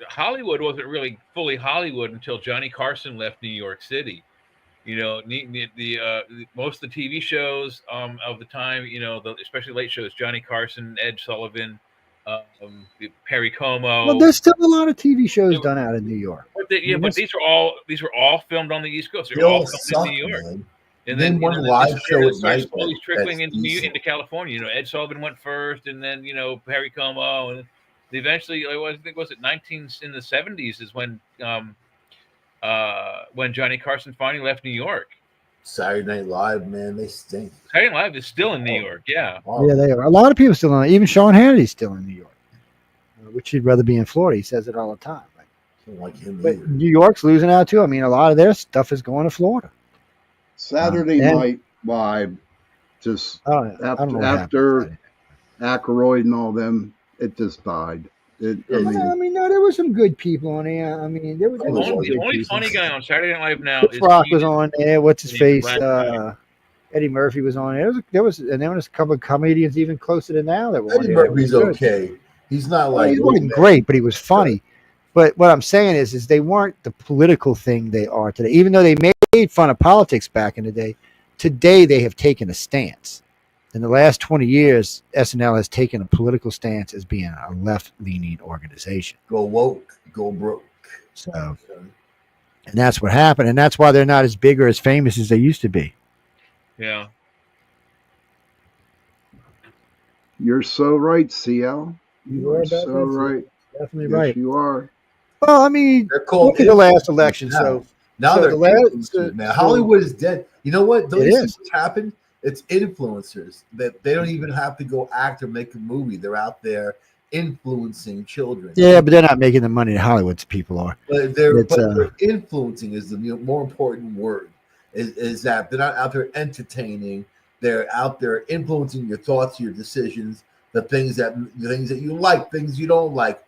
Hollywood wasn't really fully Hollywood until Johnny Carson left New York City. Most of the TV shows of the time, especially late shows, Johnny Carson, Ed Sullivan, Perry Como. Well, there's still a lot of TV shows done out in New York. But these were all filmed on the East Coast. they They're all all filmed suck, in New York. man. And then then one live show at night slowly trickling that's into decent. California. Ed Sullivan went first, and then Perry Como, and eventually, I think was it in the 70s is when Johnny Carson finally left New York. Saturday Night Live, man, they stink. Saturday Night Live is still in New York, yeah. Wow. Yeah, they are. A lot of people still in it. Even Sean Hannity's still in New York, which he'd rather be in Florida. He says it all the time. I don't like him But either. New York's losing out too. I mean, a lot of their stuff is going to Florida. Saturday and- Night Live, just I don't know what after happened. Aykroyd and all them, it just died. No, there were some good people on there. I mean, there was The only funny guy on Saturday Night Live now is Rock was on there. What's his He's face? a black guy. Eddie Murphy was on there. There was a couple of comedians even closer than now that were on Eddie there. Murphy's okay. He's not like He wasn't great, but he was funny. But what I'm saying is they weren't the political thing they are today. Even though they made fun of politics back in the day, today they have taken a stance. In the last 20 years, SNL has taken a political stance as being a left-leaning organization. Go woke, go broke. So, and that's what happened, and that's why they're not as big or as famous as they used to be. Yeah. You're so right, CL. You are so right. Definitely Yes, right. you are. Well, I mean, They're called look at the last election. now. So Now so they're the last- influencers, man. so- Hollywood is dead. You know what? Don't It you see is. what's happened? It's influencers that they don't even have to go act or make a movie. They're out there influencing children. yeah, but they're not making the money that Hollywood's people are. But they're It's, influencing is the more important word. Is that they're not out there entertaining? They're out there influencing your thoughts, your decisions, the things that you like, things you don't like.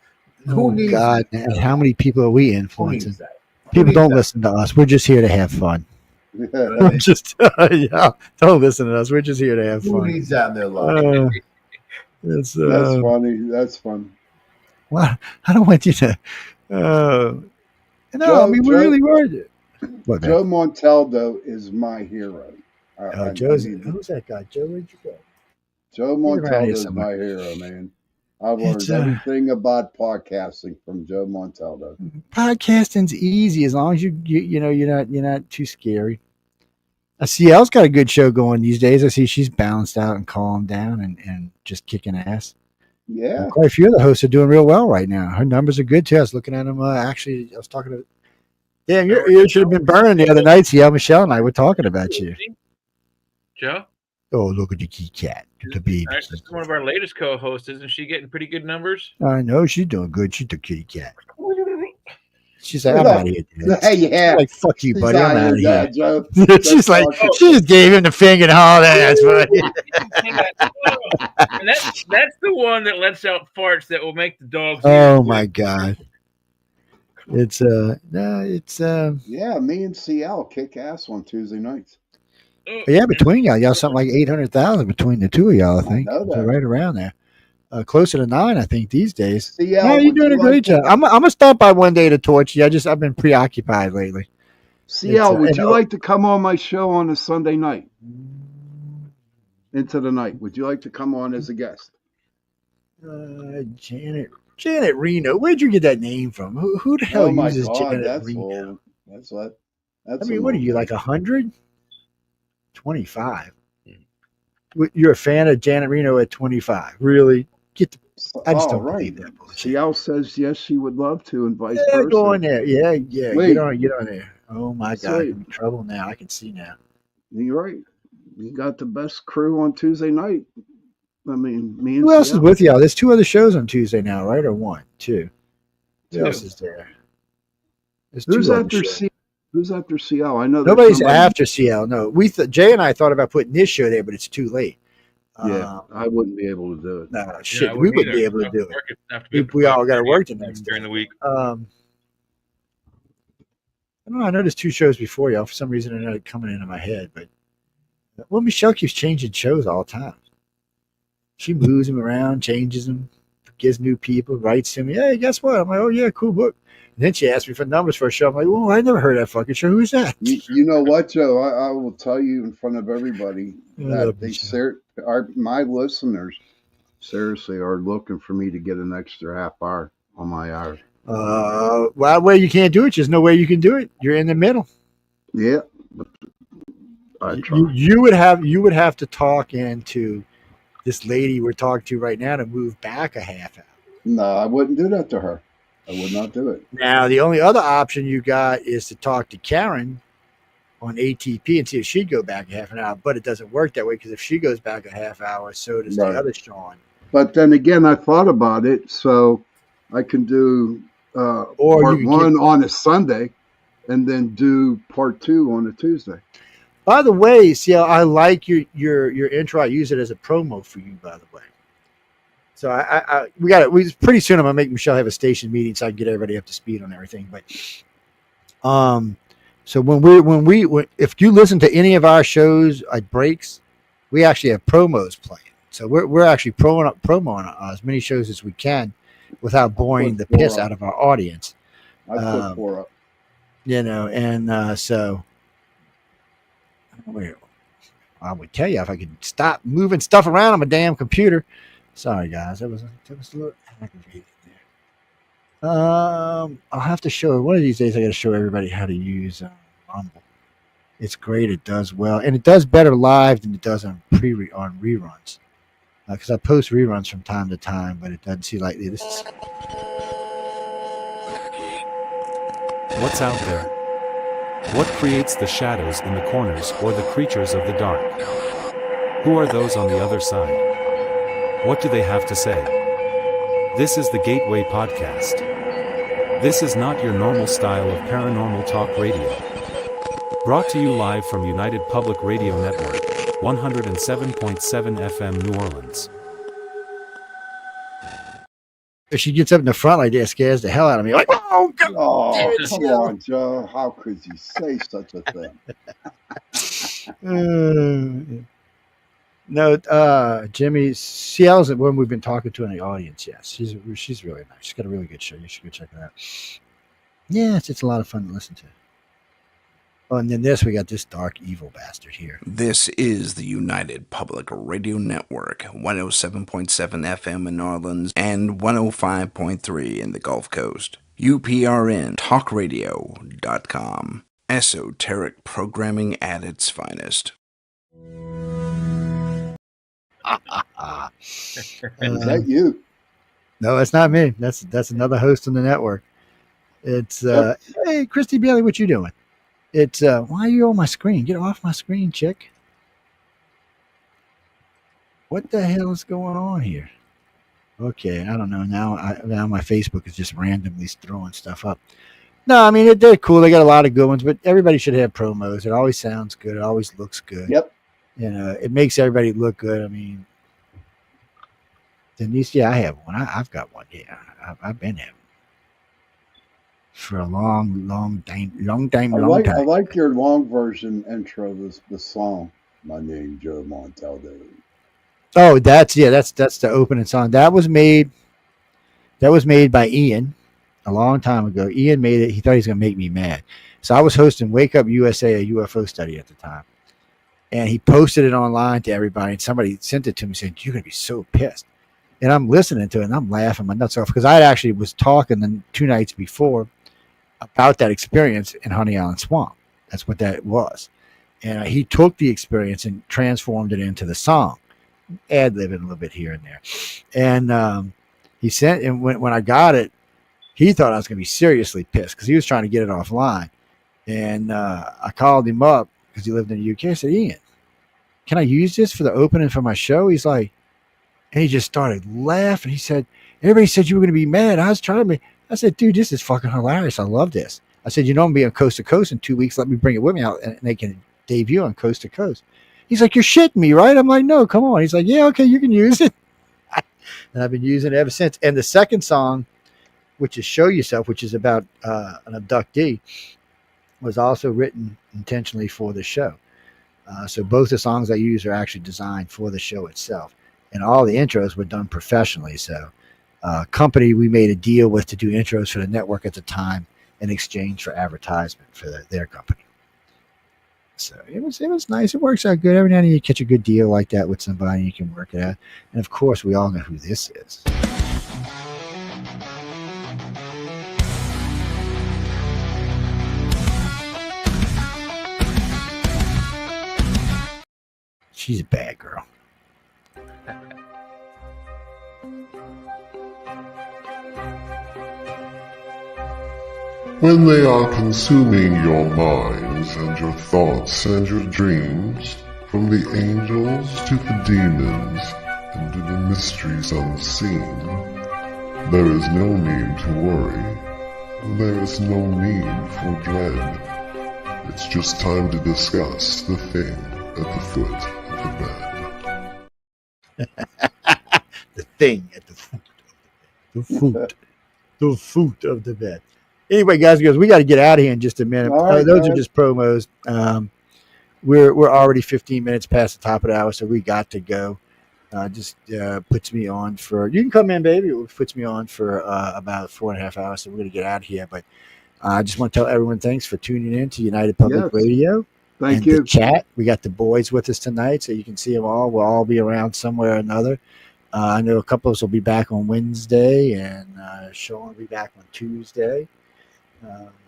Oh needs God, that? man, how many people are we Who influencing? needs that? People needs don't that? listen to us. We're just here to have fun. We're just yeah, don't listen to us. We're just here to have Who fun. needs that in their life? It's That's funny. That's fun. well, I don't want you to. No, I mean we really were. What, Joe Montaldo is my hero. Joe's who's that guy? Joe, where'd you go? Joe around here Montaldo is somewhere. my hero, man. I've learned It's, everything about podcasting from Joe Montaldo. Podcasting's easy as long as you're not too scary. CL's got a good show going these days. I see she's balanced out and calmed down and just kicking ass. Yeah. Quite a few of the hosts are doing real well right now. Her numbers are good too. I was looking at them. Actually, I was talking to. Damn, you should have been burning the other night. CL, Michelle and I were talking about you. Joe? Oh, look at the kitty cat, the baby. That's one of our latest co-hosts. Isn't she getting pretty good numbers? I know she's doing good. She's the kitty cat. She's like, You I'm know, out of here, Dad. yeah. She's like, fuck you, She's buddy. I'm out out of here. Joe. She's like, That's she just gave him the finger and all that. That's funny. And that's the one that lets out farts that will make the dogs. Oh my god. It's Yeah, me and CL kick ass on Tuesday nights. yeah, between y'all something like 800,000 between the two of y'all, I think. know that. So right around there. Closer to 9, I think, these days. CL, No, you're would doing you a great like job. I'm gonna stop by one day to torch you. I've been preoccupied lately. CL, would and, you like to come on my show on a Sunday night? Into the night. Would you like to come on as a guest? Janet Reno. Where'd you get that name from? Who the hell Oh my uses God, Janet that's Reno? old. That's what. That's I mean, an what are old you, name. like 100? 25. You're a fan of Janet Reno at 25. Really? I just don't believe that bullshit. CL says yes, she would love to, and vice Yeah, versa. go on there. Yeah, yeah. Wait. Get on there. Oh my God, Sweet. I'm in trouble now. I can see now. You're right. You got the best crew on Tuesday night. I mean, me and Who else is CL. with y'all? There's 2 other shows on Tuesday now, right? Or 1, 2. Who Two. else is there? There's Who's 2 other after shows. CL? Who's after CL? I know there's Nobody's somebody- after CL. No, Jay and I thought about putting this show there, but it's too late. Yeah, I wouldn't be able to do it. No, Yeah, shit, I we wouldn't either. be able to I've do work it. have to be up to We all got to 5:30 work the next during day. the week. I don't know. I know there's 2 shows before y'all. For some reason, they're not coming into my head. But Michelle keeps changing shows all the time. She moves them around, changes them, gets new people, writes to me. Hey, guess what? I'm like, oh yeah, cool book. And then she asked me for numbers for a show. I'm like, well, I never heard that fucking show. Who's that? You know what, Joe? I will tell you in front of everybody I that love you, my listeners seriously are looking for me to get an extra half hour on my hour. Well, way you can't do it. There's no way you can do it. You're in the middle. Yeah, I try. You would have to talk into this lady we're talking to right now to move back a half hour. No, I wouldn't do that to her. I would not do it. Now, the only other option you got is to talk to Karen on ATP and see if she'd go back a half an hour. But it doesn't work that way because if she goes back a half hour, so does Right. the other Sean. But then again, I thought about it, so I can do Or part you can 1 on a Sunday, and then do part 2 on a Tuesday. By the way, see, I like your intro. I use it as a promo for you, by the way. So we got it. Pretty soon I'm gonna make Michelle have a station meeting so I can get everybody up to speed on everything. But so when if you listen to any of our shows at breaks, we actually have promos playing. So we're actually promoing as many shows as we can without boring the piss out of our audience. I put 4 up. And so I would tell you if I could stop moving stuff around on my damn computer. Sorry, guys, that was a little aggravating there. I'll have to show one of these days. I got to show everybody how to use Rumble. It's great. It does well, and it does better live than it does on reruns. Because I post reruns from time to time, but it doesn't seem like this is. What's out there? What creates the shadows in the corners or the creatures of the dark? Who are those on the other side? What do they have to say? This is the Gateway Podcast. This is not your normal style of paranormal talk radio. Brought to you live from United Public Radio Network, 107.7 FM New Orleans. If she gets up in the front like that, scares the hell out of me. Like, oh, God. Oh, come on, Joe. How could you say such a thing? No, Jimmy, CL's the one we've been talking to in the audience. Yes, she's really nice. She's got a really good show. You should go check it out. Yeah, it's a lot of fun to listen to. Oh, and then we got this dark, evil bastard here. This is the United Public Radio Network, 107.7 FM in New Orleans and 105.3 in the Gulf Coast. UPRN talkradio.com. Esoteric programming at its finest. Is that you? No, it's not me. That's another host on the network. It's hey, Christy Bailey, what you doing? It's why are you on my screen? Get off my screen, chick. What the hell is going on here? Okay, I don't know. Now my Facebook is just randomly throwing stuff up. No, I mean they're cool. They got a lot of good ones, but everybody should have promos. It always sounds good. It always looks good. Yep. It makes everybody look good. I mean, Denise, yeah, I have one. I've got one. Yeah, I've been having for a long time. I like your long version intro of this song. My name Joe Montaldo. Oh, that's the opening song. That was made by Ian a long time ago. Ian made it. He thought he was gonna make me mad. So I was hosting Wake Up USA, a UFO study at the time. And he posted it online to everybody, and somebody sent it to me saying, "You're gonna be so pissed." And I'm listening to it and I'm laughing my nuts off because I actually was talking the 2 nights before about that experience in Honey Island Swamp. That's what that was. And he took the experience and transformed it into the song, ad-libbing a little bit here and there. And he sent, and when I got it, he thought I was going to be seriously pissed because he was trying to get it offline. And I called him up because he lived in the UK. I said, "Ian, can I use this for the opening for my show?" He's like, and he just started laughing. He said, "Everybody said you were going to be mad. I was trying to be." I said, "Dude, this is fucking hilarious. I love this." I said, "I'm going to be on Coast to Coast in 2 weeks. Let me bring it with me out and they can debut on Coast to Coast." He's like, "You're shitting me, right?" I'm like, "No, come on." He's like, "Yeah, okay, you can use it." And I've been using it ever since. And the second song, which is Show Yourself, which is about an abductee, was also written intentionally for the show. So both the songs I use are actually designed for the show itself. And all the intros were done professionally. So company we made a deal with to do intros for the network at the time in exchange for advertisement for their company. So it was nice. It works out good. Every now and then you catch a good deal like that with somebody, you can work it out. And of course, we all know who this is. She's a bad girl. When they are consuming your minds and your thoughts and your dreams, from the angels to the demons and to the mysteries unseen, there is no need to worry. There is no need for dread. It's just time to discuss the thing at the foot of the bed. The thing at the foot. The foot of the bed. Anyway, guys, we got to get out of here in just a minute. Right, those are just promos. We're already 15 minutes past the top of the hour, so we got to go. Just puts me on for, you can come in, baby. It puts me on for about 4.5 hours, so we're going to get out of here. But I just want to tell everyone thanks for tuning in to United Public Radio. Thank you. The chat. We got the boys with us tonight, so you can see them all. We'll all be around somewhere or another. I know a couple of us will be back on Wednesday, and Sean will be back on Tuesday.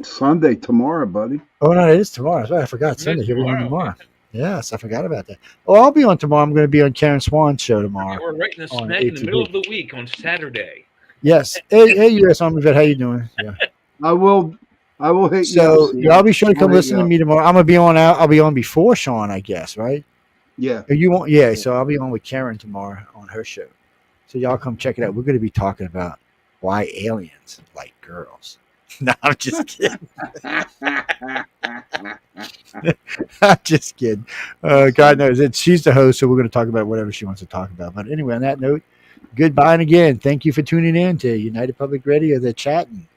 Sunday tomorrow, buddy. Oh no, it is tomorrow. That's right. I forgot. Sunday. Here we are tomorrow. Yes, I forgot about that. Oh, I'll be on tomorrow. I'm going to be on Karen Swan's show tomorrow. We're right in the smack in the middle of the week on Saturday. Yes. Hey, U.S. Army vet, how you doing? Yeah. I will hit you. So y'all be sure to come listen to me tomorrow. I'm gonna be on out. I'll be on before Sean, I guess, right? Yeah. Or you won't? Yeah. So I'll be on with Karen tomorrow on her show. So y'all come check it out. We're going to be talking about why aliens like girls. No, I'm just kidding. I'm just kidding. God knows it. She's the host, so we're going to talk about whatever she wants to talk about. But anyway, on that note, goodbye and again, thank you for tuning in to United Public Radio. They're chatting.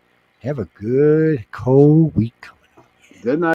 Have a good cold week coming up. Good night.